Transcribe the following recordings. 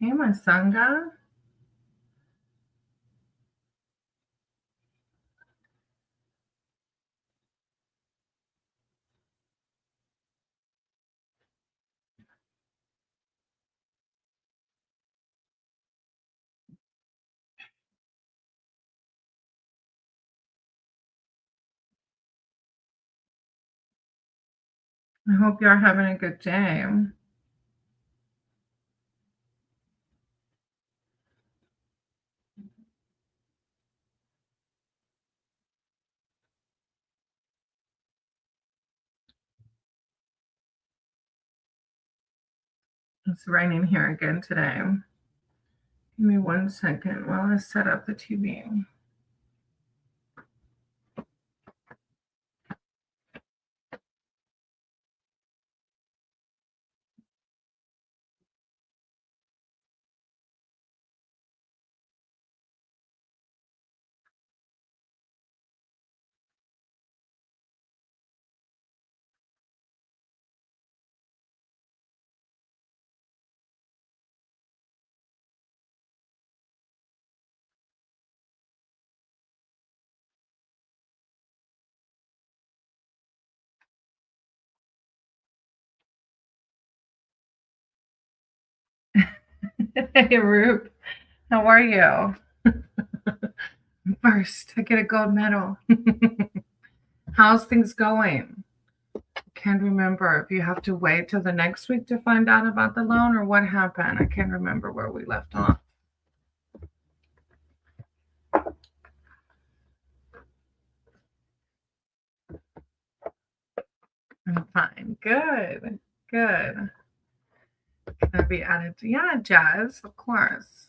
Hey, my sangha. I hope you're having a good day. It's raining here again today. Give me 1 second while I set up the TV. Hey, Roop. How are you? First, I get a gold medal. How's things going? Can't remember if you have to wait till the next week to find out about the loan or what happened. I can't remember where we left off. I'm fine. Good. Good. Can I be added? Yeah, Jazz, of course.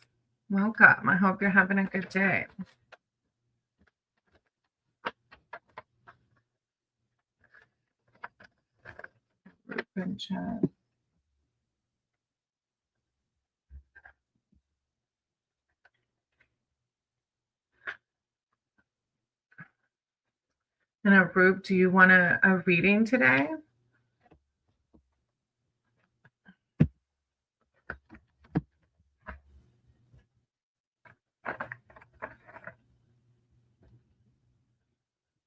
Welcome. I hope you're having a good day. Group chat. And a group, do you want a reading today?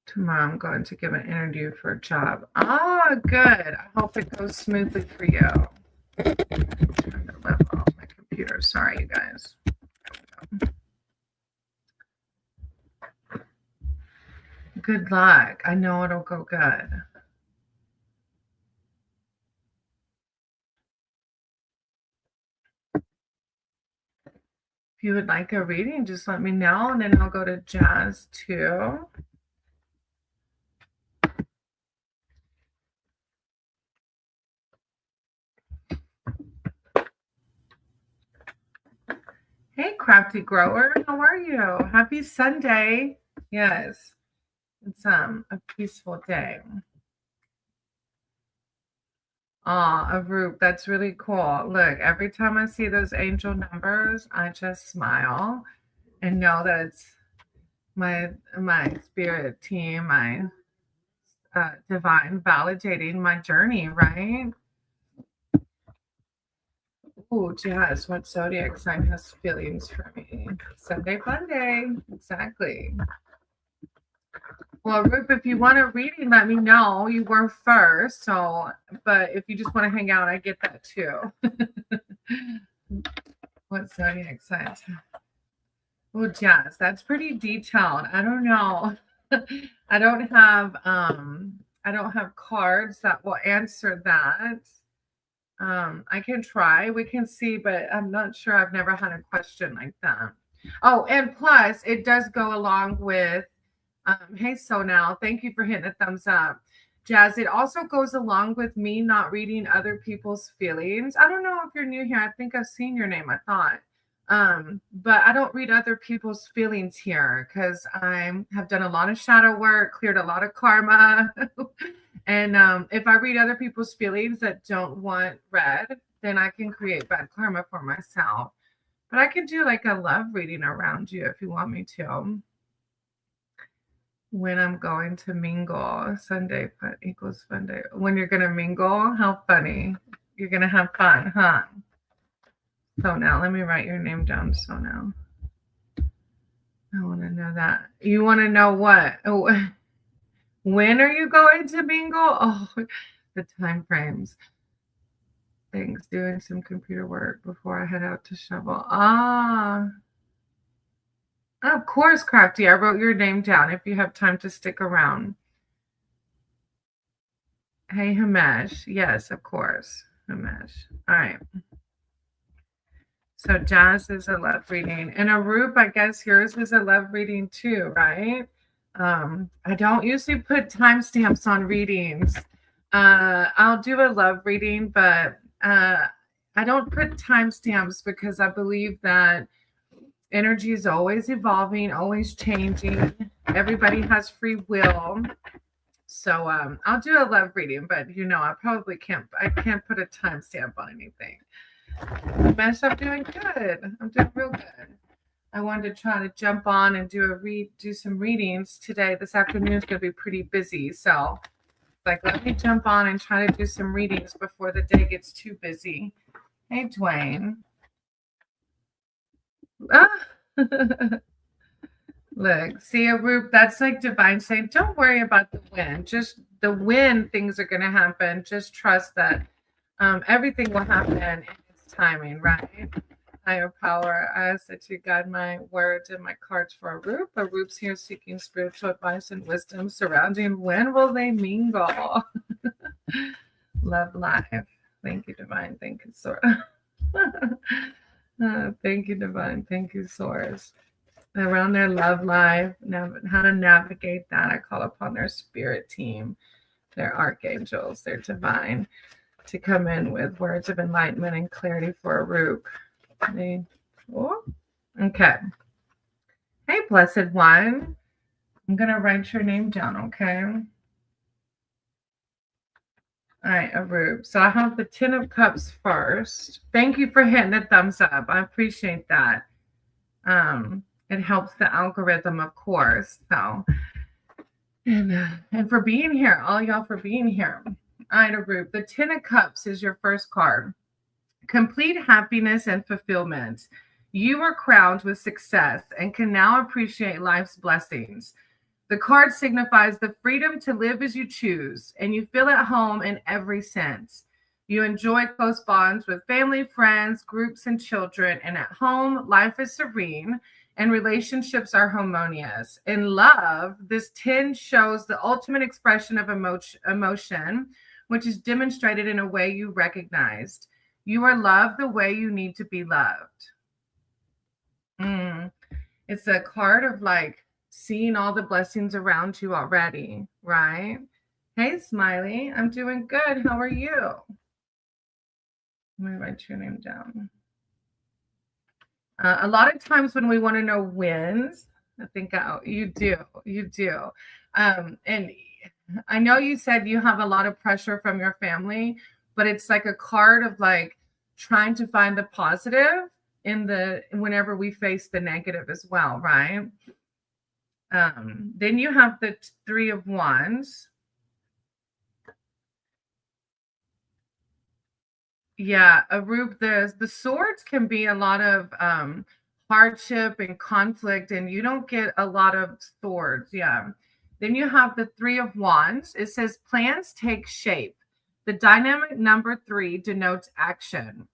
Tomorrow I'm going to give an interview for a job. Oh, good. I hope it goes smoothly for you. I'm trying to level my computer. Sorry, you guys. Good luck. I know it'll go good. If you would like a reading, just let me know, and then I'll go to Jazz too. Hey, Crafty Grower, how are you? Happy Sunday. Yes, it's a peaceful day. Aw, a group. That's really cool. Look, every time I see those angel numbers, I just smile and know that it's my spirit team, my divine validating my journey, right? Oh, Jazz, what zodiac sign has feelings for me? Sunday fun day. Exactly. Well, Rup, if you want a reading, let me know. You were first, so but if you just want to hang out, I get that too. What zodiac sign? Well, Jazz, that's pretty detailed. I don't know. I don't have cards that will answer that. I can try. We can see, but I'm not sure. I've never had a question like that. Oh, and plus, it does go along with. Hey, so now, thank you for hitting a thumbs up, Jazz. It also goes along with me not reading other people's feelings. I don't know if you're new here. I think I've seen your name. I thought, but I don't read other people's feelings here because I have done a lot of shadow work, cleared a lot of karma. And if I read other people's feelings that don't want read, then I can create bad karma for myself. But I can do like a love reading around you if you want me to. When I'm going to mingle, Sunday fun equals fun day. When you're going to mingle, how funny. You're going to have fun, huh? So now let me write your name down. So now I want to know that. You want to know what? Oh, when are you going to bingo? Oh, the time frames. Thanks. Doing some computer work before I head out to shovel. Ah, of course, Crafty. I wrote your name down if you have time to stick around. Hey, Himesh. Yes, of course. Himesh. All right. So Jazz is a love reading. And Arup, I guess yours is a love reading too, right? I don't usually put timestamps on readings. I'll do a love reading, but I don't put timestamps because I believe that energy is always evolving, always changing. Everybody has free will. So I'll do a love reading, but I probably can't. I can't put a timestamp on anything. Mesh, I'm doing good. I'm doing real good. I wanted to try to jump on and do some readings today. This afternoon is going to be pretty busy, so let me jump on and try to do some readings before the day gets too busy. Hey, Dwayne. Ah. Look, see, Arup, that's like divine saying, don't worry about the when. Just the when things are going to happen. Just trust that everything will happen in its timing, right? Higher power, I ask that you guide my words and my cards for Arup. Arup's here seeking spiritual advice and wisdom surrounding when will they mingle. Love life. Thank you, divine. Thank you, Source. Thank you, divine. Thank you, Source. Around their love life, how to navigate that. I call upon their spirit team, their archangels, their divine, to come in with words of enlightenment and clarity for Arup. Okay. Hey, blessed one. I'm going to write your name down, okay? All right, Arup. So I have the 10 of Cups first. Thank you for hitting the thumbs up. I appreciate that. It helps the algorithm, of course. So, and for being here, all y'all for being here. All right, Arup. The 10 of Cups is your first card. Complete happiness and fulfillment. You are crowned with success and can now appreciate life's blessings. The card signifies the freedom to live as you choose, and you feel at home in every sense. You enjoy close bonds with family, friends, groups, and children, and at home, life is serene and relationships are harmonious. In love, this 10 shows the ultimate expression of emotion, which is demonstrated in a way you recognized. You are loved the way you need to be loved. It's a card of seeing all the blessings around you already, right? Hey, Smiley, I'm doing good. How are you? Let me write your name down. A lot of times when we want to know wins, I think you do. And I know you said you have a lot of pressure from your family, but it's like a card of trying to find the positive in whenever we face the negative as well, right? Then you have the 3 of Wands. Yeah, Arup, the swords can be a lot of hardship and conflict, and you don't get a lot of swords. Yeah. Then you have the 3 of Wands. It says plans take shape. The dynamic number 3 denotes action.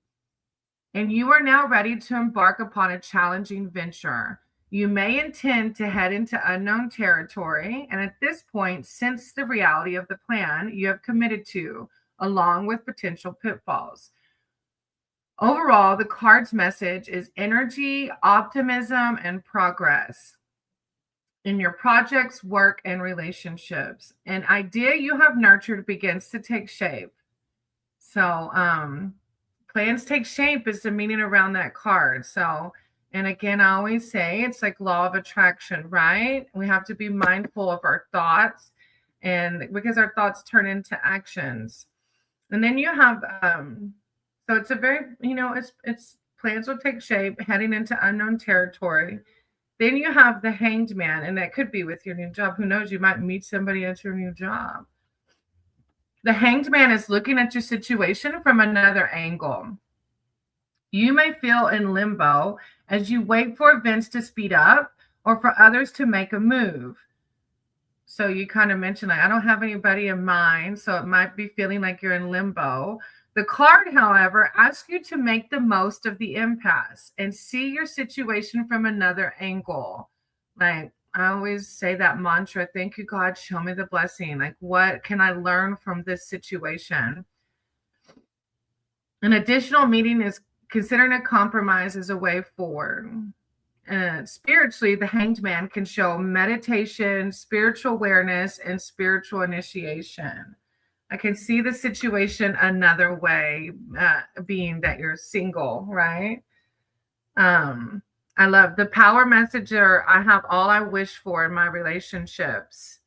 And you are now ready to embark upon a challenging venture. You may intend to head into unknown territory, and at this point, sense the reality of the plan you have committed to, along with potential pitfalls. Overall, the card's message is energy, optimism, and progress in your projects, work, and relationships. An idea you have nurtured begins to take shape. So, plans take shape is the meaning around that card. So, and again, I always say it's like law of attraction, right? We have to be mindful of our thoughts, and because our thoughts turn into actions. And then you have, so it's a very, it's plans will take shape, heading into unknown territory. Then you have the Hanged Man, and that could be with your new job. Who knows? You might meet somebody at your new job. The Hanged Man is looking at your situation from another angle. You may feel in limbo as you wait for events to speed up or for others to make a move. So you kind of mentioned, like, I don't have anybody in mind, so it might be feeling like you're in limbo. The card, however, asks you to make the most of the impasse and see your situation from another angle. Like, I always say that mantra, thank you, God, show me the blessing. Like, what can I learn from this situation? An additional meeting is considering a compromise as a way forward. Spiritually, the hanged man can show meditation, spiritual awareness, and spiritual initiation. I can see the situation another way, being that you're single, right? I love the power messenger. I have all I wish for in my relationships.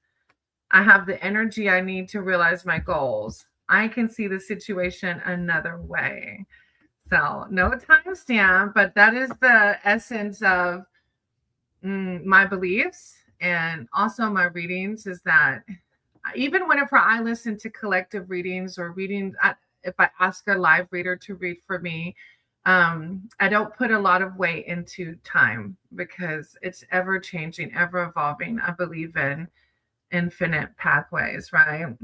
I have the energy I need to realize my goals. I can see the situation another way. So, no timestamp, but that is the essence of my beliefs and also my readings. Is that even whenever I listen to collective readings or readings, if I ask a live reader to read for me, I don't put a lot of weight into time because it's ever changing, ever evolving. I believe in infinite pathways, right?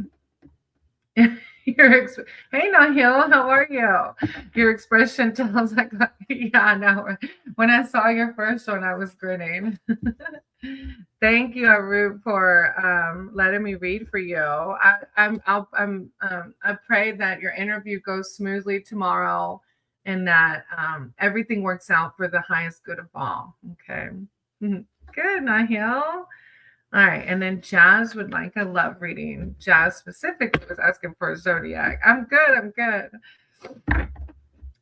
Hey, Nahil, how are you? Your expression tells like, yeah, no. When I saw your first one, I was grinning. Thank you, Arup, for letting me read for you. I pray that your interview goes smoothly tomorrow, and that everything works out for the highest good of all. Okay, good, Nahil. All right, and then Jazz would like a love reading. Jazz specifically was asking for a zodiac. I'm good. But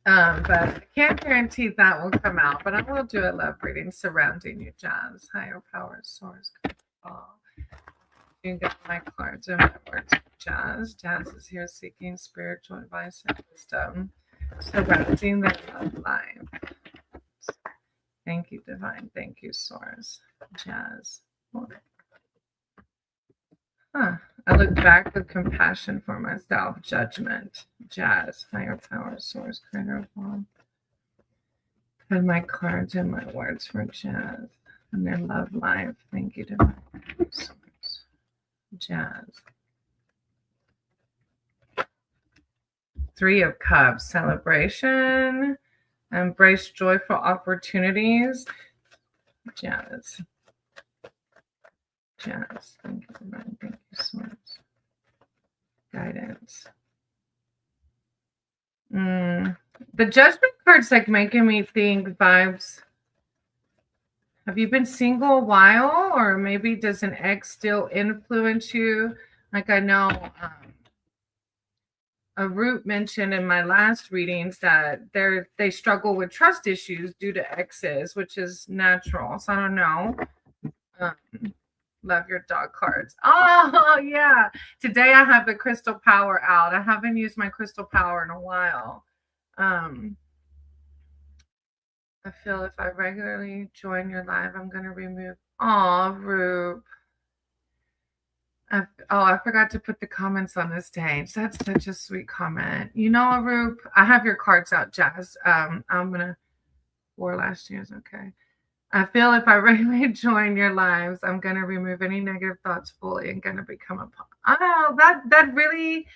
I can't guarantee that will come out. But I will do a love reading surrounding you, Jazz. Higher power source. You got my cards and my words, Jazz. Jazz is here seeking spiritual advice and wisdom surrounding their love life. Thank you, Divine. Thank you, Source. Jazz. I look back with compassion for myself. Judgment. Jazz. Higher power source. Creator of all. And my cards and my words for Jazz. And their love life. Thank you, Divine Source. Jazz. Three of Cups. Celebration. Embrace joyful opportunities. Jazz. Jazz. Thank you, Divine. Thank you, Source. Guidance. The Judgment card's like making me think vibes. Have you been single a while, or maybe does an ex still influence you? Like I know Arup mentioned in my last readings that they struggle with trust issues due to exes, which is natural. So I don't know. Love your dog cards. Oh yeah. Today I have the crystal power out. I haven't used my crystal power in a while. I feel if I regularly join your live, I'm going to remove. Oh, Rube. I forgot to put the comments on the stage. That's such a sweet comment. You know, Rube, I have your cards out, Jazz. I'm going to, for last year's, okay. I feel if I regularly join your lives, I'm going to remove any negative thoughts fully and going to become a, that really,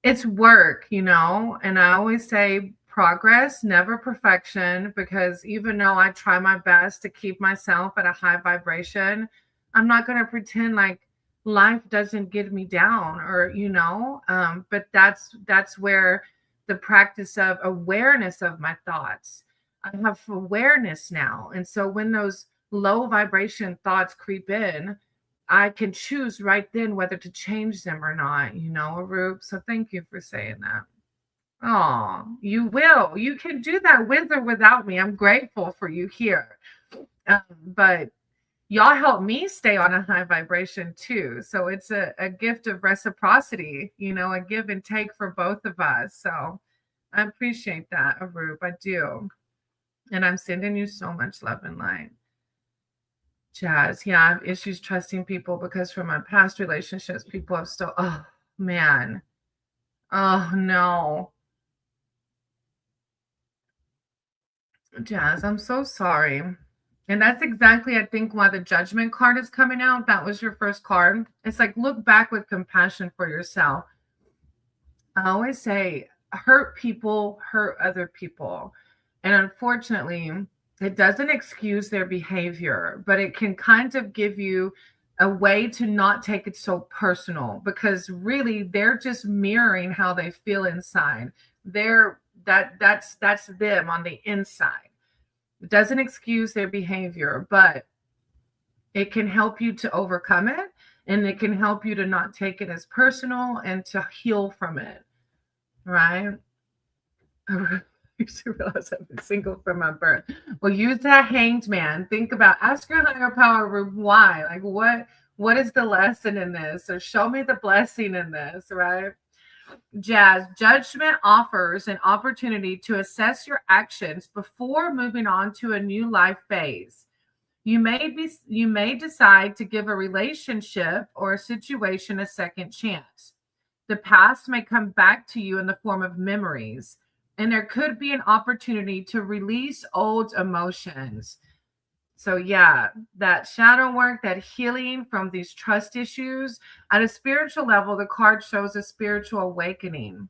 it's work, you know, and I always say progress, never perfection, because even though I try my best to keep myself at a high vibration, I'm not going to pretend like life doesn't get me down or, you know, but that's where the practice of awareness of my thoughts. I have awareness now. And so when those low vibration thoughts creep in, I can choose right then whether to change them or not, you know, Arup. So thank you for saying that. Oh, you will. You can do that with or without me. I'm grateful for you here. But y'all help me stay on a high vibration too. So it's a gift of reciprocity, you know, a give and take for both of us. So I appreciate that, Arup. I do. And I'm sending you so much love and light. Jazz, yeah, I have issues trusting people because from my past relationships, people have still, oh man, oh no. Jazz, I'm so sorry. And that's exactly, I think, why the judgment card is coming out. That was your first card. It's like, look back with compassion for yourself. I always say, hurt people hurt other people. And unfortunately, it doesn't excuse their behavior, but it can kind of give you a way to not take it so personal, because really they're just mirroring how they feel inside. They're that's them on the inside. It doesn't excuse their behavior, but it can help you to overcome it, and it can help you to not take it as personal and to heal from it, right? I used to realize I've been single from my birth. Well, use that hanged man. Think about, ask your higher power why. Like, what is the lesson in this? Or show me the blessing in this, right? Jazz, judgment offers an opportunity to assess your actions before moving on to a new life phase. You may decide to give a relationship or a situation a second chance. The past may come back to you in the form of memories, and there could be an opportunity to release old emotions. So, yeah, that shadow work, that healing from these trust issues at a spiritual level, the card shows a spiritual awakening.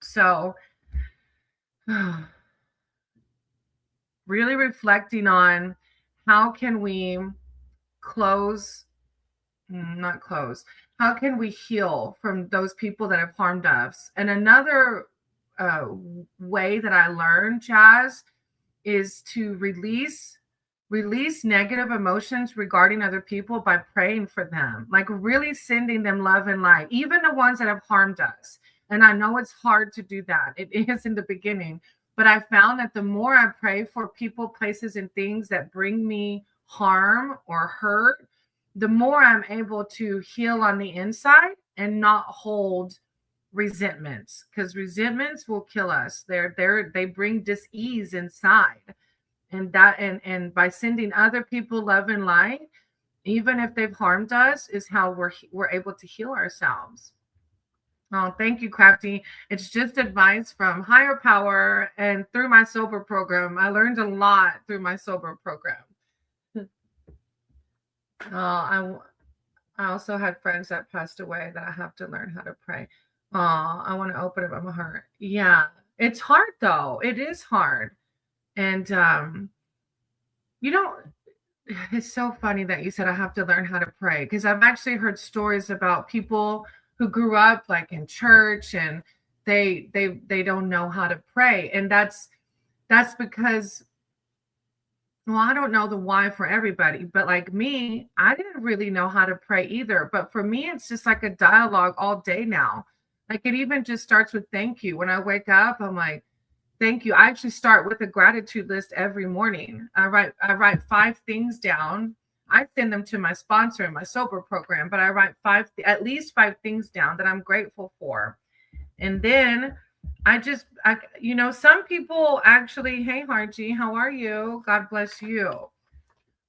So, really reflecting on how can we close, not close, how can we heal from those people that have harmed us? And another uh, way that I learned, Jazz, is to release negative emotions regarding other people by praying for them, like really sending them love and light, even the ones that have harmed us. And I know it's hard to do that. It is in the beginning, but I found that the more I pray for people, places, and things that bring me harm or hurt, the more I'm able to heal on the inside and not hold resentments, because resentments will kill us. They bring dis-ease inside, and and by sending other people love and light, even if they've harmed us, is how we're able to heal ourselves. Oh, thank you, Crafty. It's just advice from higher power and through my sober program. I learned a lot through my sober program. I also had friends that passed away that I have to learn how to pray. Oh, I want to open up my heart. Yeah, it's hard though. It is hard. And you know, it's so funny that you said I have to learn how to pray, because I've actually heard stories about people who grew up like in church, and they don't know how to pray. And that's because, well, I don't know the why for everybody, but like me, I didn't really know how to pray either. But for me, it's just like a dialogue all day now. Like it even just starts with thank you. When I wake up, I'm like, thank you. I actually start with a gratitude list every morning. I write 5 things down. I send them to my sponsor in my sober program, but I write at least 5 things down that I'm grateful for. And then some people actually, hey Harji, how are you? God bless you.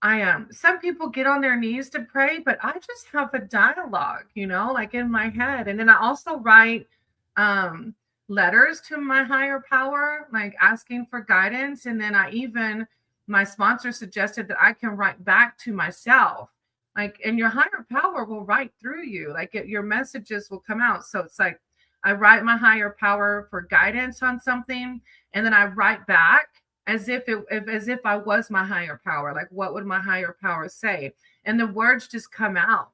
I am. Some people get on their knees to pray, but I just have a dialogue, like in my head. And then I also write um letters to my higher power, like asking for guidance. And then my sponsor suggested that I can write back to myself. Like, and your higher power will write through you. Like your messages will come out. So it's like I write my higher power for guidance on something, and then I write back as if I was my higher power. Like, what would my higher power say? And the words just come out,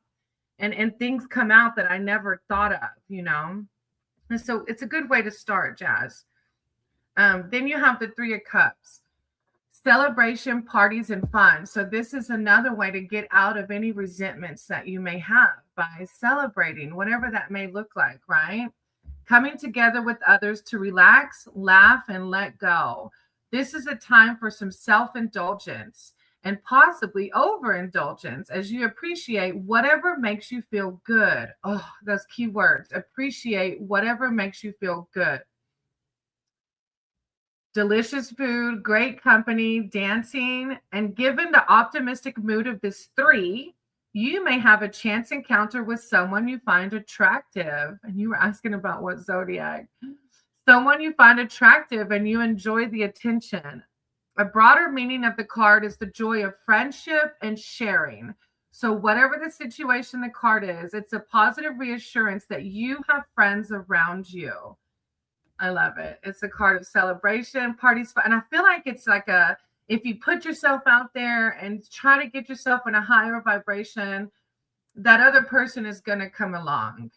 and things come out that I never thought of. And so it's a good way to start, Jazz. Then you have the 3 of Cups. Celebration, parties, and fun. So this is another way to get out of any resentments that you may have by celebrating, whatever that may look like, right? Coming together with others to relax, laugh, and let go. This is a time for some self-indulgence and possibly overindulgence as you appreciate whatever makes you feel good. Oh, those key words. Appreciate whatever makes you feel good. Delicious food, great company, dancing, and given the optimistic mood of this 3, you may have a chance encounter with someone you find attractive. And you were asking about what zodiac. Someone you find attractive and you enjoy the attention. A broader meaning of the card is the joy of friendship and sharing. So whatever the situation the card is, it's a positive reassurance that you have friends around you. I love it. It's a card of celebration, parties, and I feel like it's like if you put yourself out there and try to get yourself in a higher vibration, that other person is going to come along,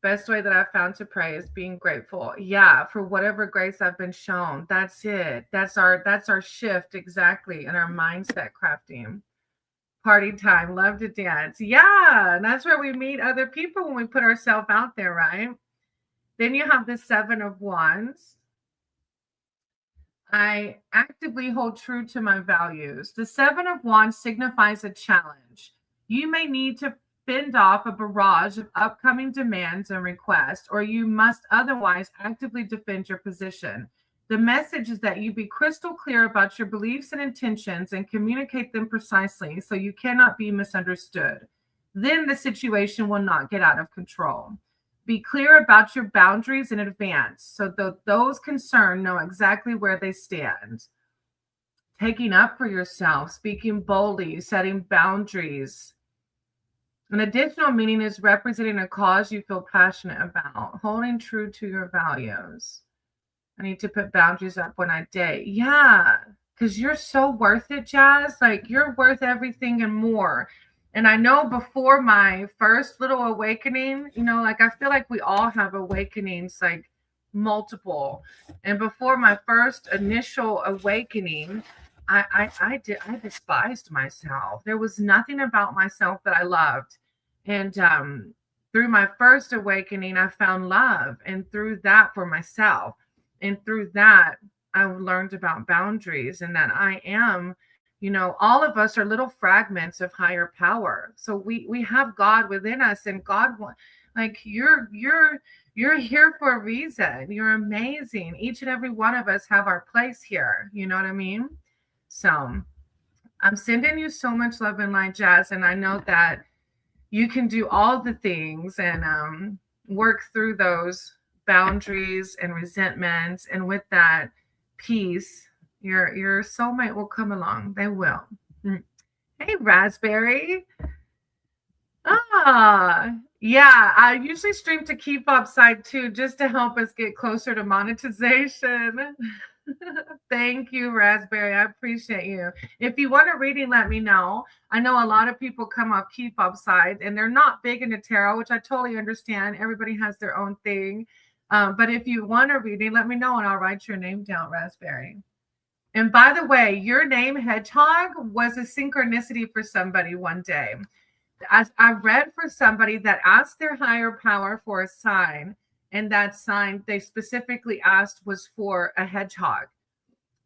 Best way that I've found to pray is being grateful. Yeah, for whatever grace I've been shown. That's it. That's our shift exactly in our mindset crafting. Party time. Love to dance. Yeah, and that's where we meet other people when we put ourselves out there, right? Then you have the 7 of Wands. I actively hold true to my values. The 7 of Wands signifies a challenge. You may need to fend off a barrage of upcoming demands and requests, or you must otherwise actively defend your position. The message is that you be crystal clear about your beliefs and intentions and communicate them precisely so you cannot be misunderstood. Then the situation will not get out of control. Be clear about your boundaries in advance so that those concerned know exactly where they stand. Taking up for yourself, speaking boldly, setting boundaries. An additional meaning is representing a cause you feel passionate about, holding true to your values. I need to put boundaries up when I date. Yeah, because you're so worth it, Jazz. Like, you're worth everything and more. And I know before my first little awakening, like I feel like we all have awakenings, like multiple. And before my first initial awakening, I despised myself. There was nothing about myself that I loved. And through my first awakening, I found love. And through that for myself. And through that, I learned about boundaries and that I am, all of us are little fragments of higher power. So we have God within us, and God, like you're here for a reason. You're amazing. Each and every one of us have our place here. You know what I mean? So I'm sending you so much love and light, Jazz. And I know that you can do all the things and work through those boundaries and resentments. And with that peace, your soulmate will come along. They will. Hey, Raspberry. Yeah, I usually stream to keep upside too, just to help us get closer to monetization. Thank you, Raspberry. I appreciate you. If you want a reading, let me know. I know a lot of people come off keep upside and they're not big into tarot, which I totally understand. Everybody has their own thing. But if you want a reading, let me know and I'll write your name down, Raspberry. And by the way, your name Hedgehog was a synchronicity for somebody one day. As I read for somebody that asked their higher power for a sign, and that sign they specifically asked was for a hedgehog.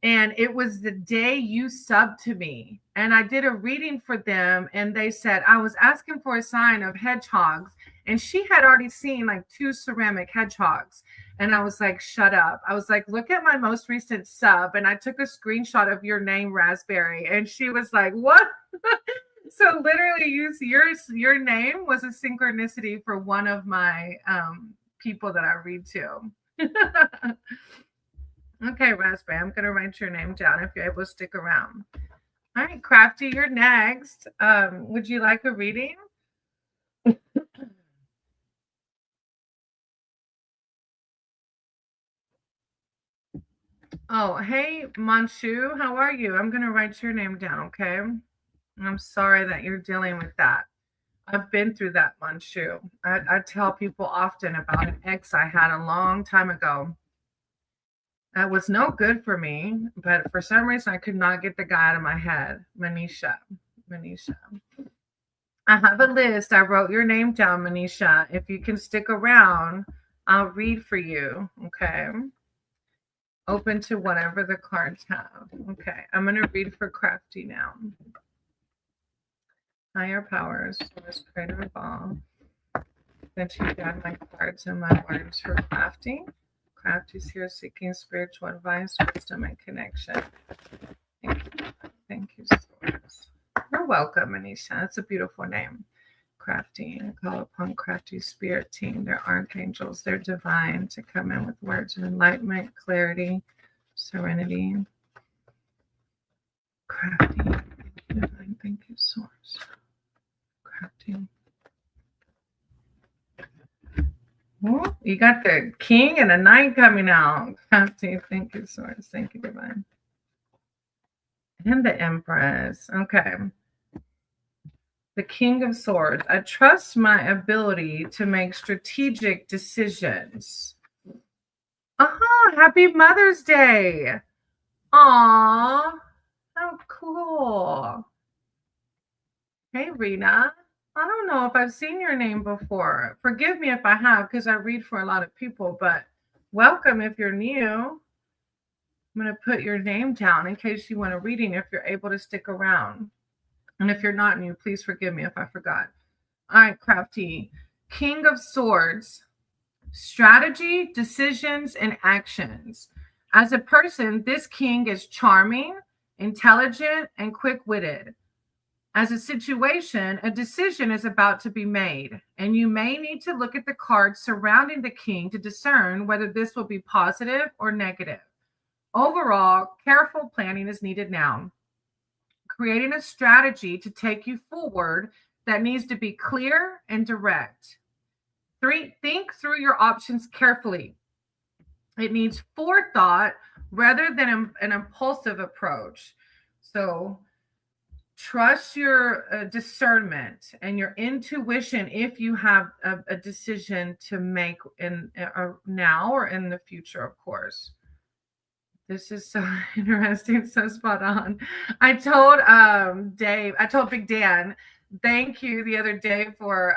And it was the day you subbed to me. And I did a reading for them. And they said, I was asking for a sign of hedgehogs. And she had already seen like 2 ceramic hedgehogs. And I was like, shut up. I was like, look at my most recent sub. And I took a screenshot of your name, Raspberry. And she was like, what? So literally your name was a synchronicity for one of my people that I read to. Okay, Raspberry, I'm going to write your name down if you're able to stick around. All right, Crafty, you're next. Would you like a reading? Oh, hey, Manchu, how are you? I'm going to write your name down, okay? I'm sorry that you're dealing with that. I've been through that, Manchu. I tell people often about an ex I had a long time ago. That was no good for me, but for some reason I could not get the guy out of my head. Manisha. I have a list. I wrote your name down, Manisha. If you can stick around, I'll read for you. Okay. Open to whatever the cards have. Okay. I'm going to read for Crafty now. Higher powers, source, creator of all. Then you guide my cards and my words for Crafty. Crafty's here seeking spiritual advice, wisdom, and connection. Thank you, source. You're welcome, Manisha. That's a beautiful name. Crafty. I call upon Crafty's spirit team, their archangels, their divine, to come in with words of enlightenment, clarity, serenity, crafty, divine, thank you, source, crafting. Oh, you got the king and the knight coming out. Crafty, thank you, source, thank you, divine. And the empress. Okay. The King of Swords. I trust my ability to make strategic decisions. Happy Mother's Day. Aw, how cool. Hey, Rena. I don't know if I've seen your name before. Forgive me if I have, because I read for a lot of people, but welcome if you're new. I'm going to put your name down in case you want a reading if you're able to stick around. And if you're not new, please forgive me if I forgot. All right, Crafty. King of Swords. Strategy, decisions, and actions. As a person, this king is charming, intelligent, and quick-witted. As a situation, a decision is about to be made, and you may need to look at the cards surrounding the king to discern whether this will be positive or negative. Overall, careful planning is needed now. Creating a strategy to take you forward that needs to be clear and direct. 3, think through your options carefully. It needs forethought rather than an impulsive approach. So trust your discernment and your intuition if you have a decision to make in now or in the future, of course. This is so interesting, so spot on. I told Big Dan, thank you the other day for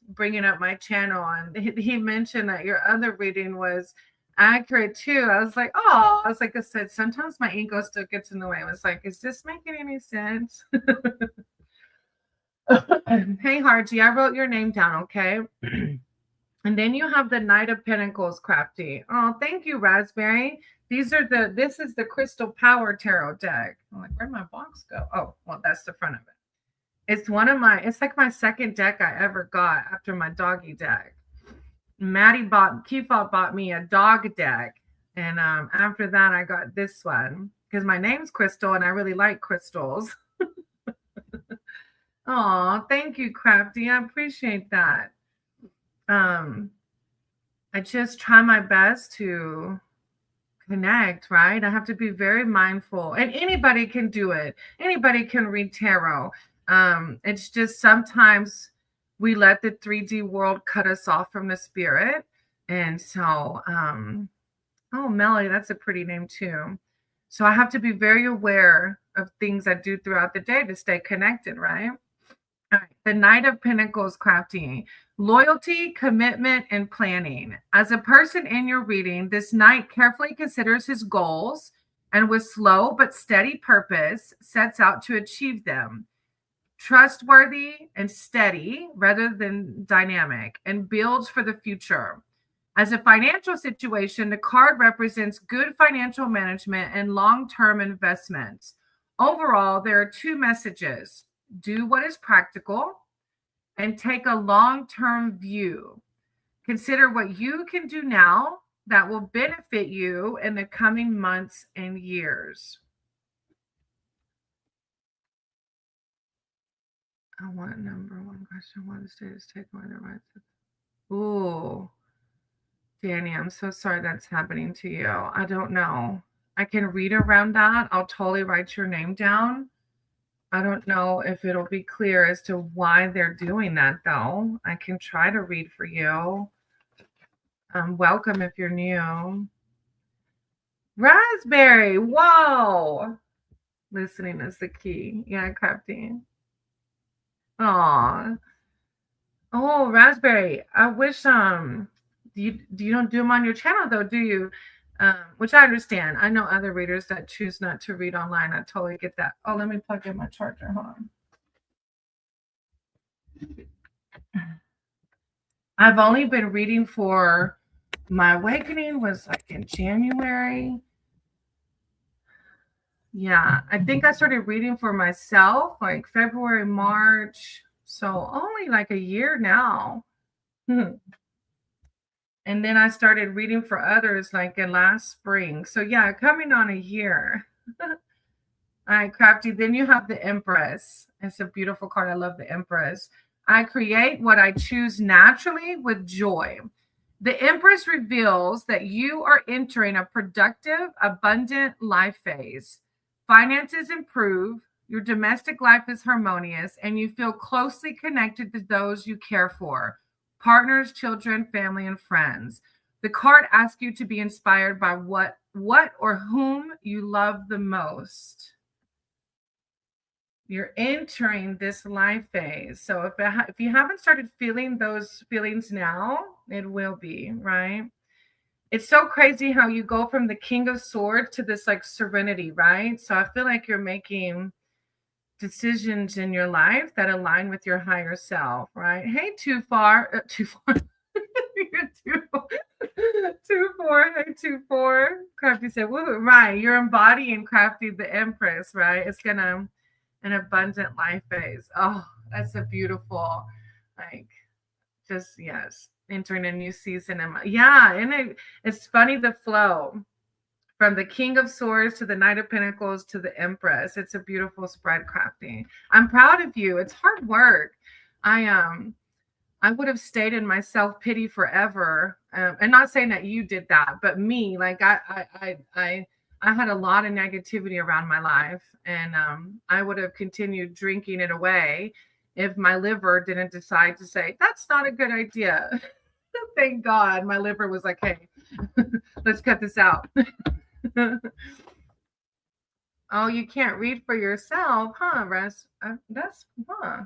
bringing up my channel, and he mentioned that your other reading was accurate too. I was like, oh, I said, sometimes my ego still gets in the way. I was like, is this making any sense? Hey, Harji, I wrote your name down, okay? And then you have the Knight of Pentacles, Crafty. Oh, thank you, Raspberry. This is the Crystal Power Tarot deck. I'm like, where'd my box go? Oh, well, that's the front of it. It's like my second deck I ever got after my doggy deck. Kifat bought me a dog deck. And after that, I got this one because my name's Crystal and I really like crystals. Oh, thank you, Crafty. I appreciate that. I just try my best to connect, right? I have to be very mindful, and anybody can do it. Anybody can read tarot. It's just sometimes we let the 3D world cut us off from the spirit. And so, oh, Melly, that's a pretty name too. So I have to be very aware of things I do throughout the day to stay connected, right? All right. The Knight of Pentacles, Crafty. Loyalty, commitment, and planning. As a person in your reading, this knight carefully considers his goals and with slow but steady purpose sets out to achieve them. Trustworthy and steady rather than dynamic, and builds for the future. As a financial situation, the card represents good financial management and long-term investments. Overall, there are 2 messages. Do what is practical and take a long-term view. Consider what you can do now that will benefit you in the coming months and years. I want number 1 question. What is status take away the rights? Ooh, Danny, I'm so sorry that's happening to you. I don't know. I can read around that. I'll totally write your name down. I don't know if it'll be clear as to why they're doing that, though. I can try to read for you. Welcome if you're new. Raspberry, whoa. Listening is the key. Yeah, Crafty. Aw. Oh, Raspberry. I wish you don't do them on your channel though, do you? Which I understand. I know other readers that choose not to read online. I totally get that. Oh, let me plug in my charger. Hold on. I've only been reading for my awakening was like in January. Yeah, I think I started reading for myself like February, March. So only like a year now. And then I started reading for others like in last spring. So yeah, coming on a year. All right, Crafty. Then you have the Empress. It's a beautiful card. I love the Empress. I create what I choose naturally with joy. The Empress reveals that you are entering a productive, abundant life phase. Finances improve, your domestic life is harmonious, and you feel closely connected to those you care for partners, children, family, and friends. The card asks you to be inspired by what or whom you love the most. You're entering this life phase. So if you haven't started feeling those feelings now, it will be, right? It's so crazy how you go from the King of Swords to this like serenity, right? So I feel like you're making decisions in your life that align with your higher self, right? Hey, too far. You're too far. Hey, too far. Crafty said, "Woo, right? You're embodying Crafty, the Empress, right? It's gonna an abundant life phase. Oh, that's a beautiful, like, just yes, entering a new season. And yeah, and it's funny the flow from the King of Swords to the Knight of Pentacles to the Empress. It's a beautiful spread, Crafty. I'm proud of you. It's hard work. I would have stayed in my self pity forever, and not saying that you did that, but me. Like I had a lot of negativity around my life, and I would have continued drinking it away if my liver didn't decide to say that's not a good idea. Thank God, my liver was like, "Hey, let's cut this out." Oh, you can't read for yourself, huh, Russ? That's huh.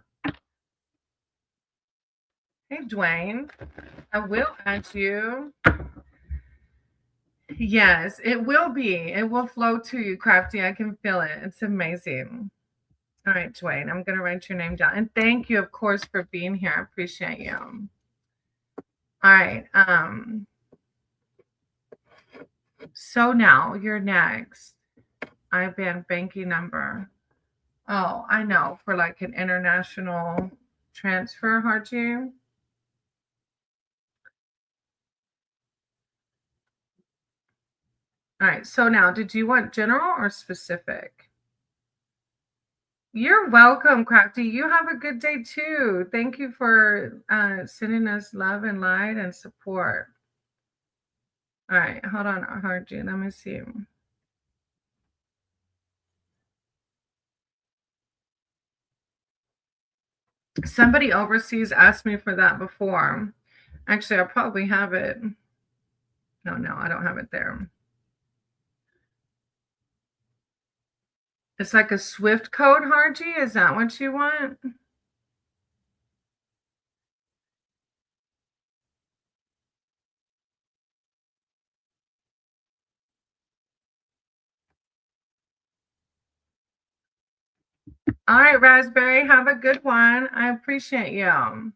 Hey, Dwayne, I will add you. Yes, it will be. It will flow to you, Crafty. I can feel it. It's amazing. All right, Dwayne, I'm going to write your name down. And thank you, of course, for being here. I appreciate you. All right. So now you're next. IBAN banking number. Oh, I know. For like an international transfer, Harju. All right. So now, did you want general or specific? You're welcome, Crafty. You have a good day too. Thank you for sending us love and light and support. All right, hold on, Harji. Let me see. Somebody overseas asked me for that before. Actually, I probably have it. No, I don't have it there. It's like a Swift code, Harji. Is that what you want? All right, Raspberry, have a good one. I appreciate you. All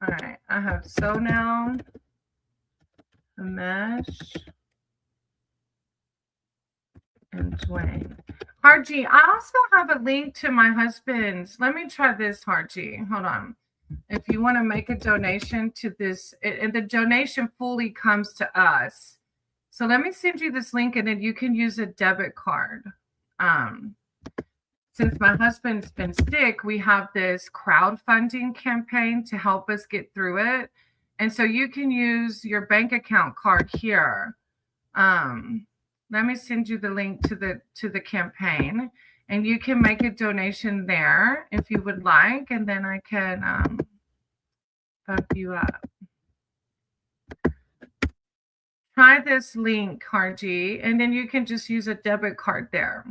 right, I have so now a mesh and Dwayne. Harji, I also have a link to my husband's. Let me try this, Harji. Hold on. If you want to make a donation to this, and the donation fully comes to us. So let me send you this link, and then you can use a debit card. Since my husband's been sick, we have this crowdfunding campaign to help us get through it. And so you can use your bank account card here. Let me send you the link to the campaign, and you can make a donation there if you would like, and then I can bump you up. Try this link, Harji, and then you can just use a debit card there.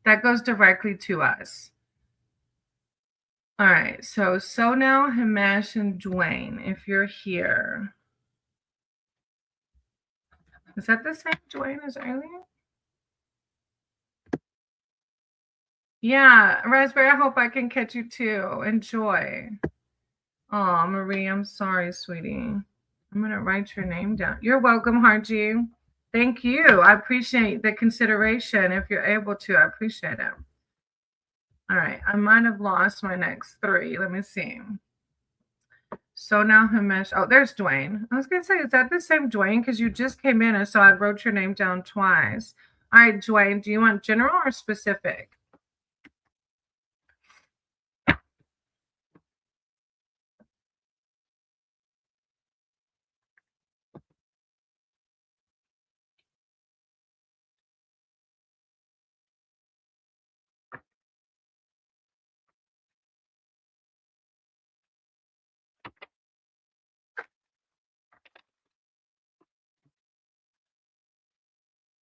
That goes directly to us. All right, so now Himesh and Dwayne, if you're here. Is that the same Dwayne as earlier? Yeah, Raspberry, I hope I can catch you too. Enjoy. Oh, Marie, I'm sorry, sweetie. I'm going to write your name down. You're welcome, Harji. Thank you. I appreciate the consideration. If you're able to, I appreciate it. All right, I might have lost my next three. Let me see. So now Himesh. Oh, there's Dwayne. I was gonna say, is that the same Dwayne? Because you just came in and so I wrote your name down twice. All right, Dwayne, do you want general or specific?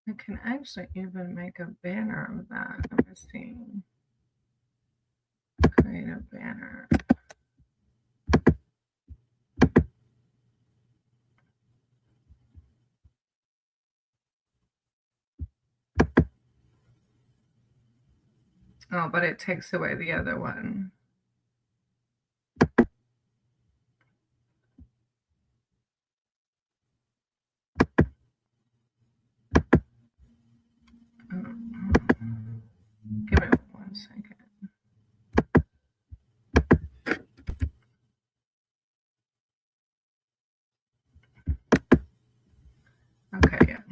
I can actually even make a banner of that. Let me see. Create a banner. Oh, but it takes away the other one. Give me 1 second. Okay, yeah.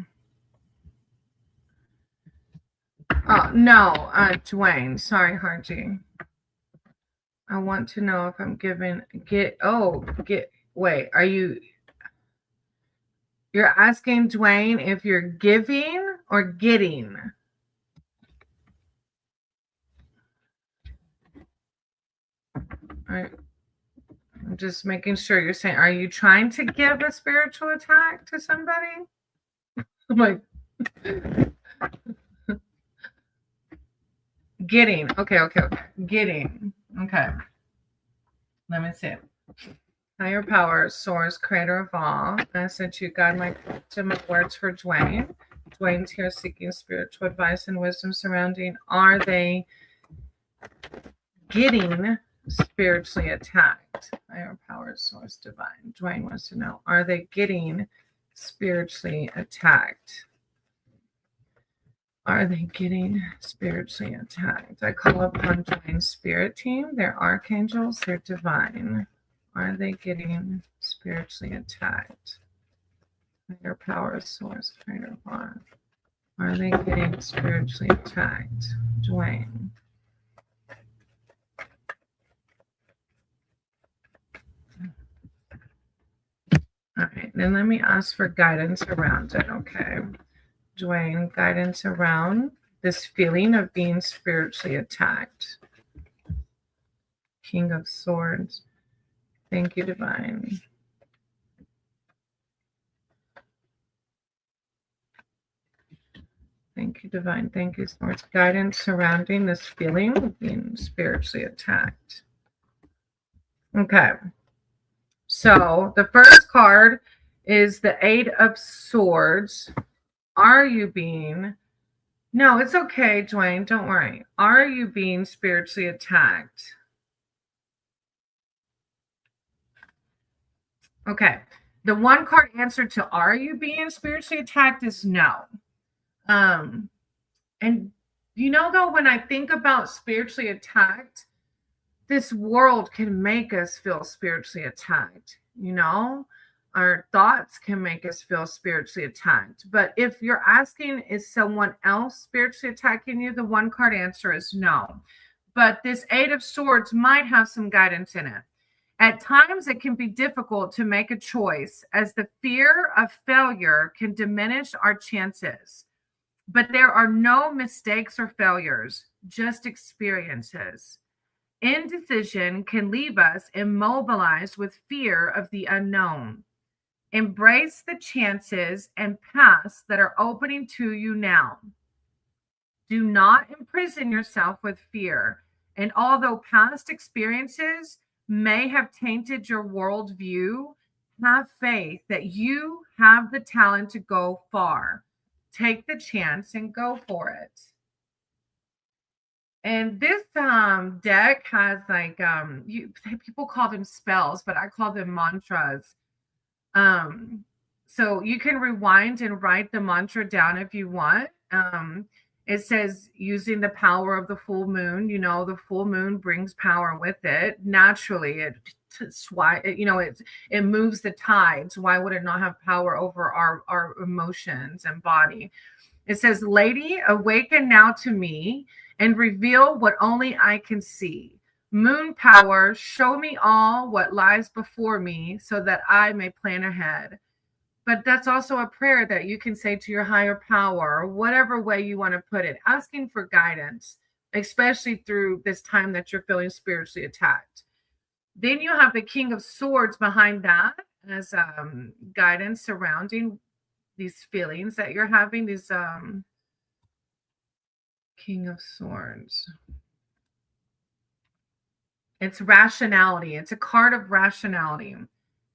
Oh, no, Dwayne. Sorry, Harji. I want to know if I'm giving, wait, you're asking Dwayne if you're giving or getting? All right. I'm just making sure you're saying, are you trying to give a spiritual attack to somebody? I'm like, getting. Okay. Getting. Okay. Let me see. Higher power, source, creator of all. I sent you God, my ultimate words for Dwayne. Dwayne's here seeking spiritual advice and wisdom surrounding. Are they getting spiritually attacked? Higher power, source, divine. Dwayne wants to know, are they getting spiritually attacked? Are they getting spiritually attacked? I call upon Dwayne's spirit team. They're archangels. They're divine. Are they getting spiritually attacked? Higher power, source, creator of all. Are they getting spiritually attacked? Dwayne. All right, then let me ask for guidance around it, okay? Dwayne, guidance around this feeling of being spiritually attacked. King of Swords. Thank you, Divine. Thank you, Divine. Thank you, Swords. Guidance surrounding this feeling of being spiritually attacked. Okay. So the first card is the Eight of Swords. Are you being... No, it's okay, Dwayne. Don't worry. Are you being spiritually attacked? Okay. The one card answer to are you being spiritually attacked is no. And though, when I think about spiritually attacked, this world can make us feel spiritually attacked. Our thoughts can make us feel spiritually attacked. But if you're asking, is someone else spiritually attacking you? The one card answer is no. But this Eight of Swords might have some guidance in it. At times, it can be difficult to make a choice, as the fear of failure can diminish our chances. But there are no mistakes or failures, just experiences. Indecision can leave us immobilized with fear of the unknown. Embrace the chances and paths that are opening to you now. Do not imprison yourself with fear. And although past experiences may have tainted your worldview, have faith that you have the talent to go far. Take the chance and go for it. And this deck has people call them spells, but I call them mantras. So you can rewind and write the mantra down if you want. It says, using the power of the full moon. The full moon brings power with it. Naturally, it it moves the tides. Why would it not have power over our emotions and body? It says, Lady, awaken now to me and reveal what only I can see. Moon power, show me all what lies before me so that I may plan ahead. But that's also a prayer that you can say to your higher power, whatever way you want to put it, asking for guidance, especially through this time that you're feeling spiritually attacked. Then you have the King of Swords behind that as guidance surrounding these feelings that you're having, these King of Swords. It's rationality. It's a card of rationality.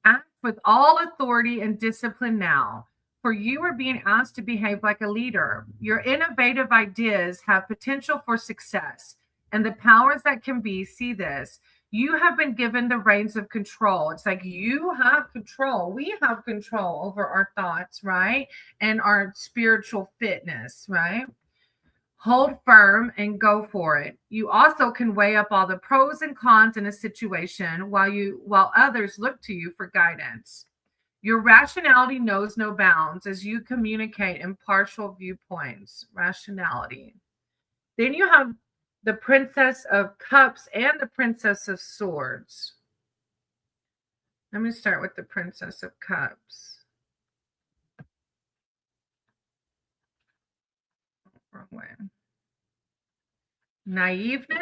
Act with all authority and discipline now, for you are being asked to behave like a leader. Your innovative ideas have potential for success, and the powers that can be see this. You have been given the reins of control. It's like you have control. We have control over our thoughts, right? And our spiritual fitness, right? Hold firm and go for it. You also can weigh up all the pros and cons in a situation while others look to you for guidance. Your rationality knows no bounds as you communicate impartial viewpoints. Rationality. Then you have the Princess of Cups and the Princess of Swords. Let me start with the Princess of Cups. Wrong way. Naivety.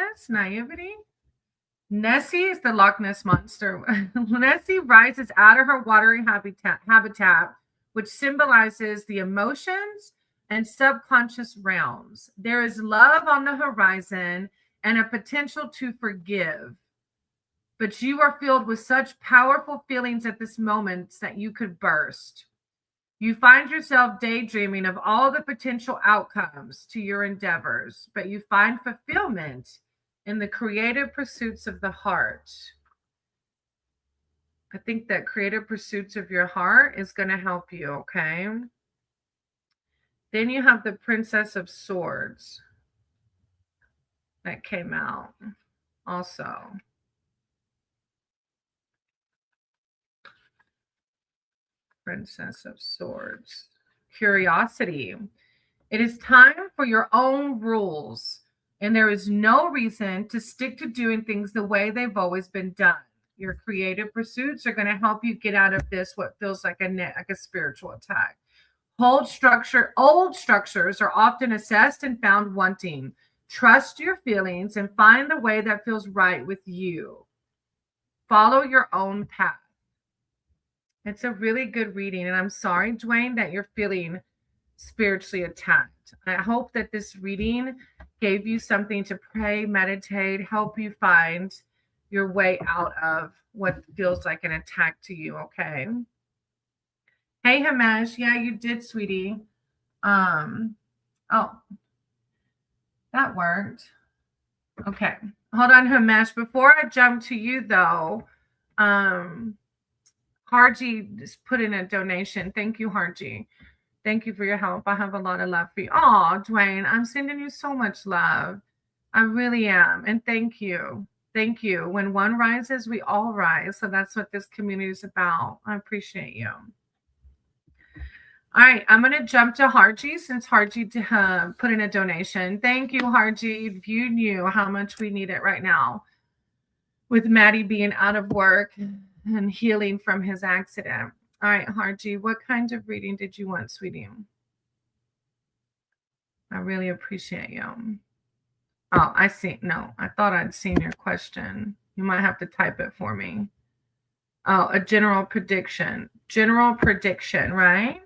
Nessie is the Loch Ness monster. Nessie rises out of her watery habitat, which symbolizes the emotions and subconscious realms. There is love on the horizon and a potential to forgive. But you are filled with such powerful feelings at this moment that you could burst. You find yourself daydreaming of all the potential outcomes to your endeavors, but you find fulfillment in the creative pursuits of the heart. I think that creative pursuits of your heart is going to help you, okay? Then you have the Princess of Swords that came out also. Princess of Swords. Curiosity. It is time for your own rules, and there is no reason to stick to doing things the way they've always been done. Your creative pursuits are going to help you get out of this, what feels like a spiritual attack. Old structures are often assessed and found wanting. Trust your feelings and find the way that feels right with you. Follow your own path. It's a really good reading, and I'm sorry, Dwayne, that you're feeling spiritually attacked. I hope that this reading gave you something to pray, meditate, help you find your way out of what feels like an attack to you, okay? Hey, Himesh. Yeah, you did, sweetie. Oh, that worked. Okay. Hold on, Himesh. Before I jump to you, though, Harji just put in a donation. Thank you, Harji. Thank you for your help. I have a lot of love for you. Oh, Dwayne, I'm sending you so much love. I really am. And thank you. Thank you. When one rises, we all rise. So that's what this community is about. I appreciate you. All right, I'm going to jump to Harji since Harji put in a donation. Thank you, Harji. If you knew how much we need it right now with Maddie being out of work and healing from his accident. All right, Harji, what kind of reading did you want, sweetie? I really appreciate you. Oh, I see. No, I thought I'd seen your question. You might have to type it for me. Oh, a general prediction. General prediction, right?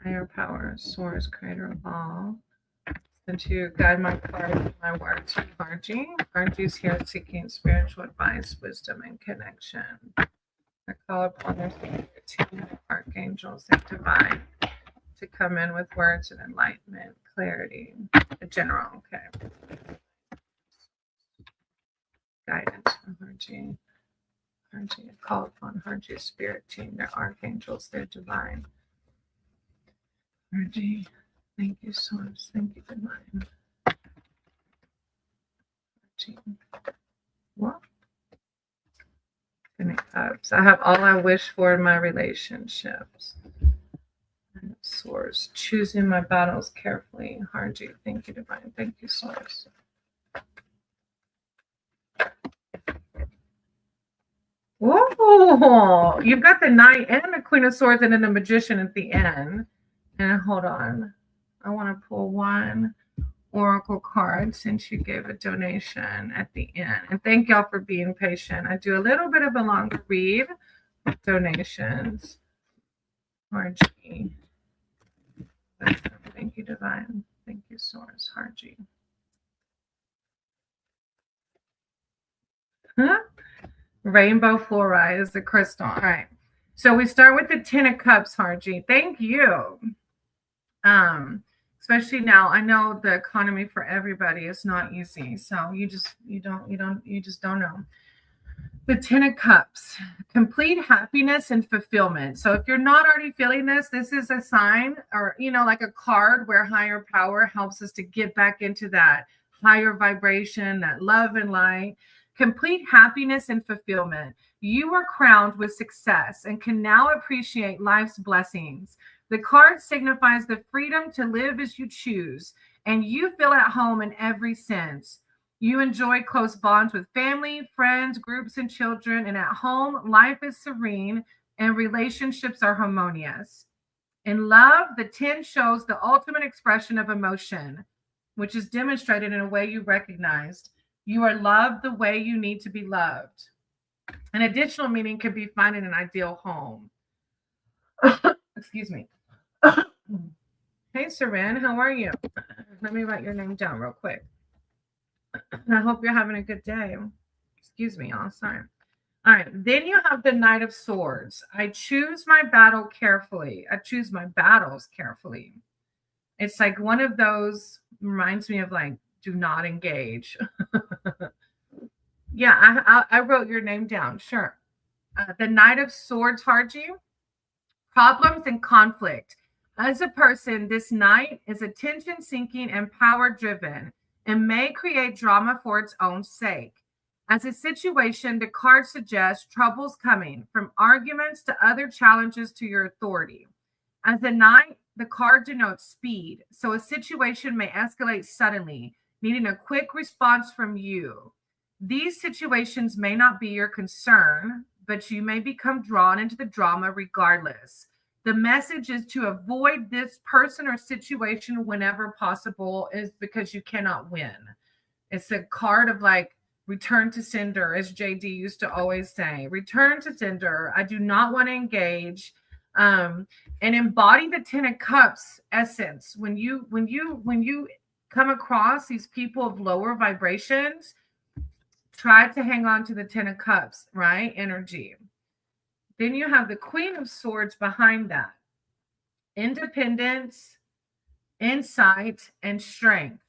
Higher power, source, creator of all. And to guide my card with my words from Harji. Harji's here seeking spiritual advice, wisdom, and connection. I call upon their team of archangels and divine to come in with words of enlightenment, clarity. A general, okay. Guidance from Harji. Harji, I call upon Harji's spirit team, their archangels, their divine. Harji, thank you, source. Thank you, divine. What? Cups. I have all I wish for in my relationships. Source. Choosing my battles carefully. Harji. Thank you, Divine. Thank you, Source. Whoa! You've got the Knight and the Queen of Swords and then the Magician at the end. And hold on. I want to pull one Oracle card since you gave a donation at the end. And thank y'all for being patient. I do a little bit of a longer read with donations. Harji. Thank you, Divine. Thank you, Source. Harji. Huh? Rainbow fluoride is the crystal. All right. So we start with the Ten of Cups, Harji. Thank you. Especially now, I know the economy for everybody is not easy. So you just don't know. The Ten of Cups, complete happiness and fulfillment. So if you're not already feeling this, this is a sign, or like a card where higher power helps us to get back into that higher vibration, that love and light. Complete happiness and fulfillment. You are crowned with success and can now appreciate life's blessings. The card signifies the freedom to live as you choose, and you feel at home in every sense. You enjoy close bonds with family, friends, groups, and children, and at home, life is serene and relationships are harmonious. In love, the 10 shows the ultimate expression of emotion, which is demonstrated in a way you recognized. You are loved the way you need to be loved. An additional meaning could be finding an ideal home. Excuse me. Hey, Saran, how are you? Let me write your name down real quick. I hope you're having a good day. Excuse me, y'all. Sorry. All right. Then you have the Knight of Swords. I choose my battle carefully. I choose my battles carefully. It's like one of those, reminds me of like, do not engage. Yeah, I wrote your name down. Sure. The Knight of Swords, Harji. Problems and conflict. As a person, this Knight is attention-seeking and power-driven and may create drama for its own sake. As a situation, the card suggests troubles coming from arguments to other challenges to your authority. As a Knight, the card denotes speed, so a situation may escalate suddenly, needing a quick response from you. These situations may not be your concern, but you may become drawn into the drama regardless. The message is to avoid this person or situation whenever possible, is because you cannot win. It's a card of like return to sender, as JD used to always say. Return to sender. I do not want to engage. And embody the Ten of Cups essence. When you come across these people of lower vibrations, try to hang on to the Ten of Cups, right? Energy. Then you have the Queen of Swords behind that. Independence, insight, and strength.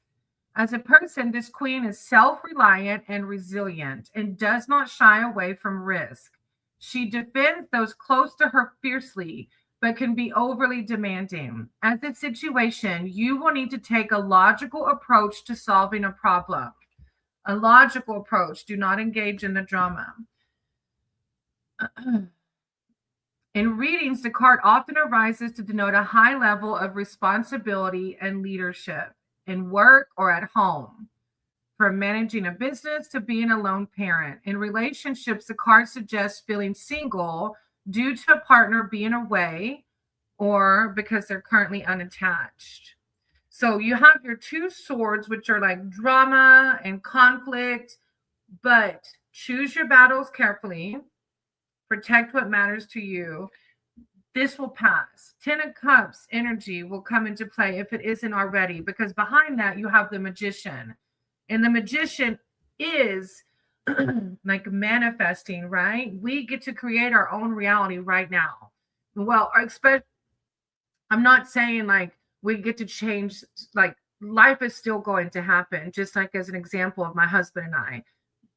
As a person, this queen is self-reliant and resilient and does not shy away from risk. She defends those close to her fiercely, but can be overly demanding. As a situation, you will need to take a logical approach to solving a problem. A logical approach. Do not engage in the drama. In readings, the card often arises to denote a high level of responsibility and leadership in work or at home, from managing a business to being a lone parent. In relationships, the card suggests feeling single due to a partner being away or because they're currently unattached. So you have your two swords, which are like drama and conflict, but choose your battles carefully. Protect what matters to you. This will pass. Ten of Cups energy will come into play if it isn't already, because behind that you have the Magician. And the Magician is like manifesting, right? We get to create our own reality right now. Well, I'm not saying like we get to change, like life is still going to happen. Just like as an example of my husband and I,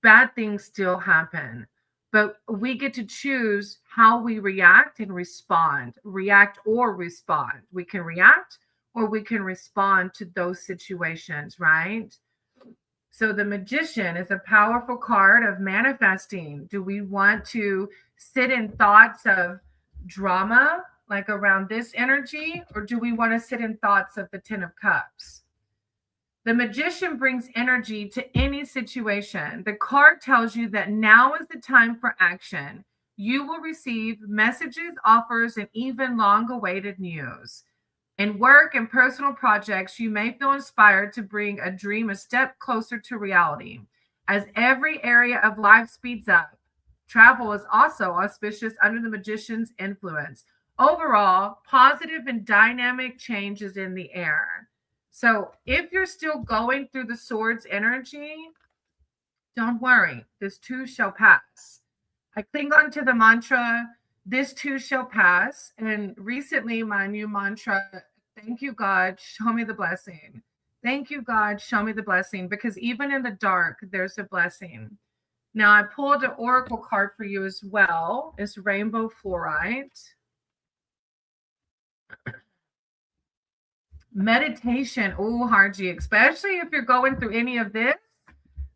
bad things still happen. But we get to choose how we react and respond. React or respond. We can react or we can respond to those situations, right? So the Magician is a powerful card of manifesting. Do we want to sit in thoughts of drama, like around this energy, or do we want to sit in thoughts of the Ten of Cups? The Magician brings energy to any situation. The card tells you that now is the time for action. You will receive messages, offers, and even long awaited news. In work and personal projects, you may feel inspired to bring a dream a step closer to reality. As every area of life speeds up, travel is also auspicious under the Magician's influence. Overall, positive and dynamic change is in the air. So if you're still going through the Swords energy, don't worry, this too shall pass. I cling on to the mantra, this too shall pass. And recently, my new mantra, thank you, God, show me the blessing. Thank you, God, show me the blessing. Because even in the dark, there's a blessing. Now, I pulled an oracle card for you as well. It's Rainbow Fluorite. Meditation. Oh, Harji, especially if you're going through any of this,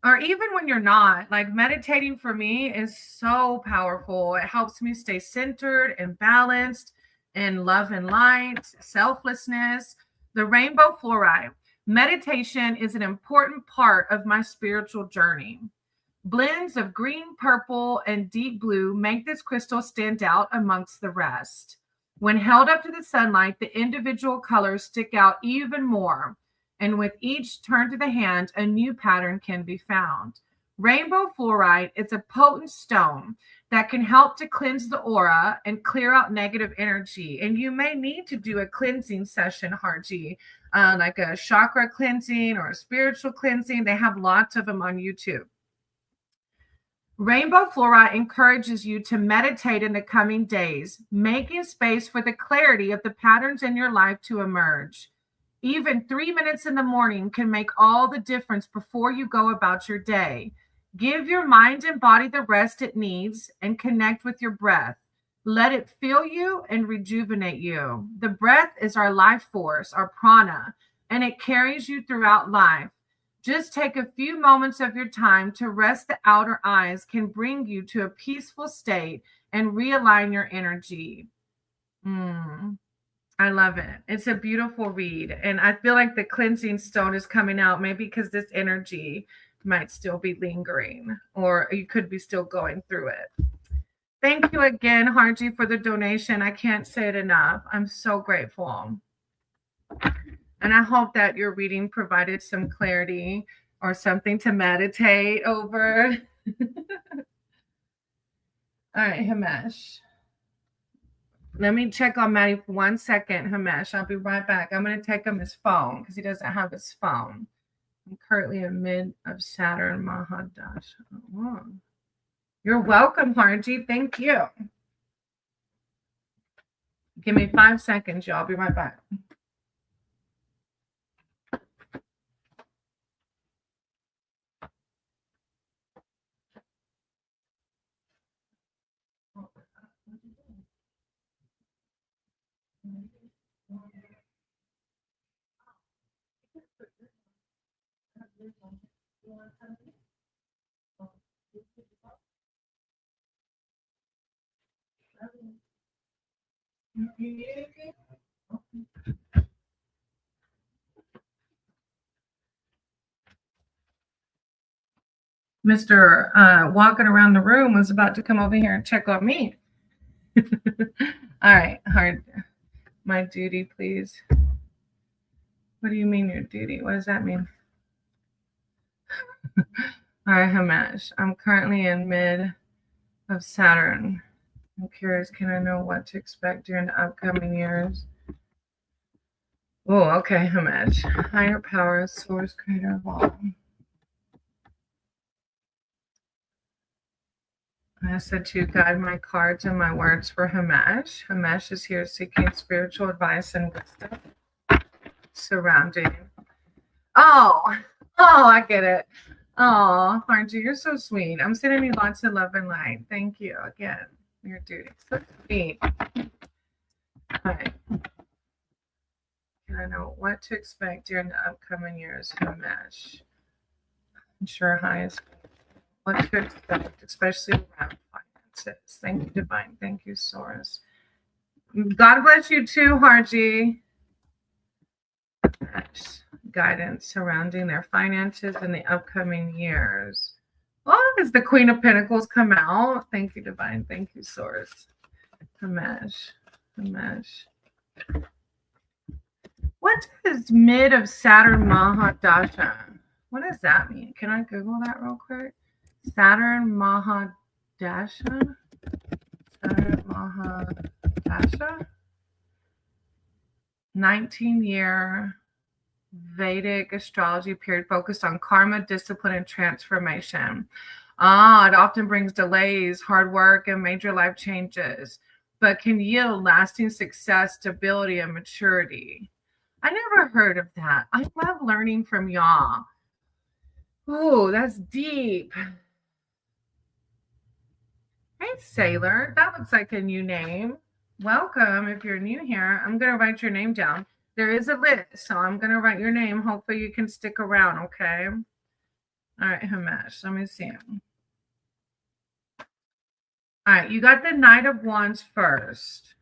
or even when you're not. Like, meditating for me is so powerful. It helps me stay centered and balanced in love and light, selflessness. The Rainbow Fluorite. Meditation is an important part of my spiritual journey. Blends of green, purple, and deep blue make this crystal stand out amongst the rest. When held up to the sunlight, the individual colors stick out even more. And with each turn to the hand, a new pattern can be found. Rainbow Fluorite is a potent stone that can help to cleanse the aura and clear out negative energy. And you may need to do a cleansing session, Harji, like a chakra cleansing or a spiritual cleansing. They have lots of them on YouTube. Rainbow Fluorite encourages you to meditate in the coming days, making space for the clarity of the patterns in your life to emerge. Even 3 minutes in the morning can make all the difference before you go about your day. Give your mind and body the rest it needs and connect with your breath. Let it fill you and rejuvenate you. The breath is our life force, our prana, and it carries you throughout life. Just take a few moments of your time to rest the outer eyes can bring you to a peaceful state and realign your energy. I love it. It's a beautiful read. And I feel like the cleansing stone is coming out, maybe because this energy might still be lingering, or you could be still going through it. Thank you again, Harji, for the donation. I can't say it enough. I'm so grateful. And I hope that your reading provided some clarity or something to meditate over. All right, Himesh. Let me check on Maddie for 1 second, Himesh. I'll be right back. I'm going to take him his phone because he doesn't have his phone. I'm currently in mid of Saturn Mahadash. Oh. You're welcome, Harji. Thank you. Give me 5 seconds, y'all. I'll be right back. Mr. Walking around the room was about to come over here and check on me. All right, hard. My duty, please. What do you mean your duty? What does that mean? All right, Himesh. I'm currently in mid of Saturn. I'm curious, can I know what to expect during the upcoming years? Oh, okay, Himesh. Higher power, source, creator of all. I said to guide my cards and my words for Himesh. Himesh is here seeking spiritual advice and wisdom surrounding. Oh, I get it. Oh, Harji, you're so sweet. I'm sending you lots of love and light. Thank you again. Your duty. So sweet. All right. Can I know what to expect during the upcoming years, Himesh? ensure highest what to expect, especially around finances. Thank you, Divine. Thank you, Source. God bless you too, Harji. Guidance surrounding their finances in the upcoming years. Well, as the Queen of Pentacles come out, thank you, Divine. Thank you, Source. Hamesh. Hamesh. What is mid of Saturn Mahadasha? What does that mean? Can I Google that real quick? Saturn Mahadasha? Saturn Mahadasha? 19-year Vedic astrology period focused on karma, discipline, and transformation. It often brings delays, hard work, and major life changes, but can yield lasting success, stability, and maturity. I never heard of that. I love learning from y'all. Oh, that's deep. Hey, Sailor. That looks like a new name. Welcome. If you're new here, I'm going to write your name down. There is a list, so I'm going to write your name. Hopefully you can stick around, okay? All right, Hamesh. Let me see. All right, you got the Knight of Wands first.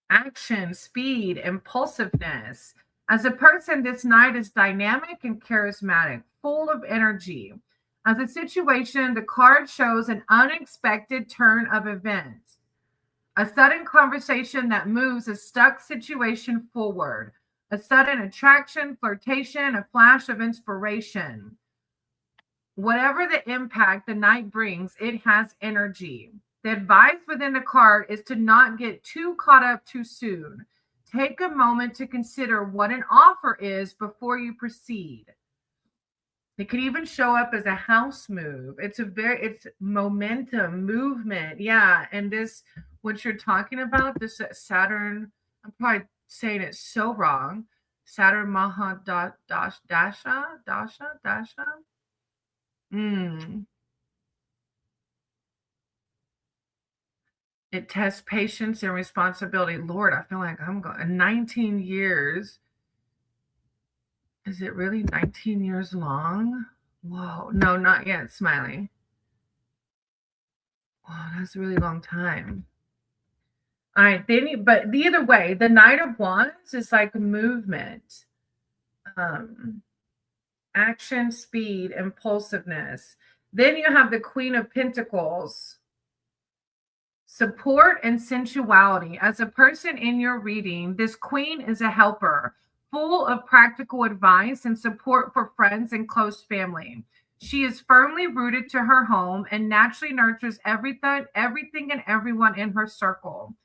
Action, speed, impulsiveness. As a person, this Knight is dynamic and charismatic, full of energy. As a situation, the card shows an unexpected turn of events, a sudden conversation that moves a stuck situation forward, a sudden attraction, flirtation, a flash of inspiration. Whatever the impact the Knight brings, it has energy. The advice within the card is to not get too caught up too soon. Take a moment to consider what an offer is before you proceed. It could even show up as a house move. It's momentum, movement. Yeah. And this, what you're talking about, this Saturn, I'm probably saying it so wrong. Saturn Mahadasha. It tests patience and responsibility. Lord, I feel like I'm going 19 years. Is it really 19 years long? Whoa. No, not yet, Smiley. Wow, that's a really long time. All right. But either way, the Knight of Wands is like movement, action, speed, impulsiveness. Then you have the Queen of Pentacles. Support and sensuality. As a person in your reading, this queen is a helper, full of practical advice and support for friends and close family. She is firmly rooted to her home and naturally nurtures everything and everyone in her circle.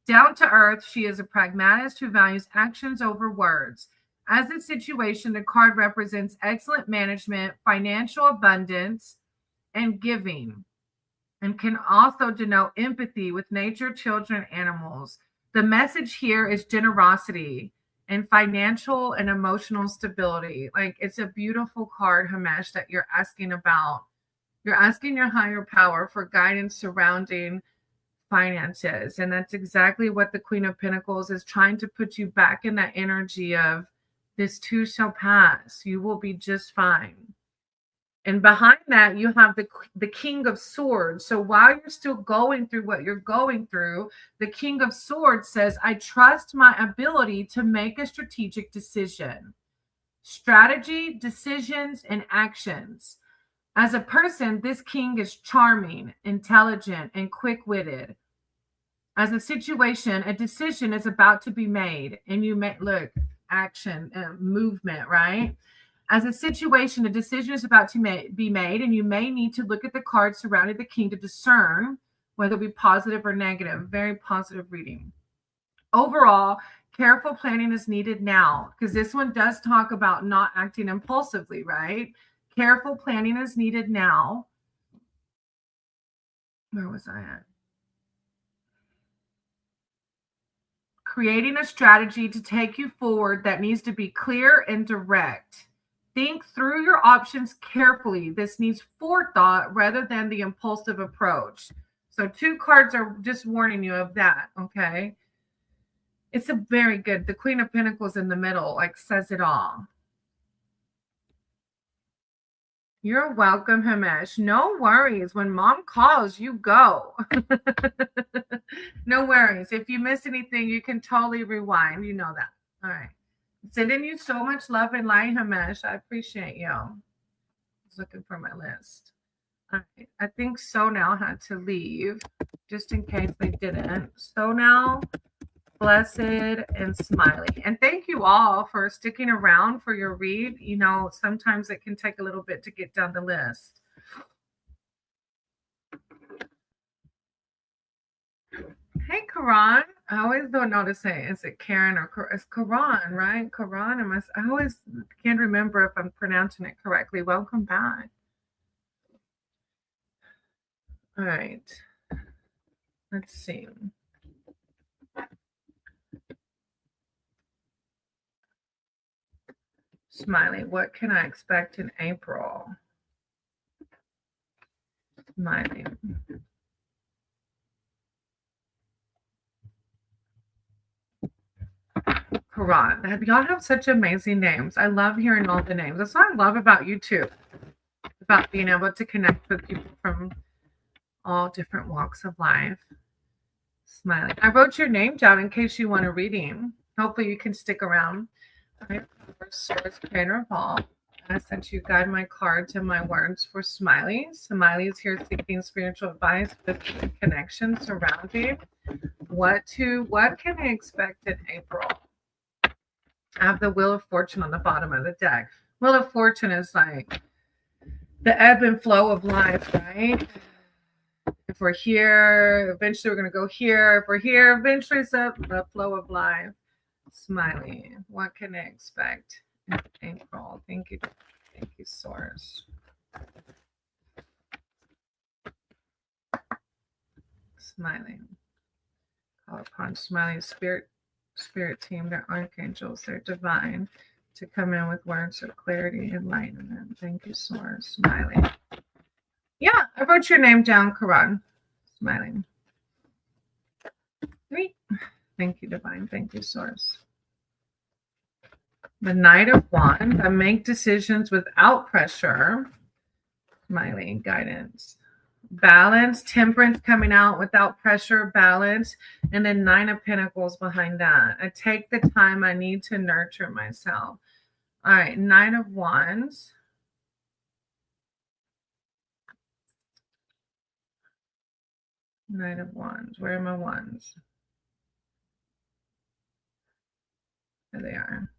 Down to earth, she is a pragmatist who values actions over words. As a situation, the card represents excellent management, financial abundance, and giving, and can also denote empathy with nature, children, and animals. The message here is generosity and financial and emotional stability. Like, it's a beautiful card, Hamesh, that you're asking about. You're asking your higher power for guidance surrounding finances. And that's exactly what the Queen of Pentacles is trying to put you back in that energy of this too shall pass. You will be just fine. And behind that, you have the King of Swords. So while you're still going through what you're going through, the King of Swords says, I trust my ability to make a strategic decision. Strategy, decisions, and actions. As a person, this king is charming, intelligent, and quick-witted. As a situation, a decision is about to be made, and you may look, action, movement, right? As a situation, a decision is about to be made, and you may need to look at the cards surrounding the king to discern whether it be positive or negative. Very positive reading. Overall, careful planning is needed now, because this one does talk about not acting impulsively, right? Careful planning is needed now. Where was I at? Creating a strategy to take you forward that needs to be clear and direct. Think through your options carefully. This needs forethought rather than the impulsive approach. So 2 cards are just warning you of that, okay? It's a very good. The Queen of Pentacles in the middle, like, says it all. You're welcome, Himesh. No worries. When mom calls, you go. No worries. If you miss anything, you can totally rewind. You know that. All right. Sending you so much love and light, Himesh. I appreciate you. I was looking for my list. All right. I think So Now had to leave just in case they didn't. So Now, Blessed, and Smiley. And thank you all for sticking around for your read. You know, sometimes it can take a little bit to get down the list. Hey, Karan. I always don't know to say, is it Karen or it's Karan, right? Karan. I always can't remember if I'm pronouncing it correctly. Welcome back. All right. Let's see. Smiley, what can I expect in April? Smiley. Karan. Y'all have such amazing names. I love hearing all the names. That's what I love about you too. About being able to connect with people from all different walks of life. Smiley. I wrote your name down in case you want a reading. Hopefully you can stick around. I Source Creator Vault. I sent you guide my cards and my words for Smiley. Smiley is here seeking spiritual advice with the connection surrounding. What can I expect in April? I have the Wheel of Fortune on the bottom of the deck. Wheel of Fortune is like the ebb and flow of life, right? If we're here, eventually we're going to go here. If we're here, eventually it's the flow of life. Smiley, what can I expect in April? Thank you, Source. Smiley, call upon Smiley's spirit team, their archangels, their divine, to come in with words of clarity, enlightenment. Thank you, Source. Smiley. Yeah, I wrote your name down, Karan. Smiling. Great. Thank you, Divine. Thank you, Source. The Knight of Wands. I make decisions without pressure. Smiling. Guidance. Balance. Temperance coming out without pressure. Balance. And then Nine of Pentacles behind that. I take the time I need to nurture myself. All right. Knight of Wands. Knight of Wands. Where are my wands? There they are.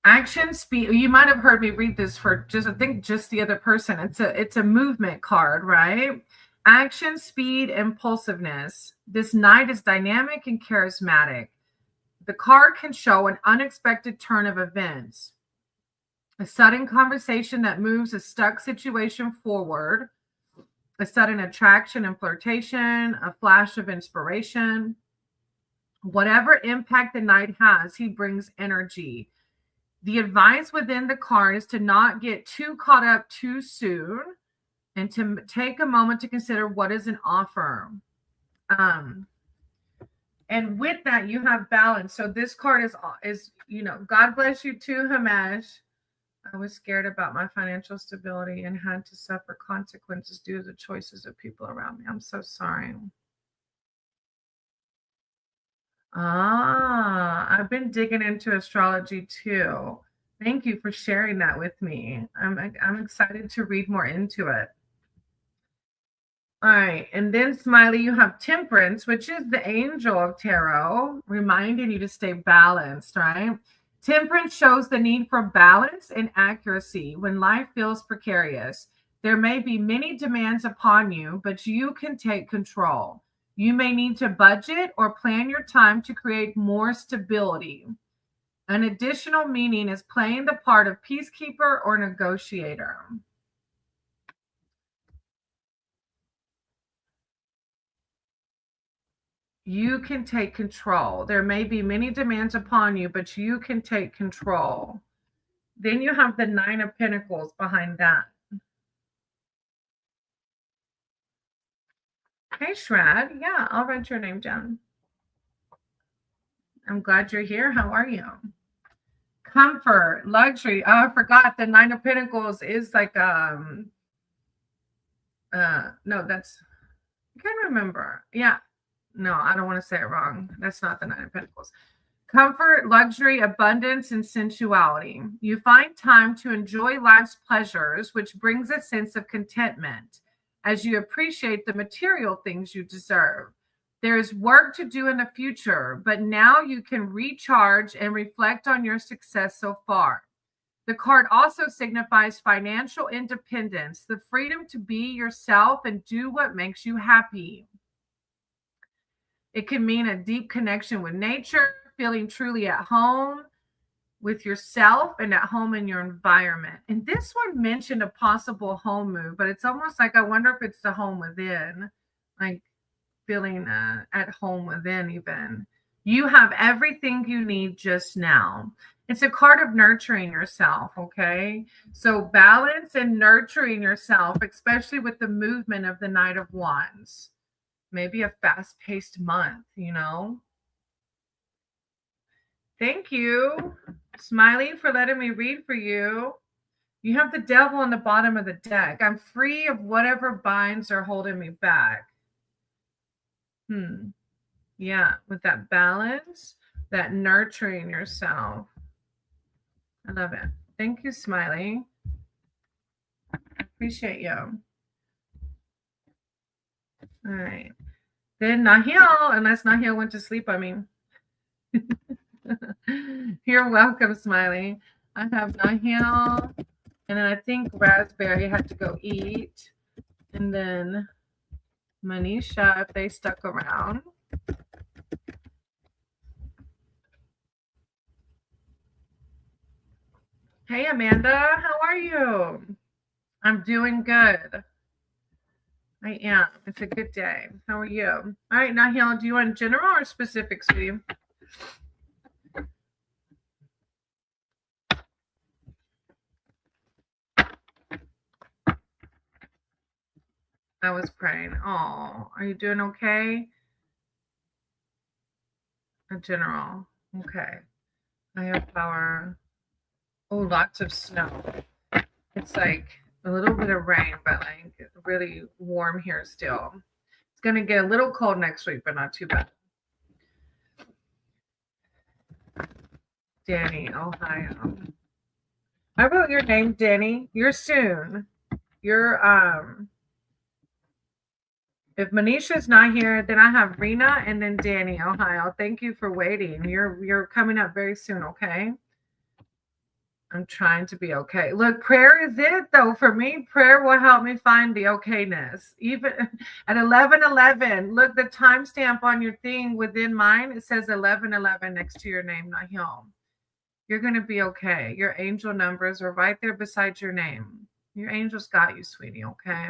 Action, speed. You might have heard me read this for just the other person. It's a movement card, right? Action, speed, impulsiveness. This knight is dynamic and charismatic. The card can show an unexpected turn of events, a sudden conversation that moves a stuck situation forward, a sudden attraction and flirtation, a flash of inspiration. Whatever impact the knight has, he brings energy. The advice within the card is to not get too caught up too soon and to take a moment to consider what is an offer. And with that, you have balance. So this card is God bless you too, Himesh. I was scared about my financial stability and had to suffer consequences due to the choices of people around me. I'm so sorry. I've been digging into astrology too. Thank you for sharing that with me. I'm excited to read more into it. All right. And then, Smiley, you have Temperance, which is the angel of tarot, reminding you to stay balanced, right? Temperance shows the need for balance and accuracy when life feels precarious. There may be many demands upon you, but you can take control. You may need to budget or plan your time to create more stability. An additional meaning is playing the part of peacekeeper or negotiator. You can take control. There may be many demands upon you, but you can take control. Then you have the Nine of Pentacles behind that. Hey, Shrad. Yeah, I'll write your name down. I'm glad you're here. How are you? Comfort, luxury. Oh, I forgot the Nine of Pentacles is like no, that's I can't remember. Yeah. No, I don't want to say it wrong. That's not the Nine of Pentacles. Comfort, luxury, abundance, and sensuality. You find time to enjoy life's pleasures, which brings a sense of contentment as you appreciate the material things you deserve. There is work to do in the future, but now you can recharge and reflect on your success so far. The card also signifies financial independence, the freedom to be yourself and do what makes you happy. It can mean a deep connection with nature, feeling truly at home with yourself and at home in your environment. And this one mentioned a possible home move, but it's almost like I wonder if it's the home within, like feeling at home within even. You have everything you need just now. It's a card of nurturing yourself, okay? So balance and nurturing yourself, especially with the movement of the Knight of Wands. Maybe a fast-paced month, you know? Thank you, Smiley, for letting me read for you. You have the Devil on the bottom of the deck. I'm free of whatever binds are holding me back. Yeah, with that balance, that nurturing yourself. I love it. Thank you, Smiley. I appreciate you. All right. Then Nahil, unless Nahil went to sleep, I mean. You're welcome, Smiley. I have Nahil, and then I think Raspberry had to go eat. And then Manisha, if they stuck around. Hey, Amanda, how are you? I'm doing good. I am. It's a good day. How are you? All right, Nahil, do you want general or specific, sweetie? I was praying. Oh, are you doing okay? A general. Okay. I have power. Oh, lots of snow. It's like a little bit of rain, but like really warm here still. It's going to get a little cold next week, but not too bad. Danny, Ohio. I wrote your name, Danny. You're soon. You're if Manisha's not here, then I have Rena and then Danny, Ohio. Thank you for waiting. You're coming up very soon, okay? I'm trying to be okay. Look, prayer is it though. For me, prayer will help me find the okayness. Even at 11:11, look, the timestamp on your thing within mine, it says 11:11 next to your name, Nahil. You're going to be okay. Your angel numbers are right there beside your name. Your angels got you, sweetie, okay?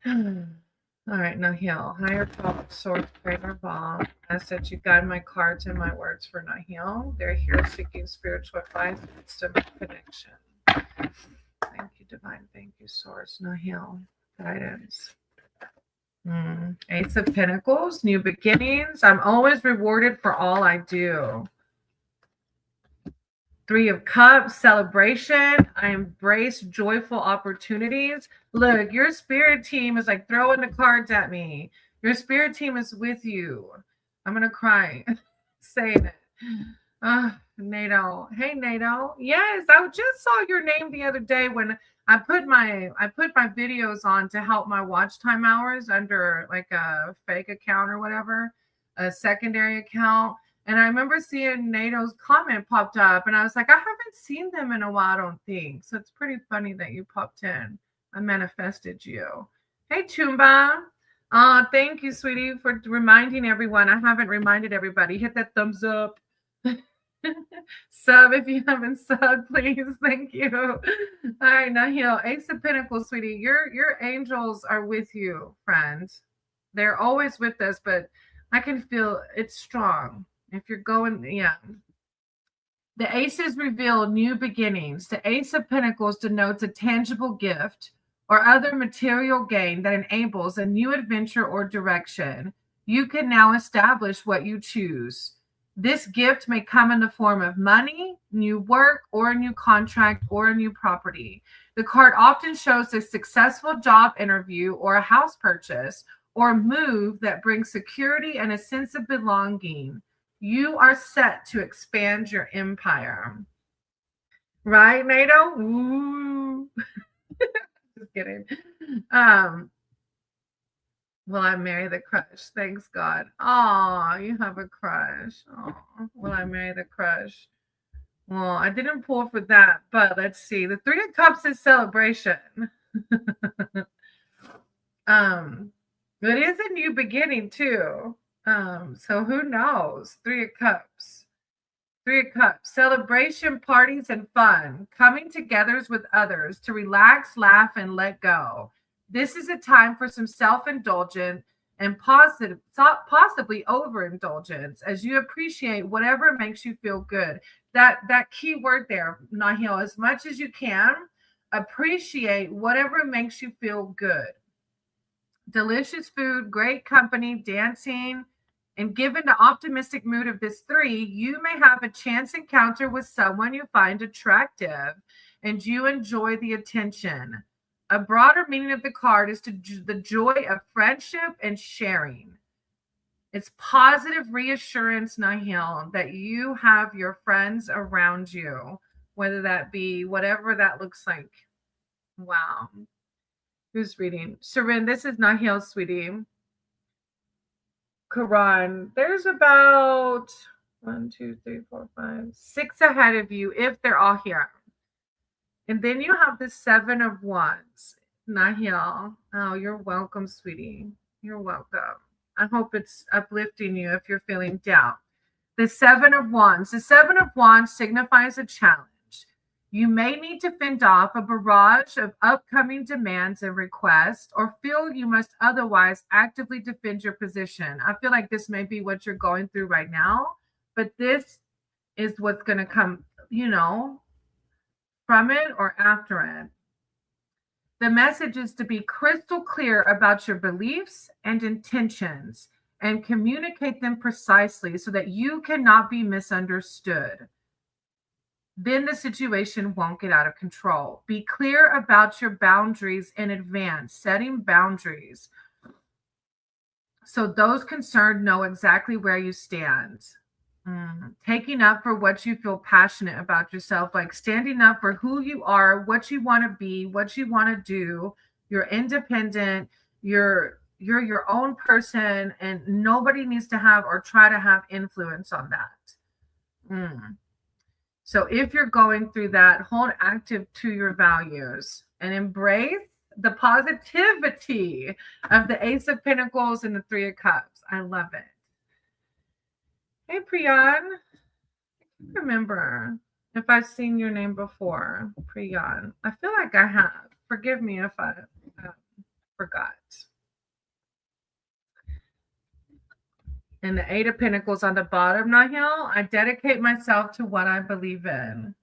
All right, Nahil. Higher power, source, greater ball. I said you guide my cards and my words for Nahil. They're here seeking spiritual advice, wisdom, and connection. Thank you, divine. Thank you, source. Nahil, guidance. Ace of Pentacles, new beginnings. I'm always rewarded for all I do. Three of Cups, celebration. I embrace joyful opportunities. Look, your spirit team is like throwing the cards at me. Your spirit team is with you. I'm going to cry saying it. NATO. Hey, NATO. Yes, I just saw your name the other day when I put my videos on to help my watch time hours under like a fake account or whatever, a secondary account. And I remember seeing NATO's comment popped up, and I was like, I haven't seen them in a while, I don't think. So it's pretty funny that you popped in. I manifested you. Hey, Tumba. Thank you, sweetie, for reminding everyone. I haven't reminded everybody. Hit that thumbs up. Sub if you haven't subbed, please. Thank you. All right, Nahil. Ace of Pentacles, sweetie. Your angels are with you, friend. They're always with us, but I can feel it's strong. If you're going, yeah. The aces reveal new beginnings. The Ace of Pentacles denotes a tangible gift or other material gain that enables a new adventure or direction. You can now establish what you choose. This gift may come in the form of money, new work, or a new contract, or a new property. The card often shows a successful job interview or a house purchase or move that brings security and a sense of belonging. You are set to expand your empire. Right, NATO? Ooh. Just kidding. Will I marry the crush? Thanks God. Oh, you have a crush. Oh, will I marry the crush? Well, I didn't pull for that, but let's see. The Three of Cups is celebration. It is a new beginning too. So who knows? Three of Cups. Three of Cups. Celebration, parties, and fun. Coming together with others to relax, laugh, and let go. This is a time for some self-indulgence and possibly overindulgence as you appreciate whatever makes you feel good. That key word there, Nahil, as much as you can, appreciate whatever makes you feel good. Delicious food, great company, dancing, and given the optimistic mood of this three, you may have a chance encounter with someone you find attractive and you enjoy the attention. A broader meaning of the card is the joy of friendship and sharing. It's positive reassurance, Nahil, that you have your friends around you, whether that be whatever that looks like. Wow. Who's reading? Sharon, this is Nahil, sweetie. Quran, there's about 1, 2, 3, 4, 5, 6 ahead of you if they're all here. And then you have the Seven of Wands. Nahil. Oh, you're welcome, sweetie. You're welcome. I hope it's uplifting you if you're feeling down. The Seven of Wands. The Seven of Wands signifies a challenge. You may need to fend off a barrage of upcoming demands and requests, or feel you must otherwise actively defend your position. I feel like this may be what you're going through right now, but this is what's going to come, from it or after it. The message is to be crystal clear about your beliefs and intentions and communicate them precisely so that you cannot be misunderstood. Then the situation won't get out of control. Be clear about your boundaries in advance, setting boundaries so those concerned know exactly where you stand. Taking up for what you feel passionate about yourself, like standing up for who you are, what you want to be, what you want to do. You're independent. You're your own person, and nobody needs to have or try to have influence on that. So if you're going through that, hold active to your values and embrace the positivity of the Ace of Pentacles and the Three of Cups. I love it. Hey, Priyan. I can't remember if I've seen your name before, Priyan. I feel like I have. Forgive me if I forgot. And the Eight of Pentacles on the bottom, Nahil. I dedicate myself to what I believe in.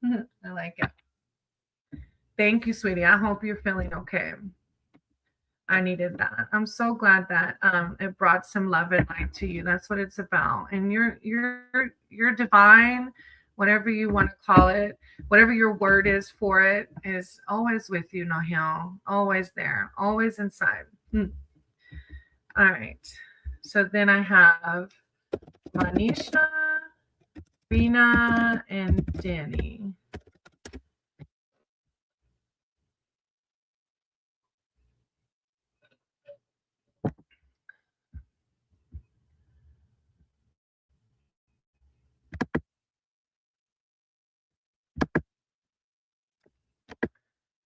I like it. Thank you, sweetie. I hope you're feeling okay. I needed that. I'm so glad that it brought some love and light to you. That's what it's about. And you're divine, whatever you want to call it, whatever your word is for it, is always with you, Nahil. Always there, always inside. All right. So then I have Manisha, Rina, and Danny.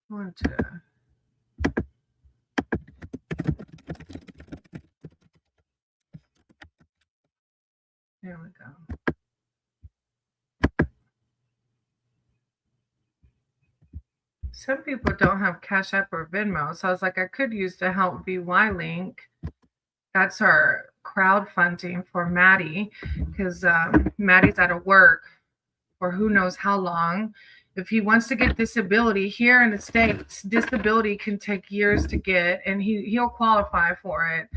I want to. There we go. Some people don't have Cash App or Venmo, so I was like, I could use the Help BY link. That's our crowdfunding for Maddie, because Maddie's out of work for who knows how long. If he wants to get disability here in the States, disability can take years to get, and he'll qualify for it.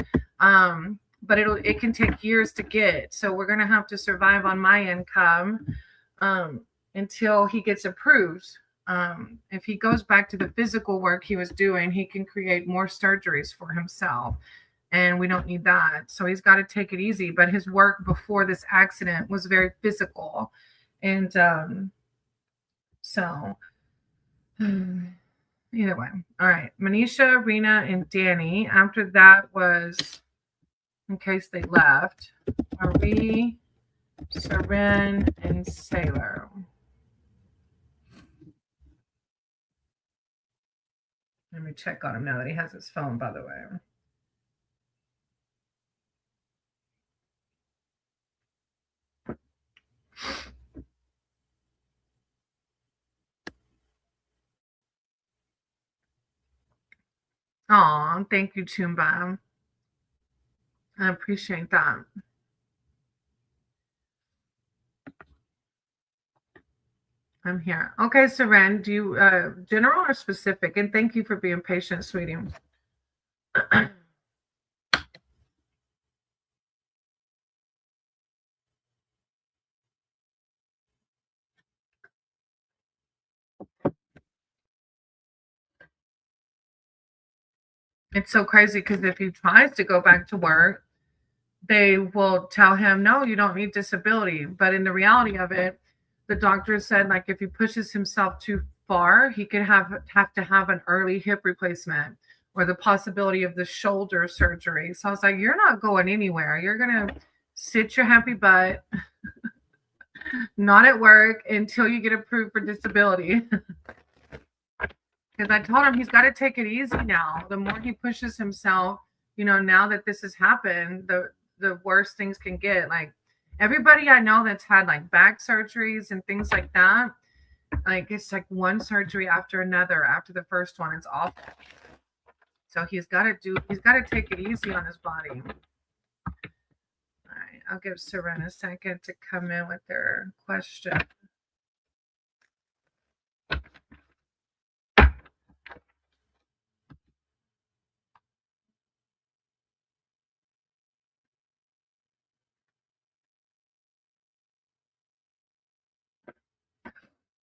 but it can take years to get. So we're going to have to survive on my income until he gets approved. If he goes back to the physical work he was doing, he can create more surgeries for himself. And we don't need that. So he's got to take it easy. But his work before this accident was very physical. And so either way. All right. Manisha, Rena, and Danny. After that was, in case they left, Marie, Seren, and Sailor. Let me check on him now that he has his phone, by the way. Oh, thank you, Tumba. I appreciate that. I'm here. Okay, Seren, do you general or specific? And thank you for being patient, sweetie. It's so crazy because if he tries to go back to work, they will tell him, no, you don't need disability. But in the reality of it, the doctor said, like, if he pushes himself too far, he could have to have an early hip replacement or the possibility of the shoulder surgery. So I was like, you're not going anywhere. You're going to sit your happy butt, not at work until you get approved for disability. Because I told him he's got to take it easy now. The more he pushes himself, now that this has happened, the worse things can get. Like everybody I know that's had like back surgeries and things like that, like it's like one surgery after another. After the first one, it's awful. So he's got to take it easy on his body. All right, I'll give Seren a second to come in with their question.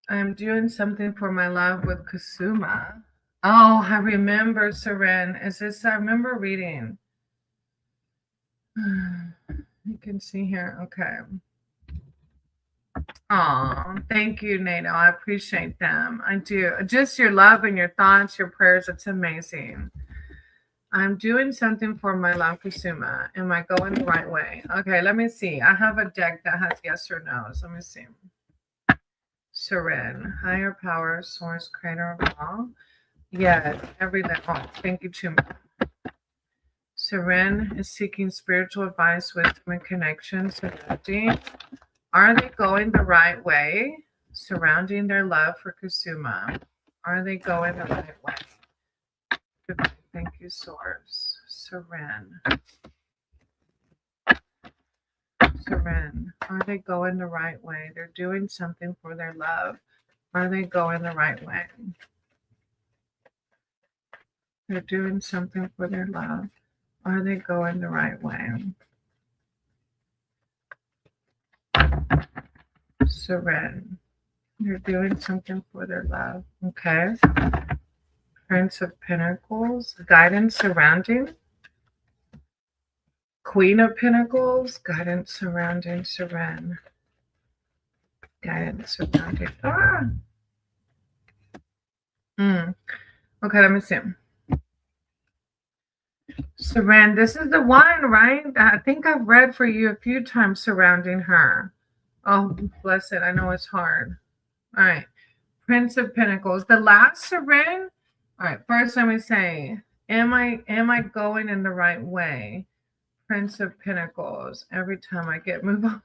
I'm doing something for my love with Kusuma. Oh, I remember, Seren. I remember reading. You can see here. Okay. Oh, thank you, Nato. I appreciate them. I do. Just your love and your thoughts, your prayers. It's amazing. I'm doing something for my love, Kusuma. Am I going the right way? Okay, let me see. I have a deck that has yes or no's. Let me see. Seren, higher power, source, creator of all. Yes, everything. Oh, thank you, Chuma. Seren is seeking spiritual advice, wisdom, and connection. Serenity. Are they going the right way? Surrounding their love for Kusuma. Are they going the right way? Thank you, Source. Seren. Seren. Are they going the right way? They're doing something for their love. Are they going the right way? They're doing something for their love. Are they going the right way? Seren. They're doing something for their love. Okay. Prince of Pentacles. Guidance surrounding. Queen of Pentacles. Guidance surrounding Seren. Guidance surrounding. Okay, let me see. Seren, this is the one, right? I think I've read for you a few times surrounding her. Oh, bless it. I know it's hard. All right. Prince of Pentacles. The last Seren. All right. First, let me say, am I going in the right way? Prince of Pentacles. Every time I get moved on.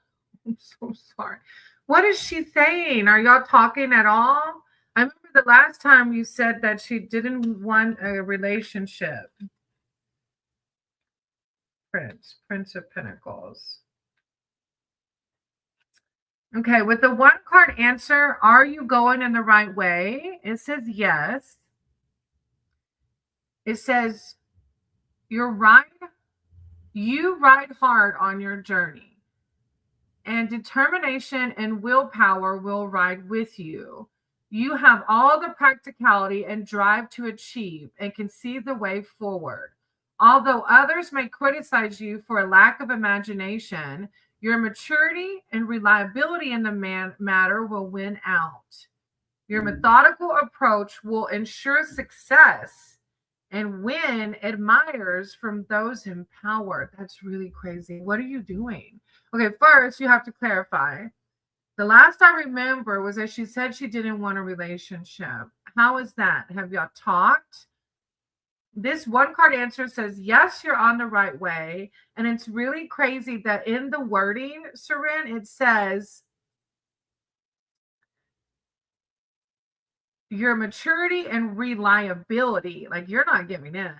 I'm so sorry. What is she saying? Are y'all talking at all? I remember the last time you said that she didn't want a relationship. Prince of Pentacles. Okay, with the one card answer, are you going in the right way? It says yes. It says you're right You ride hard on your journey, and determination and willpower will ride with you. You have all the practicality and drive to achieve and can see the way forward. Although others may criticize you for a lack of imagination, your maturity and reliability in the matter will win out. Your methodical approach will ensure success and win admirers from those in power. That's really crazy. What are you doing? Okay, first, you have to clarify. The last I remember was that she said she didn't want a relationship. How is that? Have y'all talked? This one card answer says, yes, you're on the right way. And it's really crazy that in the wording, Seren, it says, your maturity and reliability, like you're not giving in,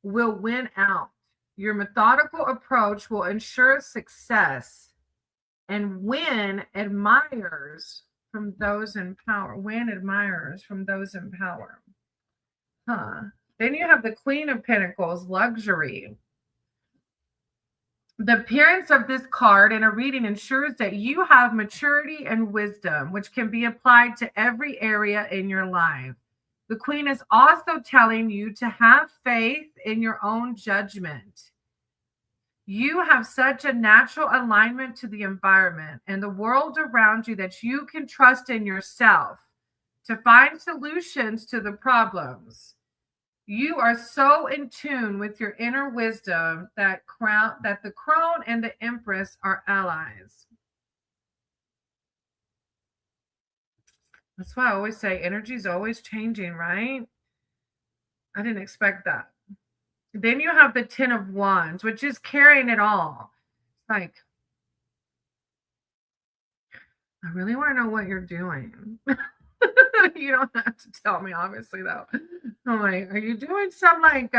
will win out. Your methodical approach will ensure success and win admirers from those in power. Win admirers from those in power. Huh. Then you have the Queen of Pentacles, luxury. The appearance of this card in a reading ensures that you have maturity and wisdom, which can be applied to every area in your life. The Queen is also telling you to have faith in your own judgment. You have such a natural alignment to the environment and the world around you that you can trust in yourself to find solutions to the problems. You are so in tune with your inner wisdom that the crone and the empress are allies. That's why I always say energy is always changing, right? I didn't expect that. Then you have the Ten of Wands, which is carrying it all. It's like, I really want to know what you're doing. You don't have to tell me, obviously, though. I'm like, are you doing some like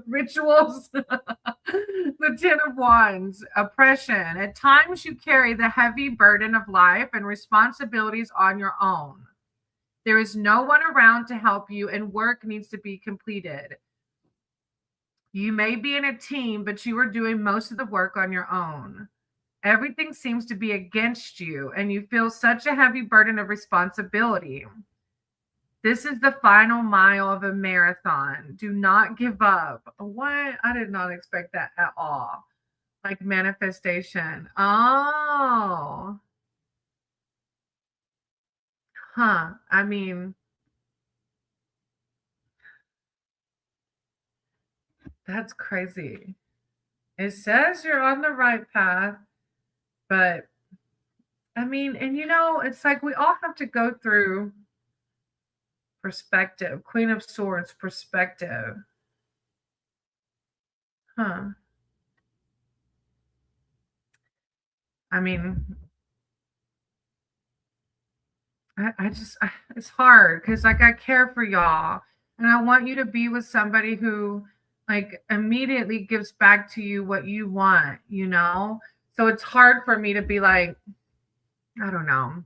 rituals? The Ten of Wands, oppression. At times you carry the heavy burden of life and responsibilities on your own. There is no one around to help you, and work needs to be completed. You may be in a team, but you are doing most of the work on your own. Everything seems to be against you, and you feel such a heavy burden of responsibility. This is the final mile of a marathon. Do not give up. What? I did not expect that at all. Like manifestation. Oh. Huh. I mean, that's crazy. It says you're on the right path, but I mean, and it's like we all have to go through perspective. Queen of Swords, perspective. Huh. I mean, it's hard because like I care for y'all and I want you to be with somebody who like immediately gives back to you what you want. So it's hard for me to be like, I don't know.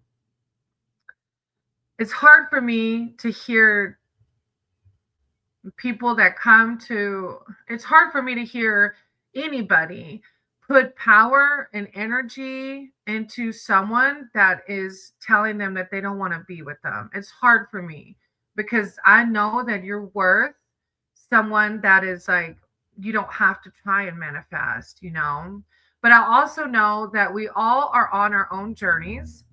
It's hard for me to hear people that it's hard for me to hear anybody put power and energy into someone that is telling them that they don't want to be with them. It's hard for me because I know that you're worth someone that is like, you don't have to try and manifest. But I also know that we all are on our own journeys.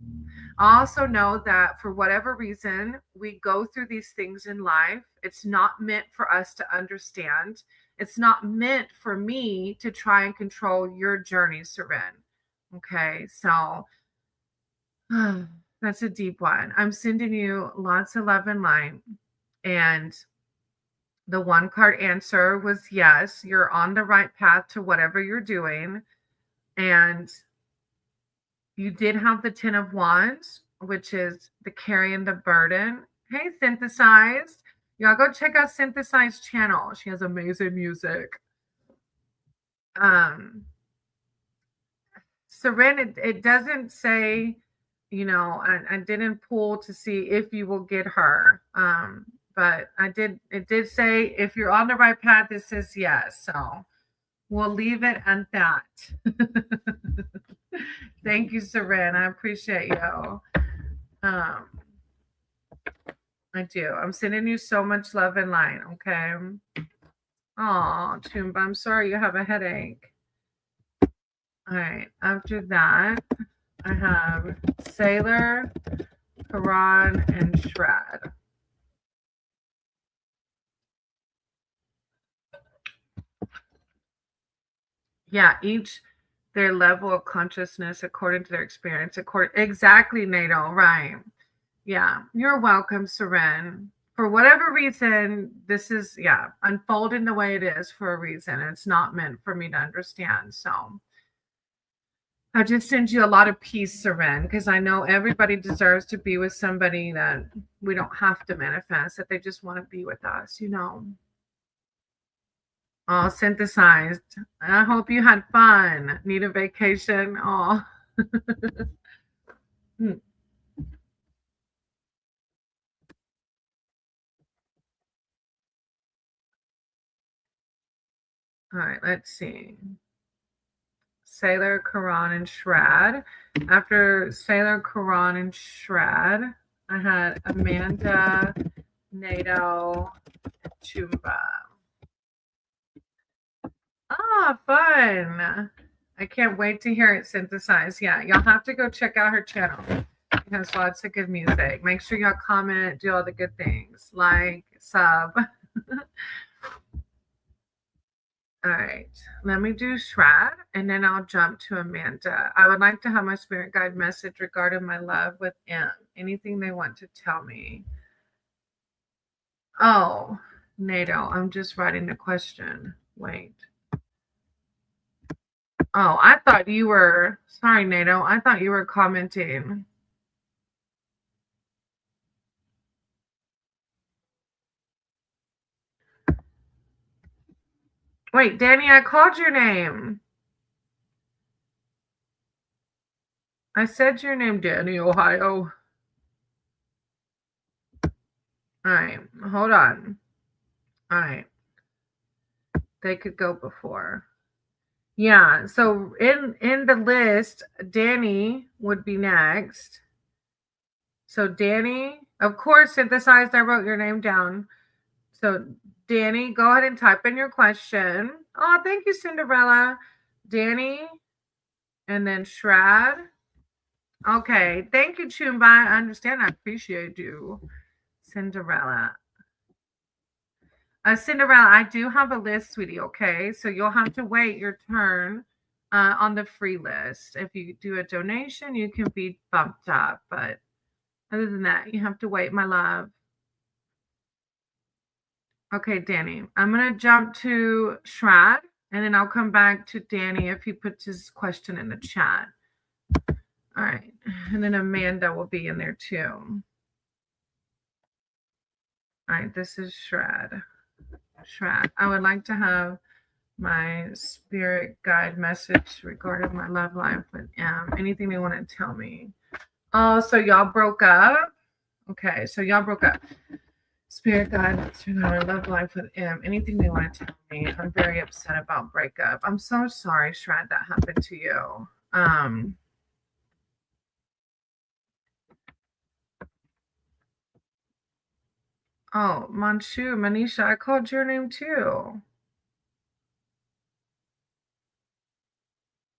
I also know that for whatever reason, we go through these things in life. It's not meant for us to understand. It's not meant for me to try and control your journey, Seren. Okay, so that's a deep one. I'm sending you lots of love and light. And the one card answer was yes, you're on the right path to whatever you're doing. And you did have the Ten of Wands, which is the carrying the burden. Hey, Synthesized. Y'all go check out Synthesized channel. She has amazing music. Seren, it doesn't say, I didn't pull to see if you will get her. but it did say if you're on the right path, it says yes. So we'll leave it at that. Thank you, Seren. I appreciate you. Um, I do. I'm sending you so much love and light, okay? Oh, Tumba, I'm sorry you have a headache. All right. After that, I have Sailor, Quran, and Shrad. Yeah, each their level of consciousness according to their experience. Exactly, Nato. Right. Yeah. You're welcome, Seren. For whatever reason, this is unfolding the way it is for a reason. It's not meant for me to understand. So I just send you a lot of peace, Seren, because I know everybody deserves to be with somebody that we don't have to manifest, that they just want to be with us, All synthesized. I hope you had fun. Need a vacation? Oh. All right, let's see. Sailor, Quran, and Shrad. After Sailor, Quran, and Shrad, I had Amanda, Nato, and Chumba. Ah, fun. I can't wait to hear it synthesized. Yeah, y'all have to go check out her channel. It has lots of good music. Make sure y'all comment, do all the good things. Like, sub. All right, let me do Shrad and then I'll jump to Amanda. I would like to have my spirit guide message regarding my love with M. Anything they want to tell me. Oh, Nato, I'm just writing the question. Wait. Oh, I thought you were, sorry, Nato. I thought you were commenting. Wait, Danny, I called your name. I said your name, Danny, Ohio. All right, hold on. All right. They could go before. Yeah, so in the list, Danny would be next. So Danny, of course, synthesized. I wrote your name down. So Danny, go ahead and type in your question. Oh, thank you, Cinderella. Danny, and then Shrad. Okay, thank you, Chumba. I understand. I appreciate you, Cinderella. Cinderella, I do have a list, sweetie. Okay, so you'll have to wait your turn on the free list. If you do a donation, you can be bumped up, but other than that, you have to wait, my love. Okay, Danny, I'm gonna jump to Shrad, and then I'll come back to Danny if he puts his question in the chat. All right, and then Amanda will be in there too. All right, this is Shrad. Shrad, I would like to have my spirit guide message regarding my love life with M. Anything they want to tell me. Oh, so y'all broke up? Okay, so y'all broke up. Spirit guide regarding my love life with M. Anything they want to tell me. I'm very upset about breakup. I'm so sorry, Shrad, that happened to you. Oh, Manchu, Manisha, I called your name too.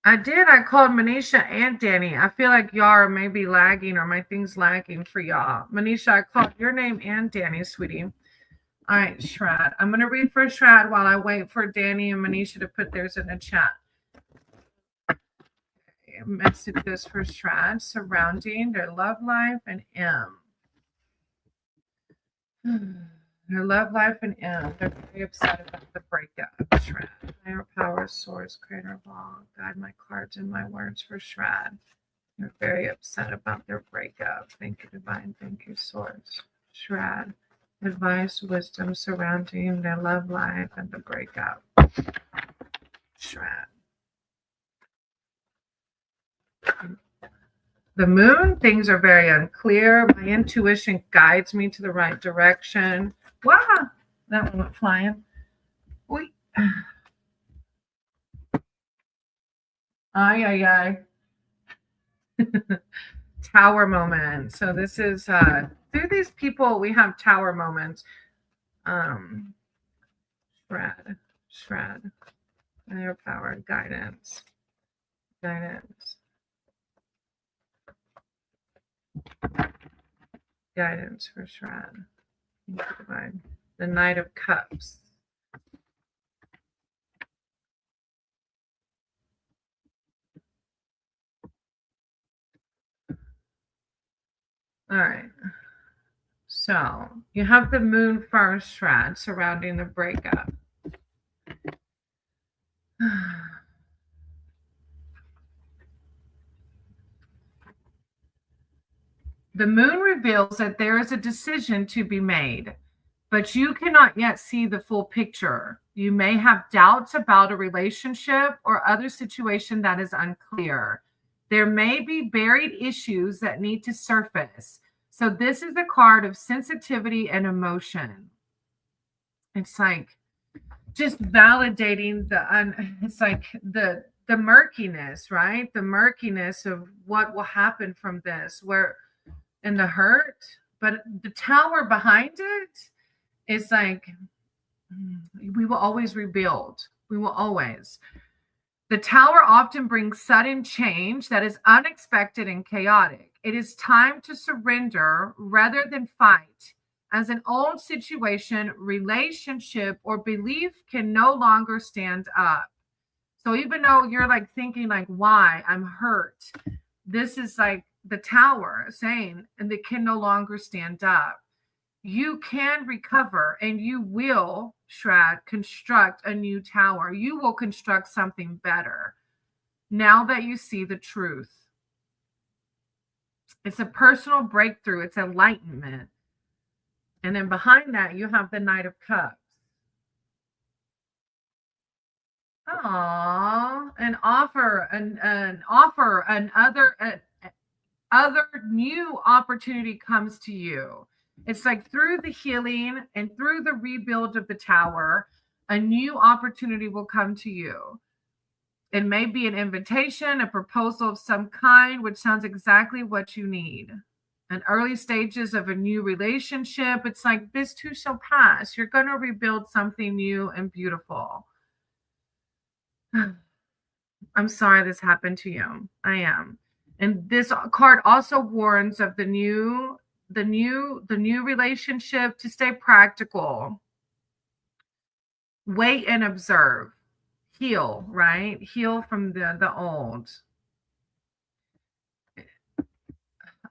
I did. I called Manisha and Danny. I feel like y'all are maybe lagging or my thing's lagging for y'all. Manisha, I called your name and Danny, sweetie. All right, Shrad. I'm going to read for Shrad while I wait for Danny and Manisha to put theirs in the chat. Okay, messages for Shrad surrounding their love life and M. Their love life and M. They're very upset about the breakup. Shrad. Higher power, source, creator of all. Guide my cards and my words for Shrad. They're very upset about their breakup. Thank you, Divine. Thank you, Source. Shrad. Advice, wisdom surrounding their love life and the breakup. Shrad. The moon, things are very unclear. My intuition guides me to the right direction. Wow, that one went flying. Wait. Ay, ay, ay. Tower moment. So this is through these people we have tower moments. Um, shred, higher power, guidance, guidance for shred. The Knight of Cups. All right. So you have the moon first shred surrounding the breakup. The moon reveals that there is a decision to be made, but you cannot yet see the full picture. You may have doubts about a relationship or other situation that is unclear. There may be buried issues that need to surface. So this is the card of sensitivity and emotion. It's like just validating it's like the murkiness, right? The murkiness of what will happen from this, where and the hurt, but the tower behind it is like we will always rebuild. We will always. The tower often brings sudden change that is unexpected and chaotic. It is time to surrender rather than fight, as an old situation, relationship, or belief can no longer stand up. So even though you're like thinking like, why? I'm hurt. This is like the tower saying, and it can no longer stand up. You can recover and you will, Shrad, construct a new tower. You will construct something better now that you see the truth. It's a personal breakthrough, it's enlightenment. And then behind that, you have the Knight of Cups. Aww, other new opportunity comes to you. It's like through the healing and through the rebuild of the tower, a new opportunity will come to you. It may be an invitation, a proposal of some kind, which sounds exactly what you need. In early stages of a new relationship, it's like this too shall pass. You're going to rebuild something new and beautiful. I'm sorry this happened to you. I am. And this card also warns of the new relationship to stay practical. Wait and observe. Heal, right? Heal from the old.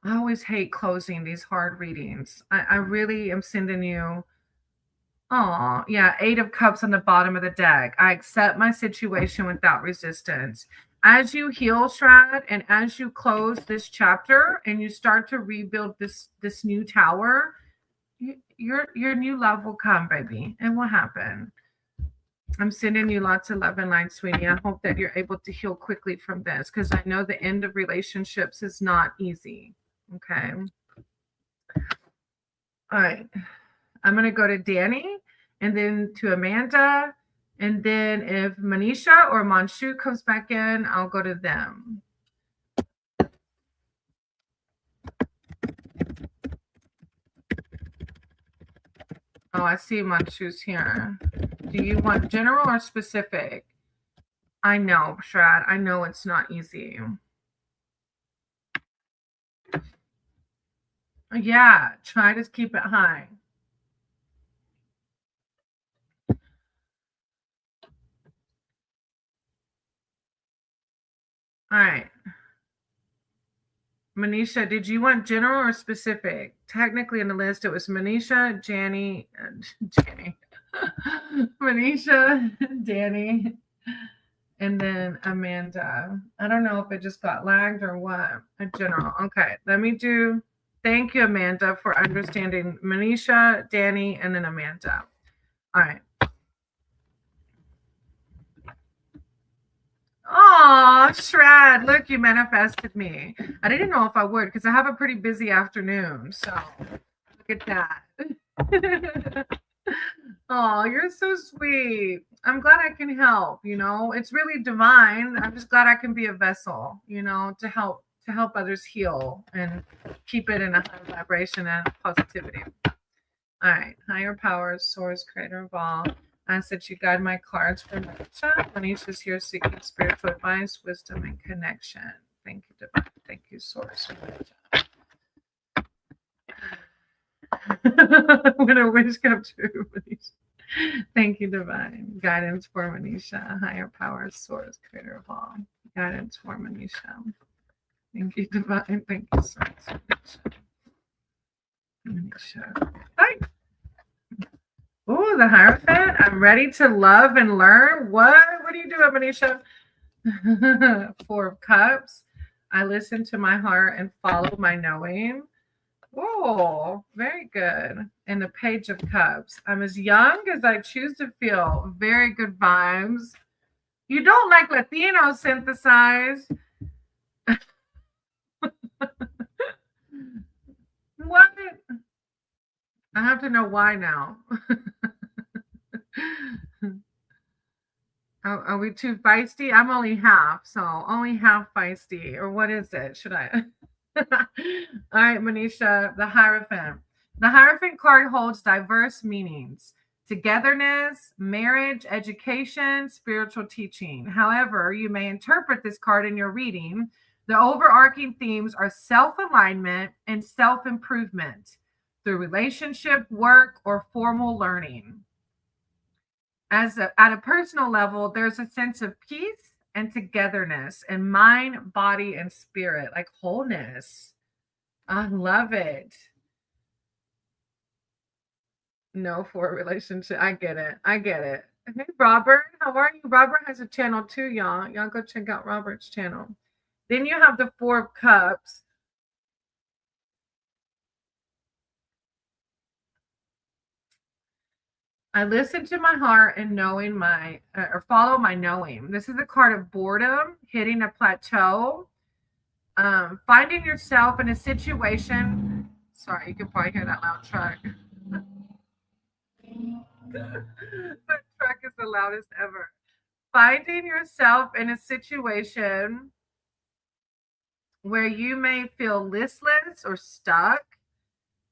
I always hate closing these hard readings. I really am sending you. Oh, yeah. 8 of Cups on the bottom of the deck. I accept my situation without resistance. As you heal, Shrad, and as you close this chapter and you start to rebuild this new tower, your new love will come, baby. And what happened? I'm sending you lots of love and light, sweetie. I hope that you're able to heal quickly from this because I know the end of relationships is not easy. Okay. All right. I'm going to go to Danny and then to Amanda. And then if Manisha or Manshu comes back in, I'll go to them. Oh, I see Manshu's here. Do you want general or specific? I know, Shrad. I know it's not easy. Yeah, try to keep it high. All right. Manisha, did you want general or specific? Technically in the list, it was Manisha, Janny, Manisha, Danny, and then Amanda. I don't know if it just got lagged or what. A general. Okay, let me do. Thank you, Amanda, for understanding Manisha, Danny, and then Amanda. All right. Oh, Shrad, look, you manifested me. I didn't know if I would because I have a pretty busy afternoon. So look at that. Oh, you're so sweet. I'm glad I can help, It's really divine. I'm just glad I can be a vessel, to help others heal and keep it in a high vibration and positivity. All right. Higher powers, source, creator of all. I ask that you guide my cards for Manisha. Manisha's here seeking spiritual advice, wisdom, and connection. Thank you, divine. Thank you, source. When a wish come true, Manisha. Thank you, divine. Guidance for Manisha. Higher power, source, creator of all. Guidance for Manisha. Thank you, divine. Thank you, source. Manisha. Hi. Oh, the Hierophant. I'm ready to love and learn. What? What do you do, Manisha? Four of Cups. I listen to my heart and follow my knowing. Oh, very good. And the Page of Cups. I'm as young as I choose to feel. Very good vibes. You don't like Latino synthesize. What? I have to know why now. Are we too feisty? I'm only half, so only half feisty. Or what is it? Should I? All right, Manisha, the Hierophant. The Hierophant card holds diverse meanings: togetherness, marriage, education, spiritual teaching. However, you may interpret this card in your reading. The overarching themes are self-alignment and self-improvement through relationship, work, or formal learning. At a personal level, there's a sense of peace and togetherness in mind, body, and spirit, like wholeness. I love it. No, for a relationship. I get it. I get it. Hey, Robert, how are you? Robert has a channel too, y'all. Y'all go check out Robert's channel. Then you have the Four of Cups. I listen to my heart and knowing or follow my knowing. This is a card of boredom, hitting a plateau, finding yourself in a situation. Sorry, you can probably hear that loud truck. The truck is the loudest ever. Finding yourself in a situation where you may feel listless or stuck.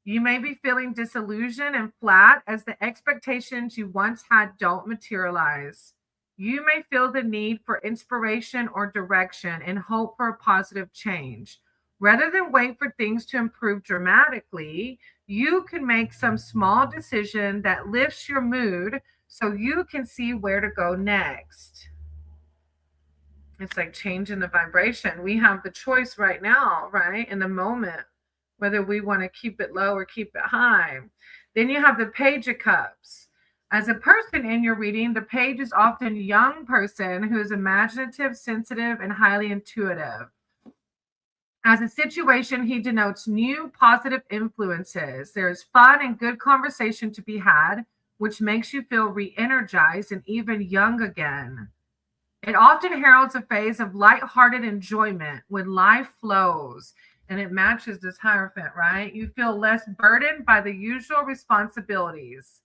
You may be feeling disillusioned and flat as the expectations you once had don't materialize. You may feel the need for inspiration or direction and hope for a positive change. Rather than wait for things to improve dramatically, you can make some small decision that lifts your mood so you can see where to go next. It's like changing the vibration. We have the choice right now, right? In the moment, whether we want to keep it low or keep it high. Then you have the Page of Cups. As a person in your reading, the page is often a young person who is imaginative, sensitive, and highly intuitive. As a situation, he denotes new positive influences. There is fun and good conversation to be had, which makes you feel re-energized and even young again. It often heralds a phase of lighthearted enjoyment when life flows, and it matches this Hierophant, right? You feel less burdened by the usual responsibilities.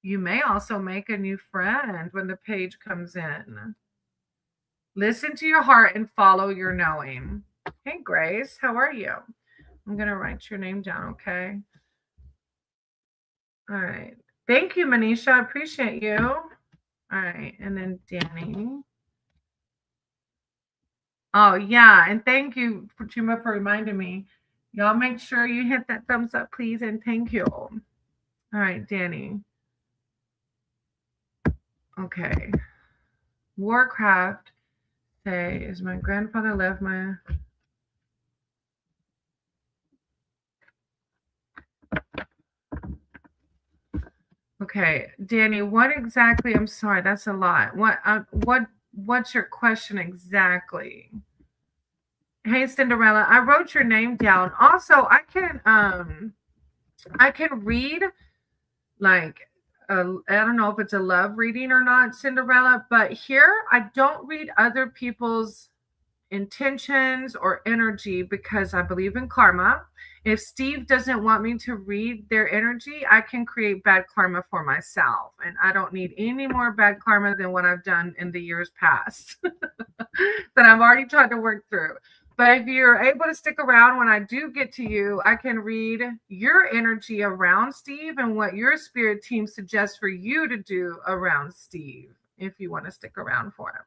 You may also make a new friend when the page comes in. Listen to your heart and follow your knowing. Hey, Grace, how are you? I'm going to write your name down, okay? All right. Thank you, Manisha. I appreciate you. All right. And then Danny. Oh, yeah. And thank you, Chuma, for reminding me. Y'all make sure you hit that thumbs up, please. And thank you. All right, Danny. Okay. Warcraft. Say, is my grandfather left my... Okay, Danny, what exactly? I'm sorry, that's a lot. What's your question exactly? Hey, Cinderella, I wrote your name down. Also, I can read like I don't know if it's a love reading or not, Cinderella, but here I don't read other people's intentions or energy because I believe in karma. If Steve doesn't want me to read their energy, I can create bad karma for myself. And I don't need any more bad karma than what I've done in the years past that I've already tried to work through. But if you're able to stick around when I do get to you, I can read your energy around Steve and what your spirit team suggests for you to do around Steve if you want to stick around for him.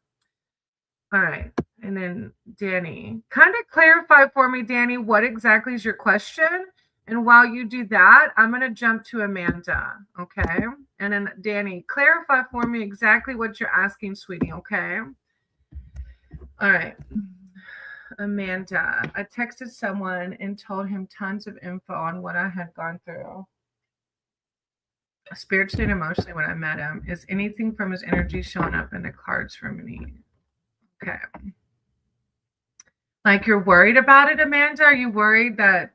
All right. And then Danny, kind of clarify for me, Danny, what exactly is your question? And while you do that, I'm going to jump to Amanda. Okay. And then Danny, clarify for me exactly what you're asking, sweetie. Okay. All right. Amanda, I texted someone and told him tons of info on what I had gone through spiritually and emotionally when I met him. Is anything from his energy showing up in the cards for me? Okay. Like you're worried about it, Amanda? Are you worried that,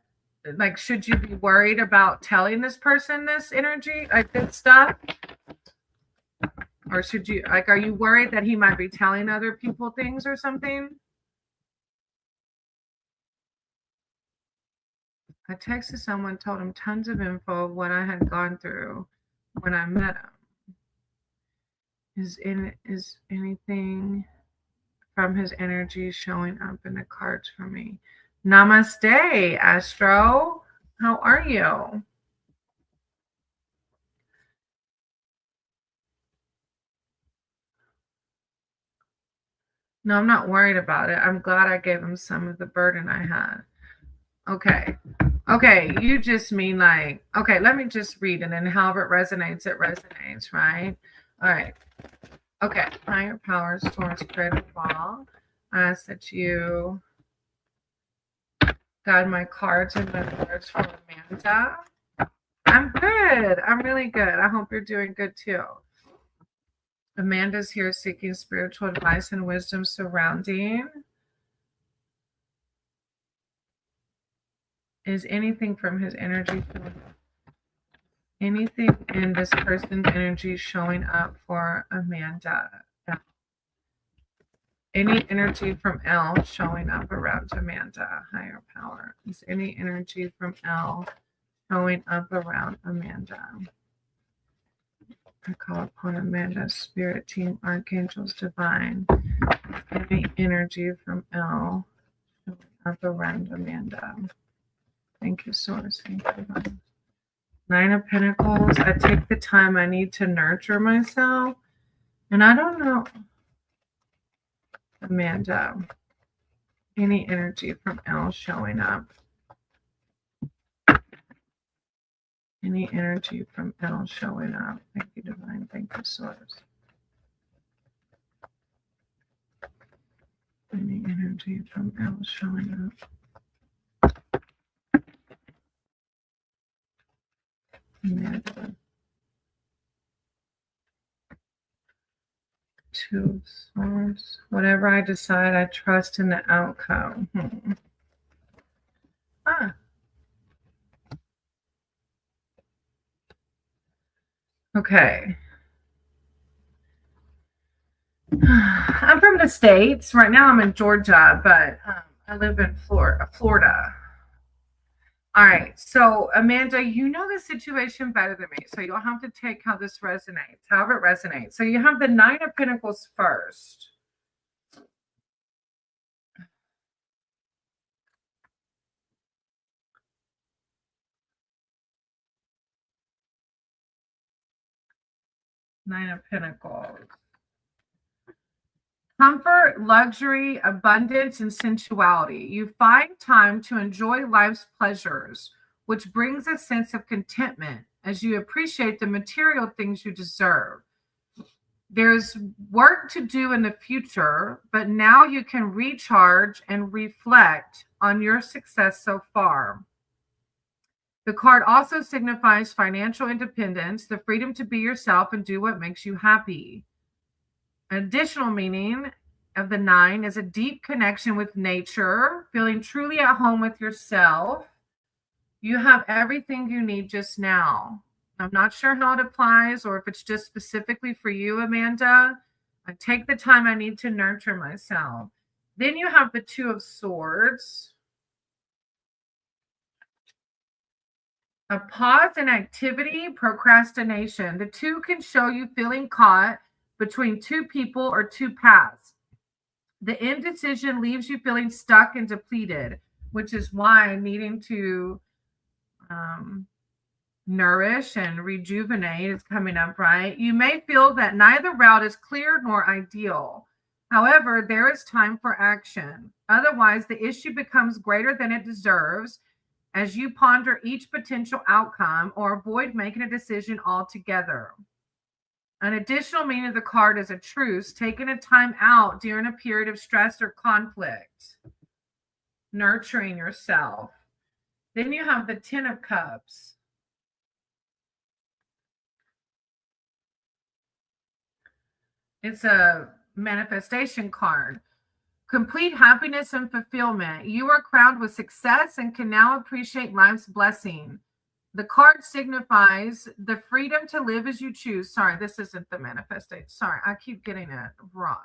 like, should you be worried about telling this person this energy, like this stuff? Or should you, like, are you worried that he might be telling other people things or something? I texted someone, told him tons of info of what I had gone through when I met him. Is anything from his energy showing up in the cards for me? Namaste, Astro. How are you? No, I'm not worried about it. I'm glad I gave him some of the burden I had. Okay. Okay, you just mean like, okay, let me just read and then however it resonates, right? All right. Okay. Higher powers, source, creative law. I ask that you guide my cards and the words for Amanda. I'm good. I'm really good. I hope you're doing good too. Amanda's here seeking spiritual advice and wisdom surrounding. Is anything from his energy, anything in this person's energy showing up for Amanda? Any energy from L showing up around Amanda? Higher power. Is any energy from L showing up around Amanda? I call upon Amanda's spirit team, archangels divine. Any energy from L showing up around Amanda? Thank you, Source. Thank you, God. Nine of Pentacles. I take the time I need to nurture myself. And I don't know, Amanda, any energy from L showing up. Any energy from L showing up. Thank you, Divine. Thank you, Source. Any energy from L showing up. Amanda. Two Swords. Whatever I decide, I trust in the outcome. Okay. I'm from the States. Right now I'm in Georgia, but I live in Florida. All right. So, Amanda, you know the situation better than me. So you'll have to take how this resonates, however it resonates. So you have the Nine of Pentacles first. Nine of Pentacles. Comfort, luxury, abundance, and sensuality. You find time to enjoy life's pleasures, which brings a sense of contentment as you appreciate the material things you deserve. There's work to do in the future, but now you can recharge and reflect on your success so far. The card also signifies financial independence, the freedom to be yourself and do what makes you happy. An additional meaning of the nine is a deep connection with nature, feeling truly at home with yourself. You have everything you need just now. I'm not sure how it applies or if it's just specifically for you, Amanda. I take the time I need to nurture myself. Then you have the Two of Swords. A pause in activity, procrastination. The two can show you feeling caught between two people or two paths. The indecision leaves you feeling stuck and depleted, which is why needing to um, nourish and rejuvenate is coming up, right? You may feel that neither route is clear nor ideal. However, there is time for action. Otherwise, the issue becomes greater than it deserves as you ponder each potential outcome or avoid making a decision altogether. An additional meaning of the card is a truce, taking a time out during a period of stress or conflict, nurturing yourself. Then you have the Ten of Cups. It's a manifestation card. Complete happiness and fulfillment. You are crowned with success and can now appreciate life's blessing. The card signifies the freedom to live as you choose. Sorry, this isn't the manifestation. Sorry, I keep getting it wrong.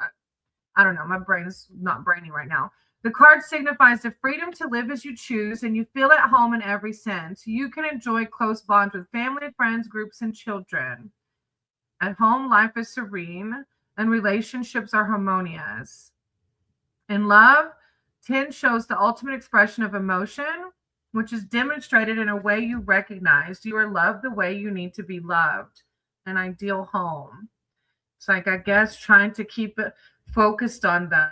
I don't know. My brain's not brainy right now. The card signifies the freedom to live as you choose, and you feel at home in every sense. You can enjoy close bonds with family, friends, groups, and children. At home, life is serene, and relationships are harmonious. In love, 10 shows the ultimate expression of emotion, which is demonstrated in a way you recognize you are loved the way you need to be loved. An ideal home. It's like, I guess, trying to keep it focused on the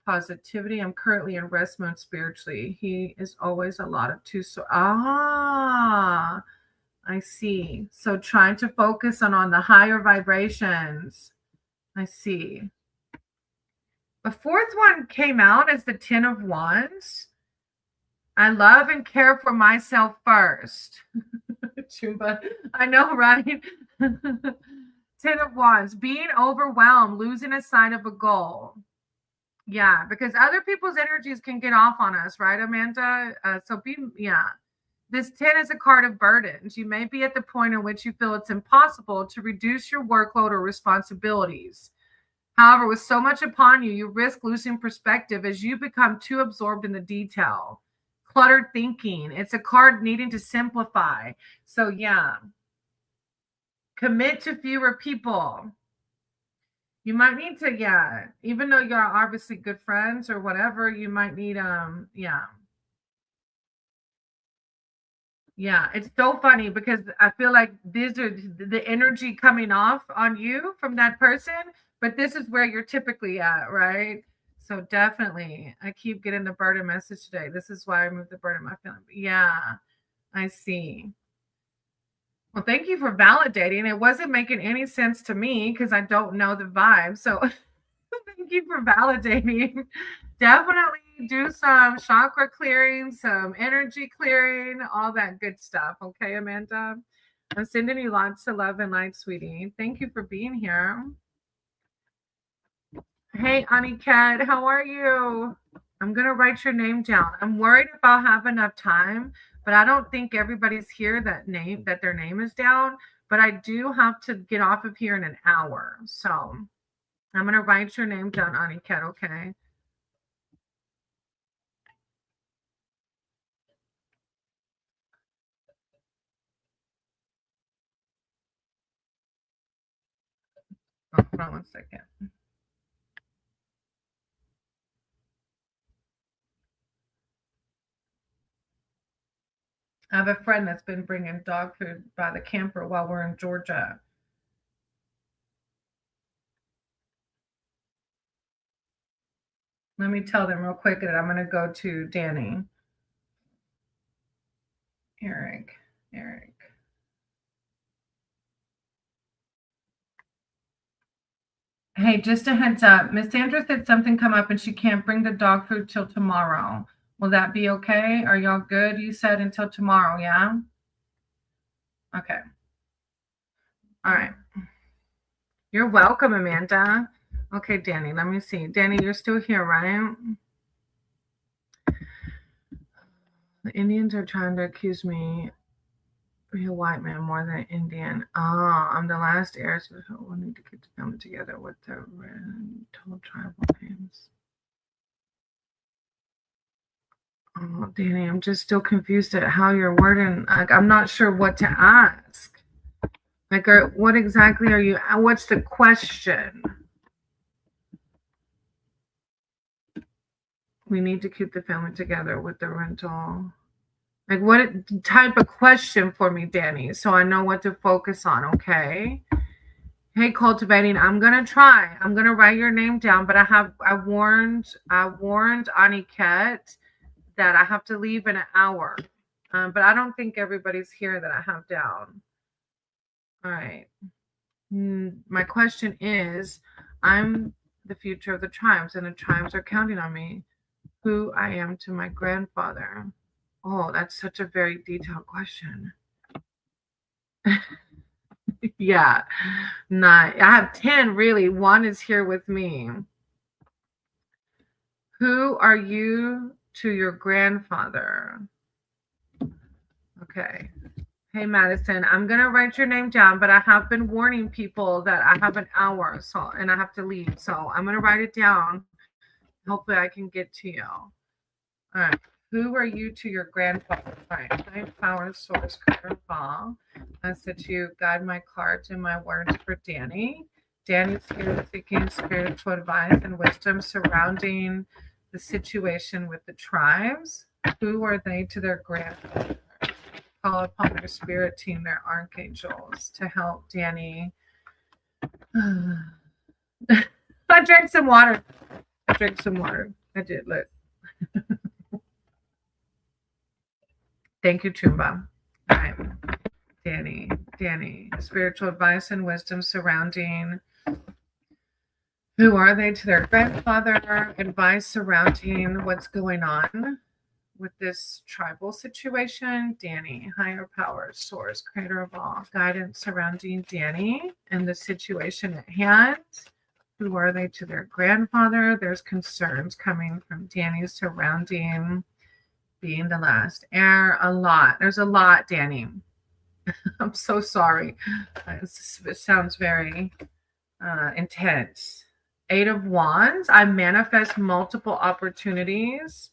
positivity. I'm currently in rest mode spiritually. He is always a lot of two. So, I see. So trying to focus on the higher vibrations. I see. The fourth one came out as the Ten of Wands. I love and care for myself first. Chumba. I know, right? Ten of Wands. Being overwhelmed, losing a sight of a goal. Yeah, because other people's energies can get off on us, right, Amanda? This 10 is a card of burdens. You may be at the point in which you feel it's impossible to reduce your workload or responsibilities. However, with so much upon you, you risk losing perspective as you become too absorbed in the detail. Cluttered thinking. It's a card needing to simplify. So, yeah. Commit to fewer people. You might need to, even though you're obviously good friends or whatever, you might need, Yeah, it's so funny because I feel like these are the energy coming off on you from that person, but this is where you're typically at, right? So definitely, I keep getting the burden message today. This is why I moved the burden in my feeling. Yeah, I see. Well, thank you for validating. It wasn't making any sense to me because I don't know the vibe. So thank you for validating. Definitely do some chakra clearing, some energy clearing, all that good stuff. Okay, Amanda? I'm sending you lots of love and light, sweetie. Thank you for being here. Hey, Aniket, how are you? I'm going to write your name down. I'm worried if I'll have enough time, but I don't think everybody's here that their name is down. But I do have to get off of here in an hour. So I'm going to write your name down, Aniket, okay? Oh, hold on one second. I have a friend that's been bringing dog food by the camper while we're in Georgia. Let me tell them real quick that I'm going to go to Danny. Eric. Hey, just a heads up. Miss Sandra said something come up and she can't bring the dog food till tomorrow. Will that be okay? Are y'all good? You said until tomorrow, yeah? Okay. All right. You're welcome, Amanda. Okay, Danny, let me see. Danny, you're still here, right? The Indians are trying to accuse me be a white man more than Indian. Oh, I'm the last heir, so we need to get the family together with the told tribal names. Oh, Danny, I'm just still confused at how you're wording. Like, I'm not sure what to ask. Like, what exactly are you? What's the question? We need to keep the family together with the rental. Like, what type of question for me, Danny? So I know what to focus on. Okay. Hey, cultivating. I'm gonna try. I'm gonna write your name down, but I warned Aniket that I have to leave in an hour. But I don't think everybody's here that I have down. All right. My question is, I'm the future of the tribes, and the tribes are counting on me. Who I am to my grandfather. Oh, that's such a very detailed question. Yeah. Nine. I have 10 really. One is here with me. Who are you to your grandfather? Okay. Hey, Madison, I'm going to write your name down, but I have been warning people that I have an hour, and I have to leave. So I'm going to write it down. Hopefully I can get to you. All right. Who are you to your grandfather? All right. High power source curveball. I said to you, guide my cards and my words for Danny. Danny's here seeking spiritual advice and wisdom surrounding the situation with the tribes. Who are they to their grandfather? Call upon their spirit team, their archangels, to help Danny. I drank some water. I did. Look. Thank you, Tumba. All right. Danny, spiritual advice and wisdom surrounding. Who are they to their grandfather? Advice surrounding what's going on with this tribal situation. Danny, higher power, source, creator of all, guidance surrounding Danny and the situation at hand. Who are they to their grandfather? There's concerns coming from Danny surrounding being the last heir. A lot. There's a lot, Danny. I'm so sorry. It sounds very intense. 8 of Wands. I manifest multiple opportunities.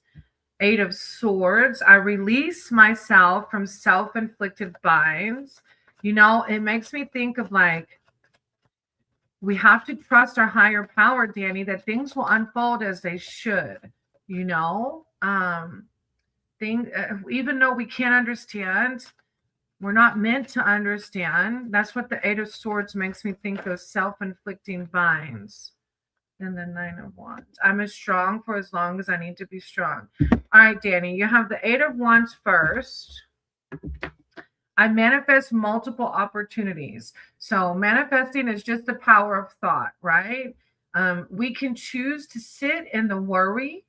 8 of Swords. I release myself from self-inflicted binds. You know, it makes me think of like, we have to trust our higher power, Danny, that things will unfold as they should, you know? Even though we can't understand, we're not meant to understand. That's what the 8 of Swords makes me think of, self-inflicting binds. And the 9 of Wands. I'm as strong for as long as I need to be strong. All right, Danny, you have the 8 of Wands first. I manifest multiple opportunities. So manifesting is just the power of thought, right? We can choose to sit in the worry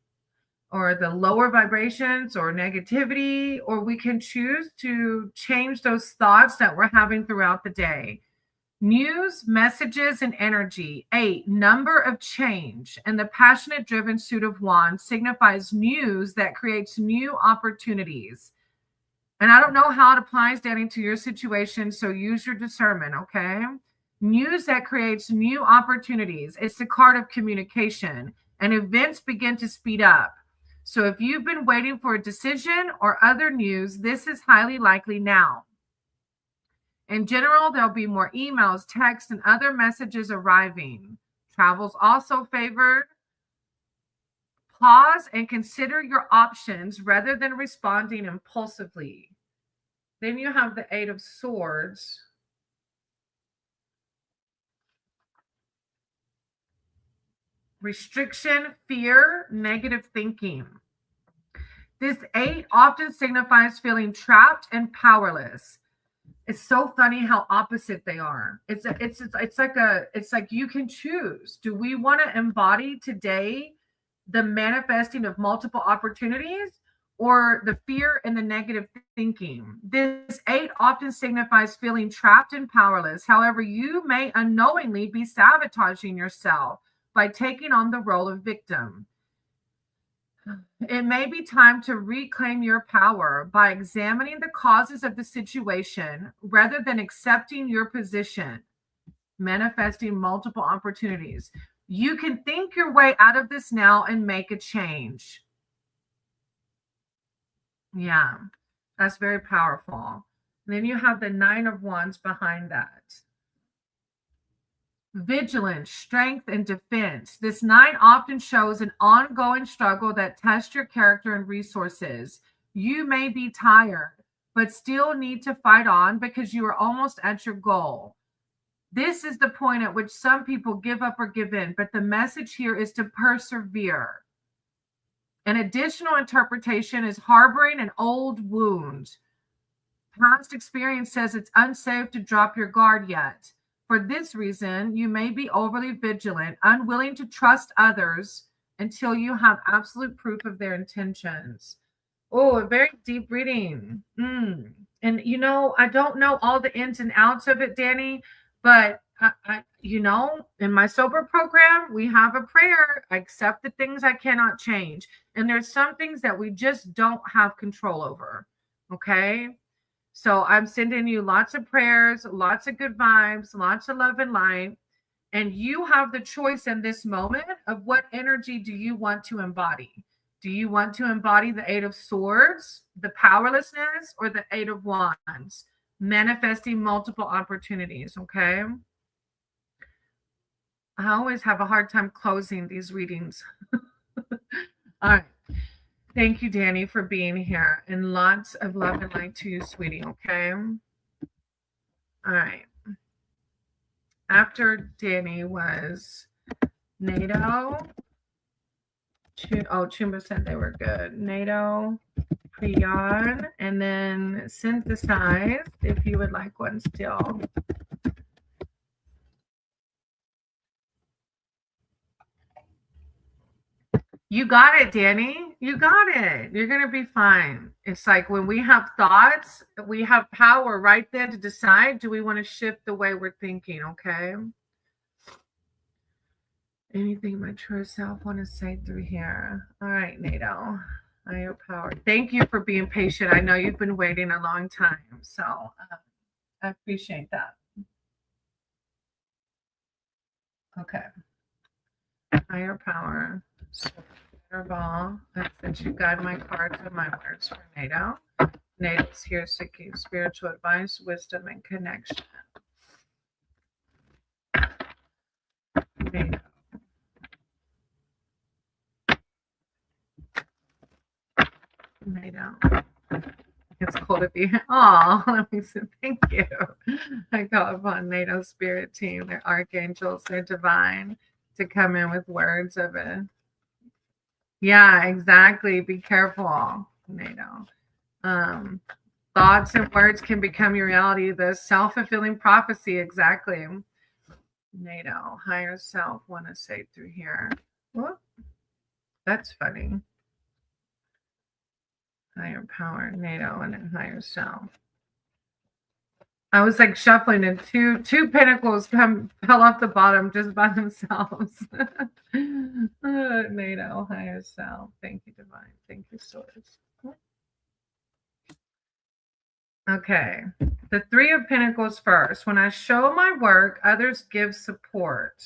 or the lower vibrations or negativity, or we can choose to change those thoughts that we're having throughout the day. News, messages, and energy. 8, number of change. And the passionate, driven suit of wands signifies news that creates new opportunities. And I don't know how it applies, Danny, to your situation, so use your discernment, okay? News that creates new opportunities. It's the card of communication, and events begin to speed up. So if you've been waiting for a decision or other news, this is highly likely now. In general, there'll be more emails, texts, and other messages arriving. Travel's also favored. Pause and consider your options rather than responding impulsively. Then you have the 8 of Swords. Restriction, fear, negative thinking. This 8 often signifies feeling trapped and powerless. It's so funny how opposite they are. It's like you can choose. Do we want to embody today the manifesting of multiple opportunities or the fear and the negative thinking? This 8 often signifies feeling trapped and powerless. However, you may unknowingly be sabotaging yourself by taking on the role of victim. It may be time to reclaim your power by examining the causes of the situation rather than accepting your position, manifesting multiple opportunities. You can think your way out of this now and make a change. Yeah, that's very powerful. Then you have the Nine of Wands behind that. Vigilance, strength, and defense. This nine often shows an ongoing struggle that tests your character and resources. You may be tired, but still need to fight on because you are almost at your goal. This is the point at which some people give up or give in, but the message here is to persevere. An additional interpretation is harboring an old wound. Past experience says it's unsafe to drop your guard yet. For this reason, you may be overly vigilant, unwilling to trust others until you have absolute proof of their intentions. Oh, a very deep reading. And I don't know all the ins and outs of it, Danny, but in my sober program, we have a prayer. I accept the things I cannot change. And there's some things that we just don't have control over. Okay. So I'm sending you lots of prayers, lots of good vibes, lots of love and light. And you have the choice in this moment of what energy do you want to embody? Do you want to embody the Eight of Swords, the powerlessness, or the Eight of Wands, manifesting multiple opportunities? Okay. I always have a hard time closing these readings. All right. Thank you, Danny, for being here. And lots of love and light to you, sweetie. Okay. All right. After Danny was NATO. Chumba said they were good. NATO, Prion, and then Synthesized, if you would like one still. You got it, Danny. You got it. You're going to be fine. It's like when we have thoughts, we have power right there to decide, do we want to shift the way we're thinking, okay? Anything my true self want to say through here? All right, NATO. Higher power. Thank you for being patient. I know you've been waiting a long time, so I appreciate that. Okay. Higher power. Ball. I sent you guide my cards and my words for NATO. NATO's here seeking spiritual advice, wisdom, and connection. NATO. NATO. It's cool to be here. Oh, let me say thank you. I call upon NATO spirit team, their archangels, their divine, to come in with words of it. Yeah, exactly. Be careful, NATO. Thoughts and words can become your reality. The self-fulfilling prophecy, exactly. NATO, higher self, want to say through here. Whoop. That's funny. Higher power, NATO, and then higher self. I was like shuffling, and two pentacles fell off the bottom just by themselves. NATO, higher self. Thank you, divine. Thank you, source. Okay, the Three of Pentacles first. When I show my work, others give support.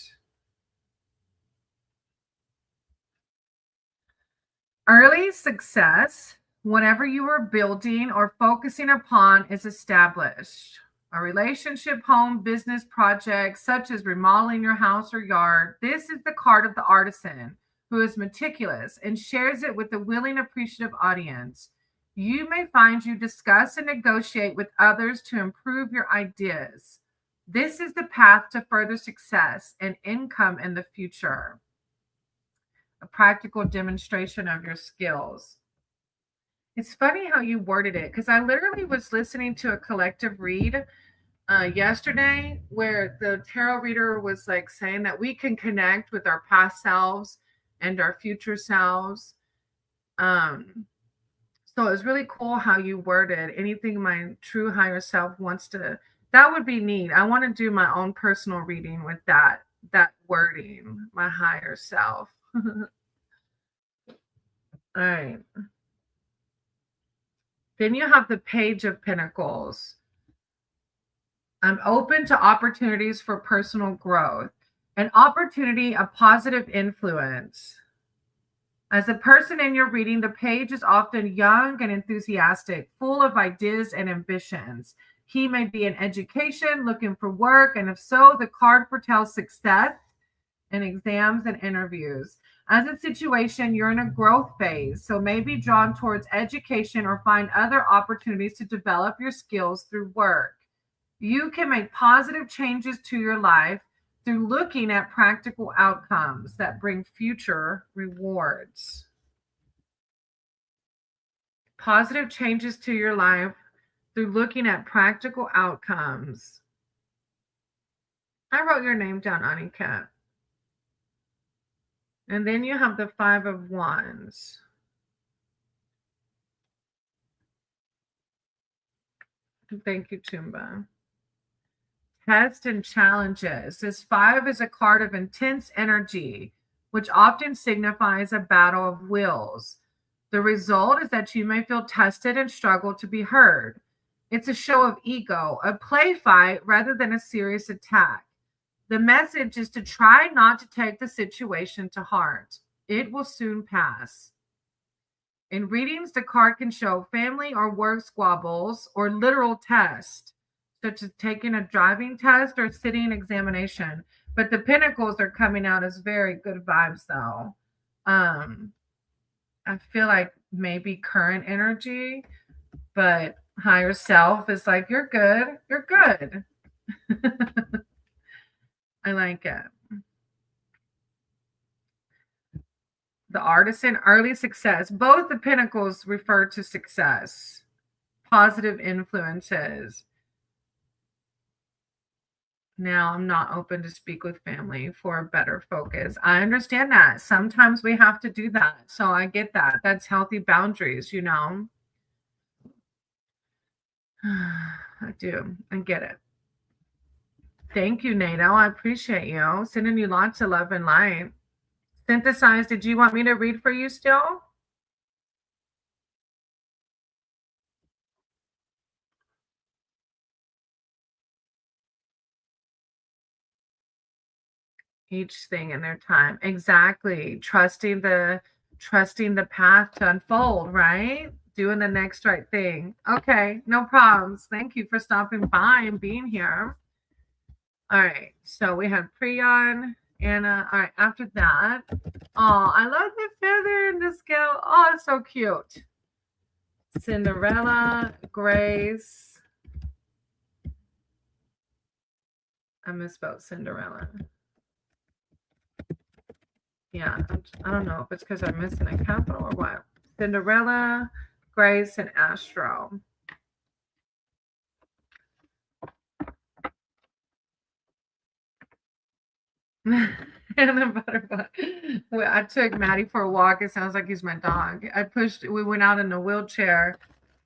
Early success, whatever you are building or focusing upon, is established. A relationship, home, business project, such as remodeling your house or yard. This is the card of the artisan who is meticulous and shares it with a willing, appreciative audience. You may find you discuss and negotiate with others to improve your ideas. This is the path to further success and income in the future. A practical demonstration of your skills. It's funny how you worded it, because I literally was listening to a collective read yesterday where the tarot reader was like saying that we can connect with our past selves and our future selves. So it was really cool how you worded anything my true higher self wants to. That would be neat. I want to do my own personal reading with that wording, my higher self. All right. Then you have the Page of Pentacles. I'm open to opportunities for personal growth. An opportunity, a positive influence. As a person in your reading, the page is often young and enthusiastic, full of ideas and ambitions. He may be in education, looking for work, and if so, the card foretells success in exams and interviews. As a situation, you're in a growth phase, so may be drawn towards education or find other opportunities to develop your skills through work. You can make positive changes to your life through looking at practical outcomes that bring future rewards. Positive changes to your life through looking at practical outcomes. I wrote your name down, Aniket. And then you have the Five of Wands. Thank you, Tumba. Tests and challenges. This five is a card of intense energy, which often signifies a battle of wills. The result is that you may feel tested and struggle to be heard. It's a show of ego, a play fight rather than a serious attack. The message is to try not to take the situation to heart. It will soon pass. In readings, the card can show family or work squabbles or literal tests, such as taking a driving test or sitting examination. But the pentacles are coming out as very good vibes, though. I feel like maybe current energy, but higher self is like, you're good. You're good. I like it. The artisan, early success. Both the pentacles refer to success, positive influences. Now I'm not open to speak with family for a better focus. I understand that. Sometimes we have to do that. So I get that. That's healthy boundaries, you know. I do. I get it. Thank you, Nato. I appreciate you. Sending you lots of love and light. Synthesize, did you want me to read for you still? Each thing in their time. Exactly. Trusting the path to unfold, right? Doing the next right thing. Okay, no problems. Thank you for stopping by and being here. All right. So we have Priyan, Anna. All right. After that, oh, I love the feather in the scale. Oh, it's so cute. Cinderella, Grace. I misspelled Cinderella. Yeah, I don't know if it's because I'm missing a capital or what. Cinderella, Grace, and Astro. And the butterfly. Well, I took Maddie for a walk. It sounds like he's my dog. We went out in a wheelchair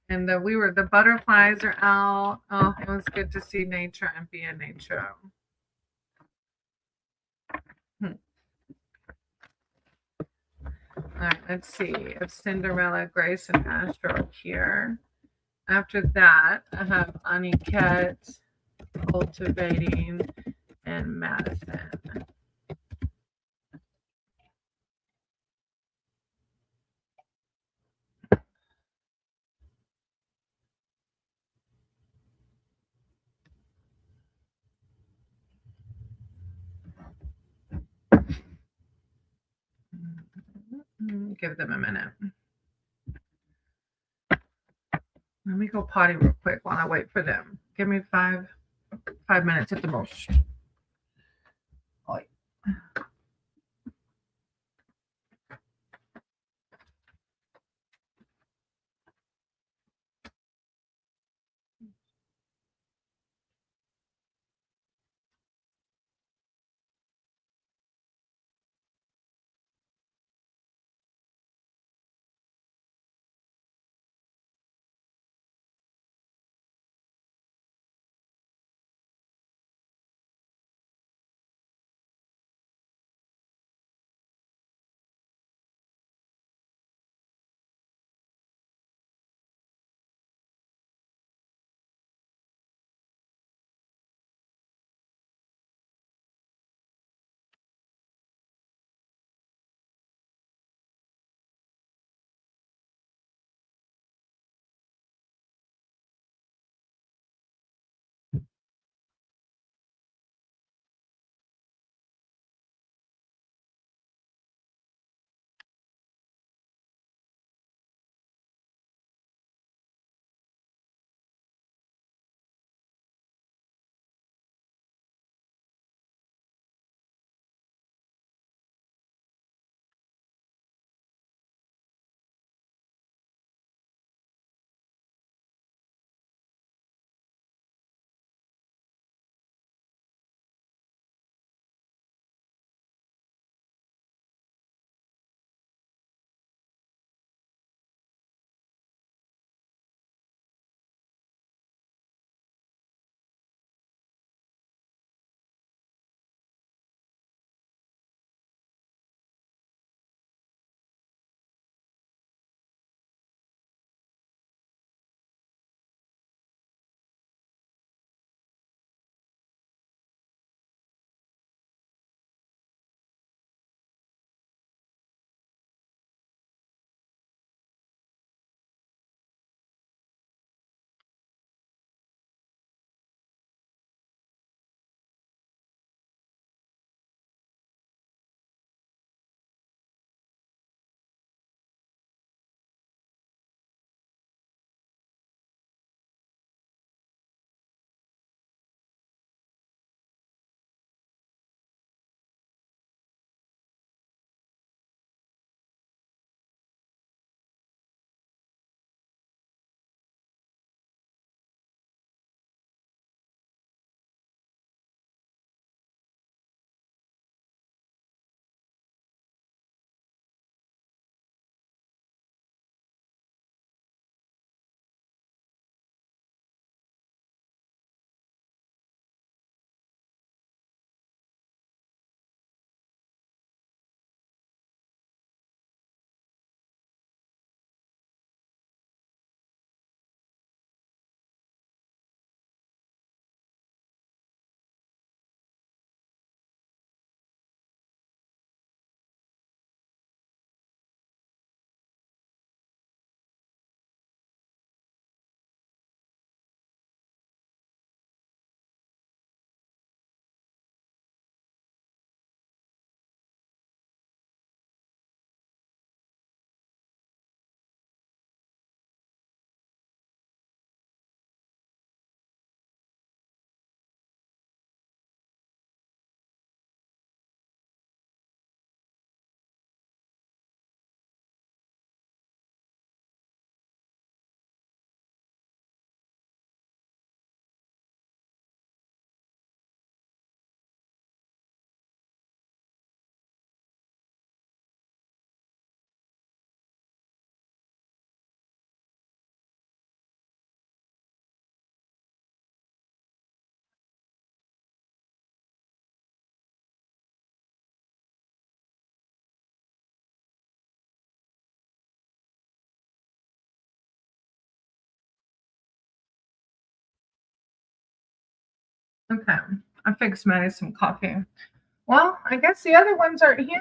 and the butterflies are out. Oh, it was good to see nature and be in nature. All right, let's see if Cinderella, Grace, and Astro here. After that, I have Aniket, Cultivating, and Madison. Give them a minute. Let me go potty real quick while I wait for them. Give me 5 minutes at the most. Okay. I fixed Maddie some coffee. Well, I guess the other ones aren't here.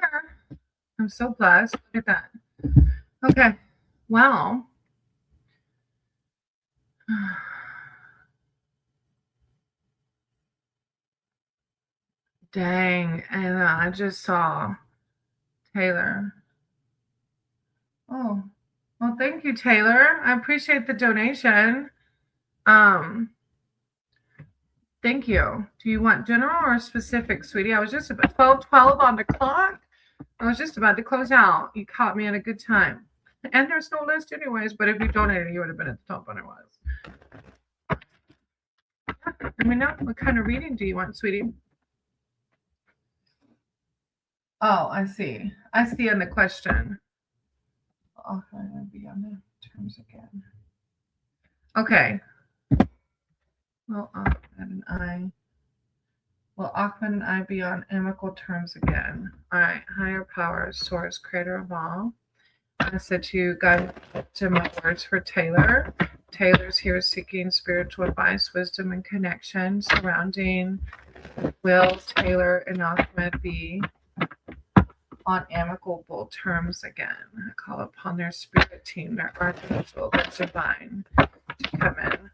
I'm so blessed. Look at that. Okay. Well. Dang. And I just saw Taylor. Oh. Well, thank you, Taylor. I appreciate the donation. Thank you. Do you want general or specific, sweetie? I was just about 12 on the clock. I was just about to close out. You caught me at a good time. And there's no list anyways, but if you donated, you would have been at the top otherwise. Let me know. What kind of reading do you want, sweetie? Oh, I see. I see in the question. Oh, I'm going to be on the terms again. Okay. Will Ahmed and I be on amicable terms again? All right. Higher power, source, creator of all. I said to you, guide to my words for Taylor. Taylor's here seeking spiritual advice, wisdom, and connection surrounding will Taylor and Ahmed be on amicable terms again. I call upon their spirit team, their archangel, their divine to come in.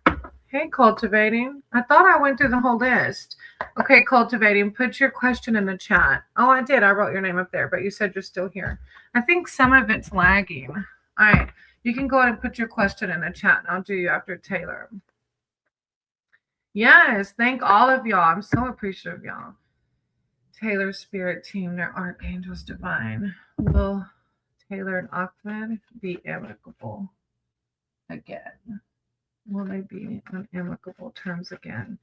Hey, Cultivating. I thought I went through the whole list. Okay, Cultivating, put your question in the chat. Oh, I did. I wrote your name up there, but you said you're still here. I think some of it's lagging. All right. You can go ahead and put your question in the chat, and I'll do you after Taylor. Yes, thank all of y'all. I'm so appreciative of y'all. Taylor's spirit team, their archangels divine. Will Taylor and Ahmed be amicable again? Will they be on amicable terms again?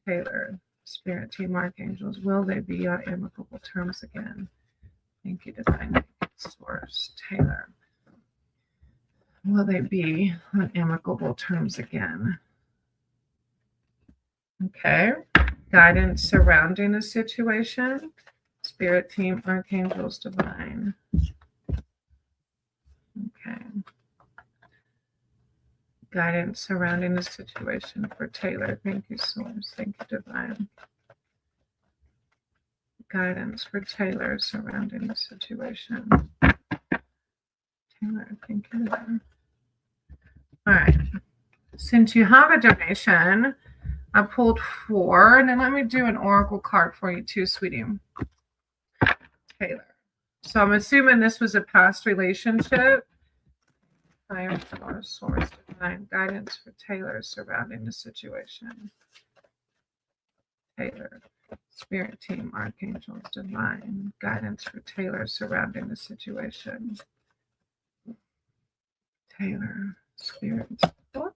Taylor, spirit team, archangels, will they be on amicable terms again? Thank you, divine source. Taylor, will they be on amicable terms again? Okay. Guidance surrounding the situation. Spirit team, archangels, divine. Okay. Guidance surrounding the situation for Taylor. Thank you, source. Thank you, divine. Guidance for Taylor surrounding the situation. Taylor, thank you. All right. Since you have a donation, I pulled 4, and then let me do an oracle card for you too, sweetie. Taylor. So I'm assuming this was a past relationship. Higher power, source, divine guidance for Taylor surrounding the situation. Taylor, spirit team, archangels, divine guidance for Taylor surrounding the situation. Taylor, spirit. What?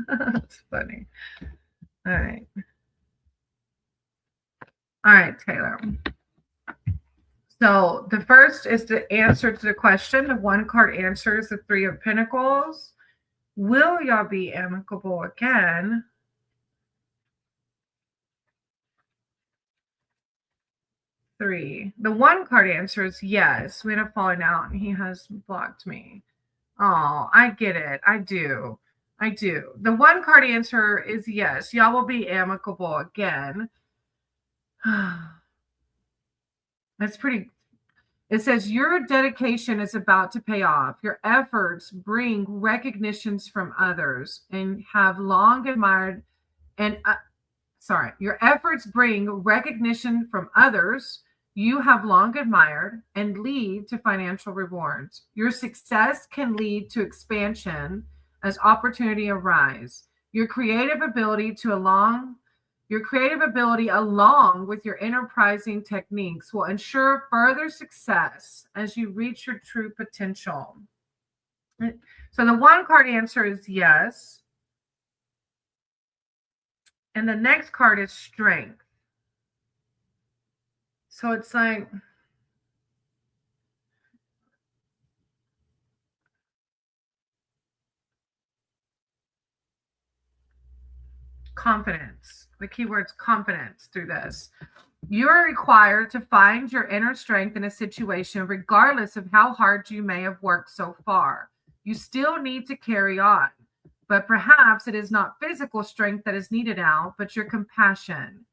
That's funny. All right. All right, Taylor. So the first is the answer to the question. The 1 card answers the 3 of Pentacles. Will y'all be amicable again? Three. The 1 card answers yes. We had a falling out and he has blocked me. Oh, I get it. I do. The 1 card answer is yes. Y'all will be amicable again. That's pretty. It says your dedication is about to pay off. Your efforts bring recognitions from others and have long admired and your efforts bring recognition from others you have long admired and lead to financial rewards. Your success can lead to expansion as opportunity arise. Your creative ability along with your enterprising techniques will ensure further success as you reach your true potential. So the 1 card answer is yes. And the next card is strength. So it's like confidence. The keyword's confidence through this. You're required to find your inner strength in a situation, regardless of how hard you may have worked so far. You still need to carry on. But perhaps it is not physical strength that is needed now, but your compassion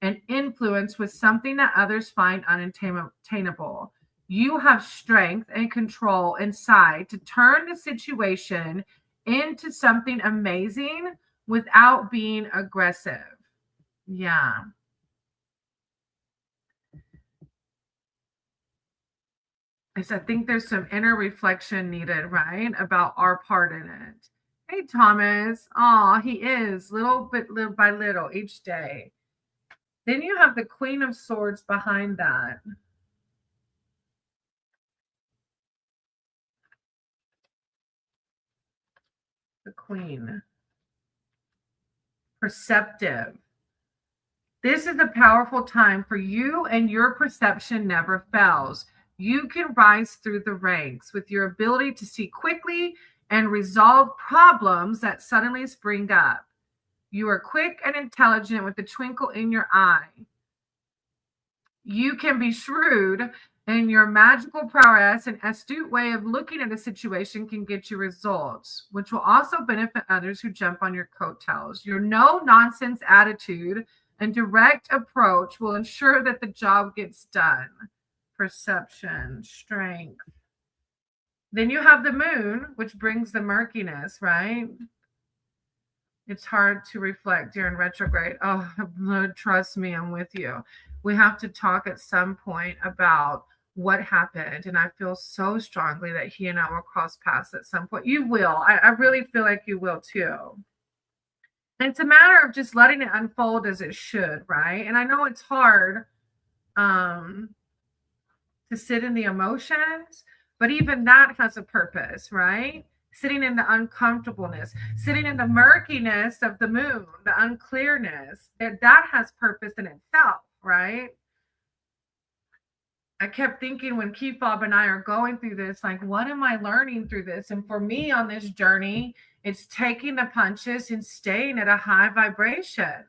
and influence with something that others find unattainable. You have strength and control inside to turn the situation into something amazing without being aggressive. Yeah. I think there's some inner reflection needed, right? About our part in it. Hey, Thomas. Oh, he is little bit, little by little each day. Then you have the Queen of Swords behind that. The Queen. Perceptive. This is a powerful time for you, and your perception never fails. You can rise through the ranks with your ability to see quickly and resolve problems that suddenly spring up. You are quick and intelligent with a twinkle in your eye. You can be shrewd, and your magical prowess and astute way of looking at a situation can get you results, which will also benefit others who jump on your coattails. Your no nonsense attitude and direct approach will ensure that the job gets done. Perception, strength. Then you have the moon, which brings the murkiness, right? It's hard to reflect during retrograde. Oh, trust me, I'm with you. We have to talk at some point about what happened. And I feel so strongly that he and I will cross paths at some point. You will. I really feel like you will too. And it's a matter of just letting it unfold as it should, right? And I know it's hard um, to sit in the emotions, but even that has a purpose, right? Sitting in the uncomfortableness, sitting in the murkiness of the moon, the unclearness, that has purpose in itself, right? I kept thinking when Kefab and I are going through this, like, what am I learning through this? And for me on this journey, it's taking the punches and staying at a high vibration.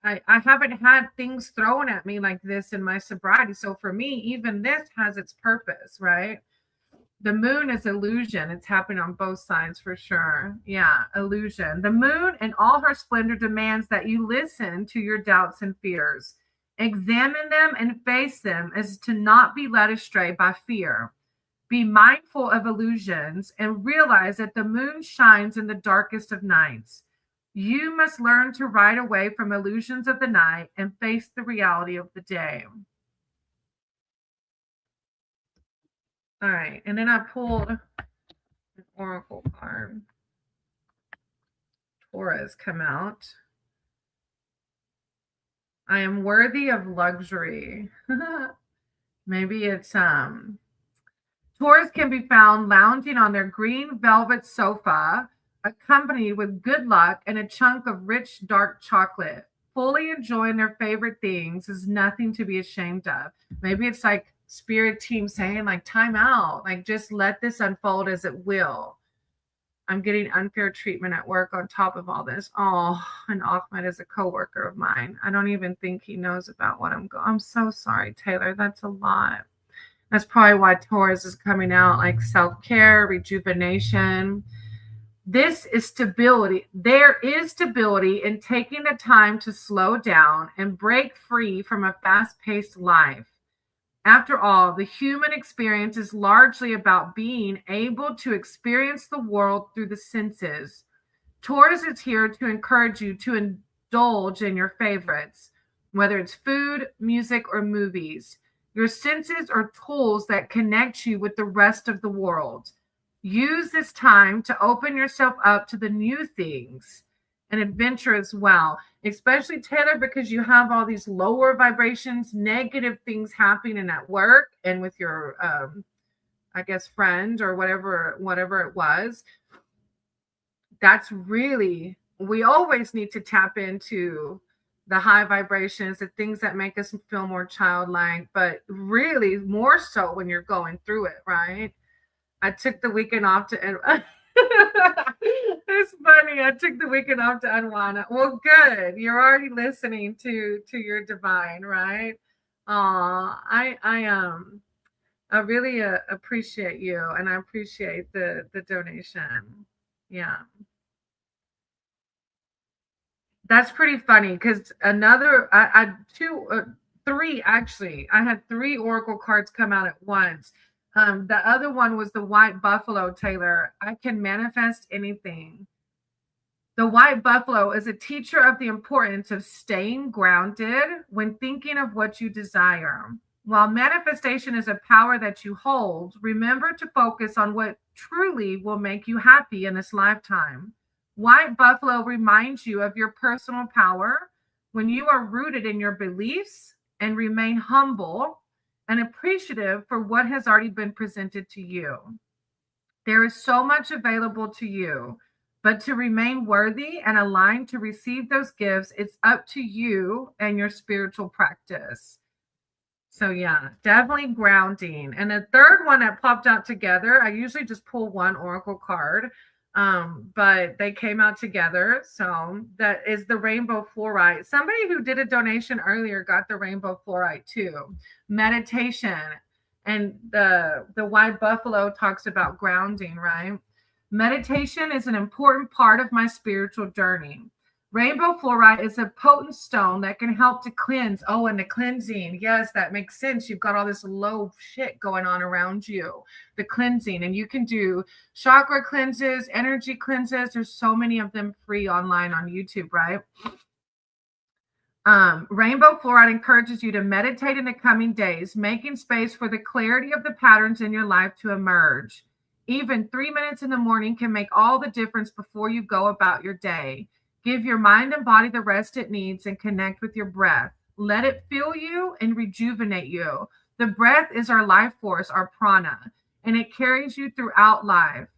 I haven't had things thrown at me like this in my sobriety. So for me, even this has its purpose, right? The moon is illusion. It's happening on both sides for sure. Yeah, illusion. The moon in all her splendor demands that you listen to your doubts and fears. Examine them and face them as to not be led astray by fear. Be mindful of illusions and realize that the moon shines in the darkest of nights. You must learn to ride away from illusions of the night and face the reality of the day. All right. And then I pulled an oracle card. Taurus come out. I am worthy of luxury. Maybe it's Taurus can be found lounging on their green velvet sofa, accompanied with good luck and a chunk of rich dark chocolate. Fully enjoying their favorite things is nothing to be ashamed of. Maybe it's like spirit team saying, like, time out, like, just let this unfold as it will. I'm getting unfair treatment at work on top of all this. Oh, and Ahmed is a coworker of mine. I don't even think he knows about what I'm going. I'm so sorry, Taylor. That's a lot. That's probably why Taurus is coming out, like self-care, rejuvenation. This is stability. There is stability in taking the time to slow down and break free from a fast-paced life. After all, the human experience is largely about being able to experience the world through the senses. Taurus is here to encourage you to indulge in your favorites, whether it's food, music, or movies. Your senses are tools that connect you with the rest of the world. Use this time to open yourself up to the new things and adventure as well, especially Taylor, because you have all these lower vibrations, negative things happening at work and with your, I guess, friend or whatever it was. That's really, we always need to tap into the high vibrations, the things that make us feel more childlike, but really more so when you're going through it, right? I took the weekend off to it's funny. I took the weekend off to unwind. Well, good. You're already listening to your divine, right? I really appreciate you, and I appreciate the donation. Yeah. That's pretty funny because I two, three actually. I had three oracle cards come out at once. The other one was the white buffalo, Taylor. I can manifest anything. The white buffalo is a teacher of the importance of staying grounded when thinking of what you desire. While manifestation is a power that you hold, remember to focus on what truly will make you happy in this lifetime. White buffalo reminds you of your personal power when you are rooted in your beliefs and remain humble and appreciative for what has already been presented to you. There is so much available to you, but to remain worthy and aligned to receive those gifts, it's up to you and your spiritual practice. So yeah, definitely grounding. And the third one that popped out together, I usually just pull one oracle card, but they came out together. So that is the rainbow fluorite. Somebody who did a donation earlier got the rainbow fluorite too. Meditation. And the white buffalo talks about grounding, right? Meditation is an important part of my spiritual journey. Rainbow fluorite is a potent stone that can help to cleanse. Oh, and the cleansing. Yes, that makes sense. You've got all this low shit going on around you. The cleansing. And you can do chakra cleanses, energy cleanses. There's so many of them free online on YouTube, right? Rainbow fluorite encourages you to meditate in the coming days, making space for the clarity of the patterns in your life to emerge. Even 3 minutes in the morning can make all the difference before you go about your day. Give your mind and body the rest it needs and connect with your breath. Let it fill you and rejuvenate you. The breath is our life force, our prana, and it carries you throughout life.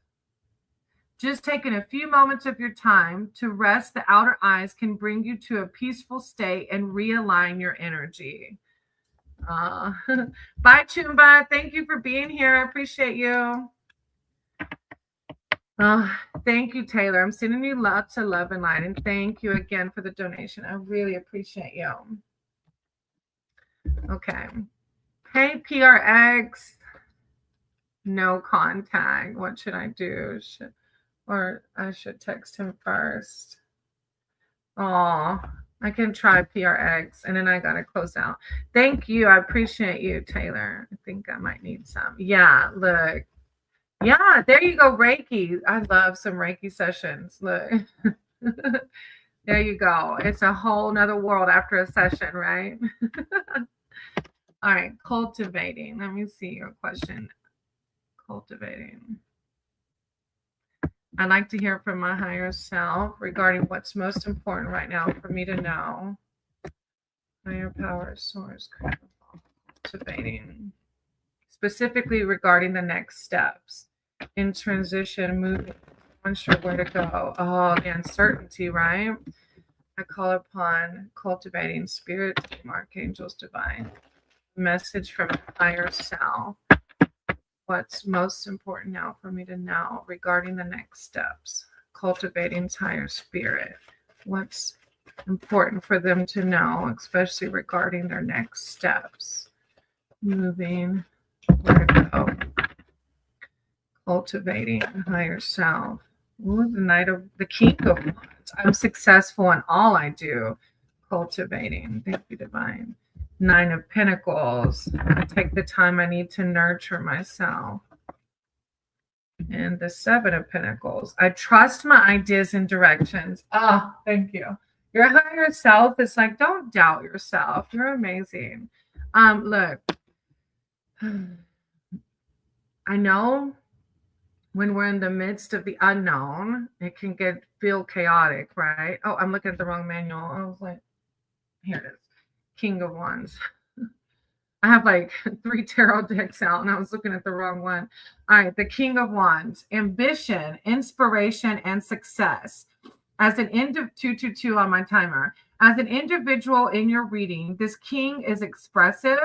Just taking a few moments of your time to rest the outer eyes can bring you to a peaceful state and realign your energy. Bye, Chumba. Thank you for being here. I appreciate you. Thank you, Taylor. I'm sending you lots of love and light. And thank you again for the donation. I really appreciate you. Okay. Hey, PRX. No contact. What should I do? Or I should text him first. Oh, I can try PRX. And then I got to close out. Thank you. I appreciate you, Taylor. I think I might need some. Yeah, look. Yeah, there you go, Reiki. I love some Reiki sessions. Look, there you go. It's a whole nother world after a session, right? All right, cultivating. Let me see your question. Cultivating. I'd like to hear from my higher self regarding what's most important right now for me to know. Higher power source. Cultivating. Specifically regarding the next steps in transition, moving, unsure where to go. Oh, the uncertainty, right? I call upon cultivating spirit, archangels, divine message from higher self. What's most important now for me to know regarding the next steps? Cultivating higher spirit. What's important for them to know, especially regarding their next steps? Moving. Where to go? Cultivating higher self. Ooh, the King of Wands. I'm successful in all I do. Cultivating. Thank you, divine. 9 of Pentacles. I take the time I need to nurture myself. And the 7 of Pentacles. I trust my ideas and directions. Oh, thank you. Your higher self is like, don't doubt yourself. You're amazing. Look. I know when we're in the midst of the unknown, it can feel chaotic, right? Oh, I'm looking at the wrong manual. I was like, here it is. King of Wands. I have like 3 tarot decks out and I was looking at the wrong one. All right, the King of Wands. Ambition, inspiration, and success. As an end of 222 on my timer. As an individual in your reading, this king is expressive,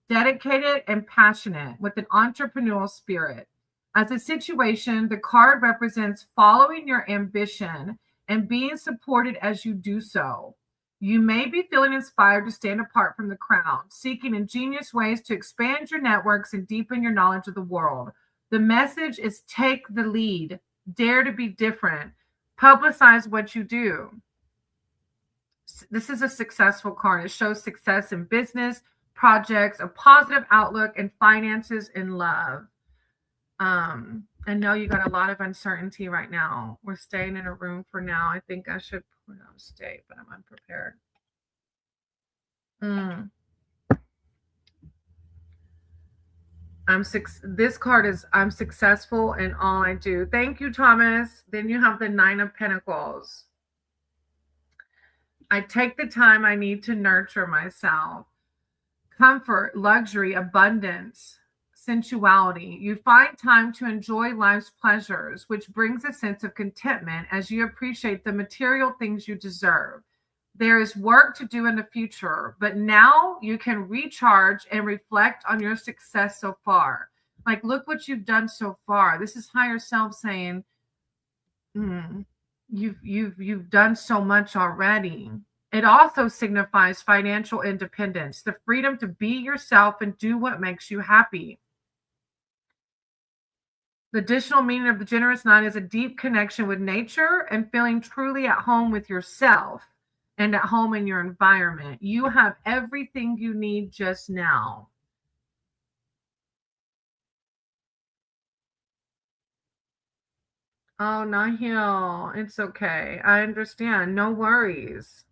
dedicated, and passionate with an entrepreneurial spirit. As a situation, the card represents following your ambition and being supported as you do so. You may be feeling inspired to stand apart from the crowd, seeking ingenious ways to expand your networks and deepen your knowledge of the world. The message is take the lead, dare to be different, publicize what you do. this is a successful card. It shows success in business, projects, a positive outlook, and finances and love. I know you got a lot of uncertainty right now. We're staying in a room for now. I think I should stay, but I'm unprepared. This card is I'm successful in all I do. Thank you, Thomas. Then you have the 9 of Pentacles. I take the time I need to nurture myself. Comfort, luxury, abundance, sensuality. You find time to enjoy life's pleasures, which brings a sense of contentment as you appreciate the material things you deserve. There is work to do in the future, but now you can recharge and reflect on your success so far. Like, look what you've done so far. This is higher self saying, you've done so much already. It also signifies financial independence, the freedom to be yourself and do what makes you happy. The additional meaning of the generous 9 is a deep connection with nature and feeling truly at home with yourself and at home in your environment. You have everything you need just now. Oh, Nahil, it's okay. I understand. No worries.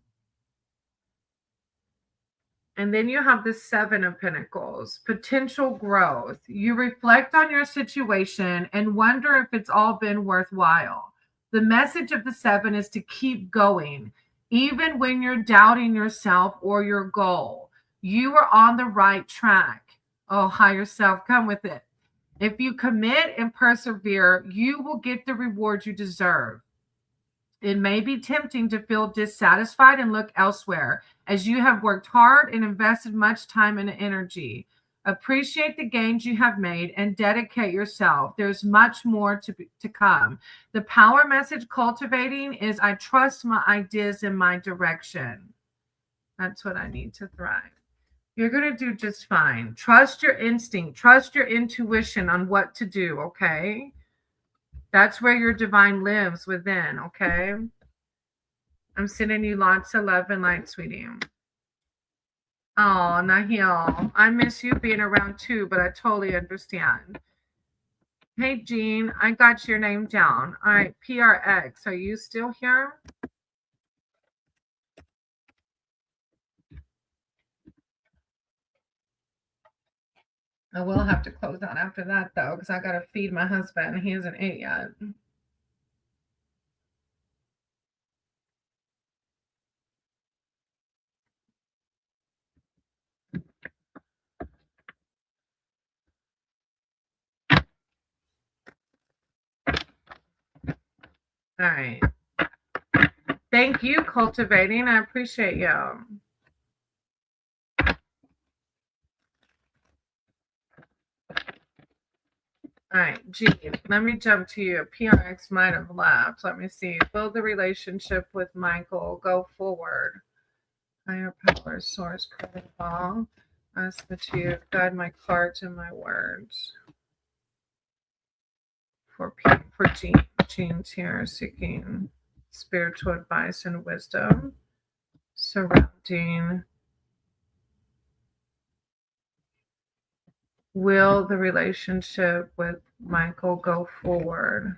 And then you have the 7 of Pentacles, potential growth. You reflect on your situation and wonder if it's all been worthwhile. The message of the 7 is to keep going, even when you're doubting yourself or your goal. You are on the right track. Oh, higher self, come with it. If you commit and persevere, you will get the reward you deserve. It may be tempting to feel dissatisfied and look elsewhere, as you have worked hard and invested much time and energy. Appreciate the gains you have made and dedicate yourself. There's much more to come. The power message cultivating is, I trust my ideas in my direction. That's what I need to thrive. You're going to do just fine. Trust your instinct. Trust your intuition on what to do, okay? That's where your divine lives within, okay? I'm sending you lots of love and light, sweetie. Oh, Nahil, I miss you being around too, but I totally understand. Hey, Jean, I got your name down. All right, PRX, are you still here? I will have to close out after that, though, because I got to feed my husband. He hasn't ate yet. All right. Thank you, cultivating. I appreciate you. All right, G, let me jump to you. PRX might have left. Let me see. Build the relationship with Michael. Go forward. Higher power, source, protocol. Ask the to guide my cards and my words. For Jean. Jean's here seeking spiritual advice and wisdom surrounding. Will the relationship with Michael go forward?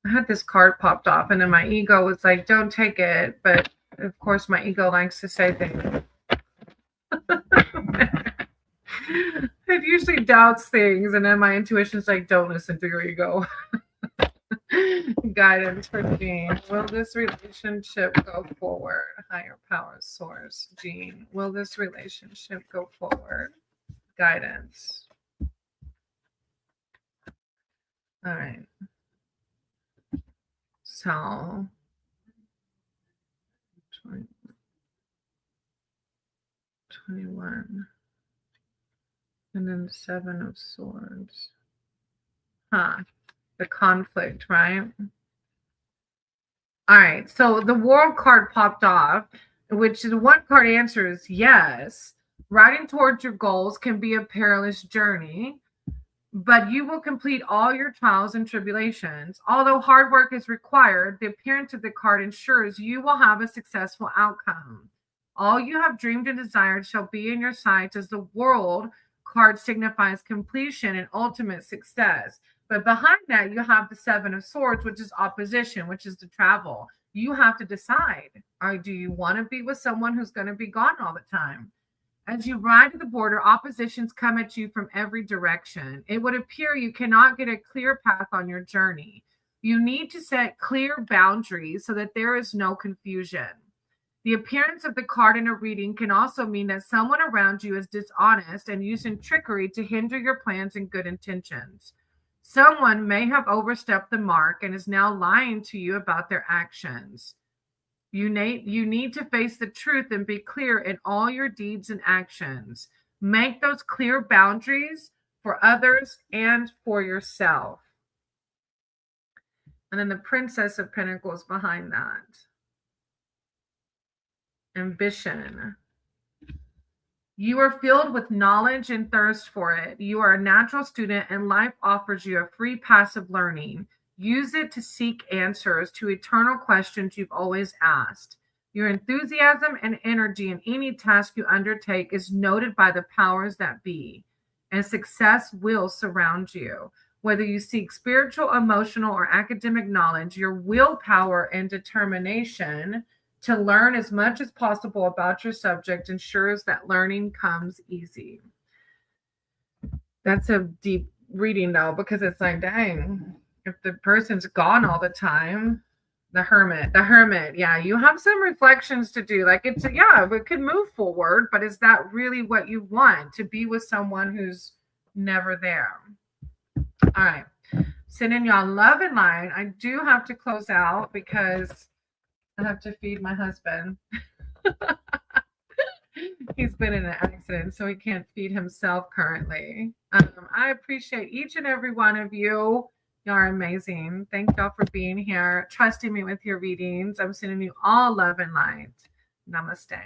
I had this card popped off, and then my ego was like, don't take it. But of course, my ego likes to say things. It usually doubts things, and then my intuition is like, don't listen to your ego. Guidance for Jean. Will this relationship go forward? Higher power source. Jean. Will this relationship go forward? Guidance. All right. So 21. And then the 7 of Swords. The conflict, right? All right. So the World card popped off, which the one card answer is yes. Riding towards your goals can be a perilous journey. but you will complete all your trials and tribulations. Although hard work is required, the appearance of the card ensures you will have a successful outcome. All you have dreamed and desired shall be in your sight, as the world card signifies completion and ultimate success. But behind that, you have the Seven of Swords, which is opposition, which is the travel. You have to decide, do you want to be with someone who's going to be gone all the time? As you ride to the border, oppositions come at you from every direction. It would appear you cannot get a clear path on your journey. You need to set clear boundaries so that there is no confusion. The appearance of the card in a reading can also mean that someone around you is dishonest and using trickery to hinder your plans and good intentions. Someone may have overstepped the mark and is now lying to you about their actions. You need to face the truth and be clear in all your deeds and actions. Make those clear boundaries for others and for yourself. And then the Princess of Pentacles behind that. Ambition. You are filled with knowledge and thirst for it. You are a natural student, and life offers you a free passive learning. Use it to seek answers to eternal questions you've always asked. Your enthusiasm and energy in any task you undertake is noted by the powers that be, and success will surround you. Whether you seek spiritual, emotional, or academic knowledge, your willpower and determination to learn as much as possible about your subject ensures that learning comes easy. That's a deep reading, though, because it's like, dang, if the person's gone all the time, the hermit, yeah, you have some reflections to do. Like, it's, yeah, we could move forward, but is that really what you want, to be with someone who's never there? All right, sending y'all love and light. I do have to close out because I have to feed my husband. He's been in an accident, so he can't feed himself currently. I appreciate each and every one of you. Y'all are amazing. Thank y'all for being here, trusting me with your readings. I'm sending you all love and light. Namaste.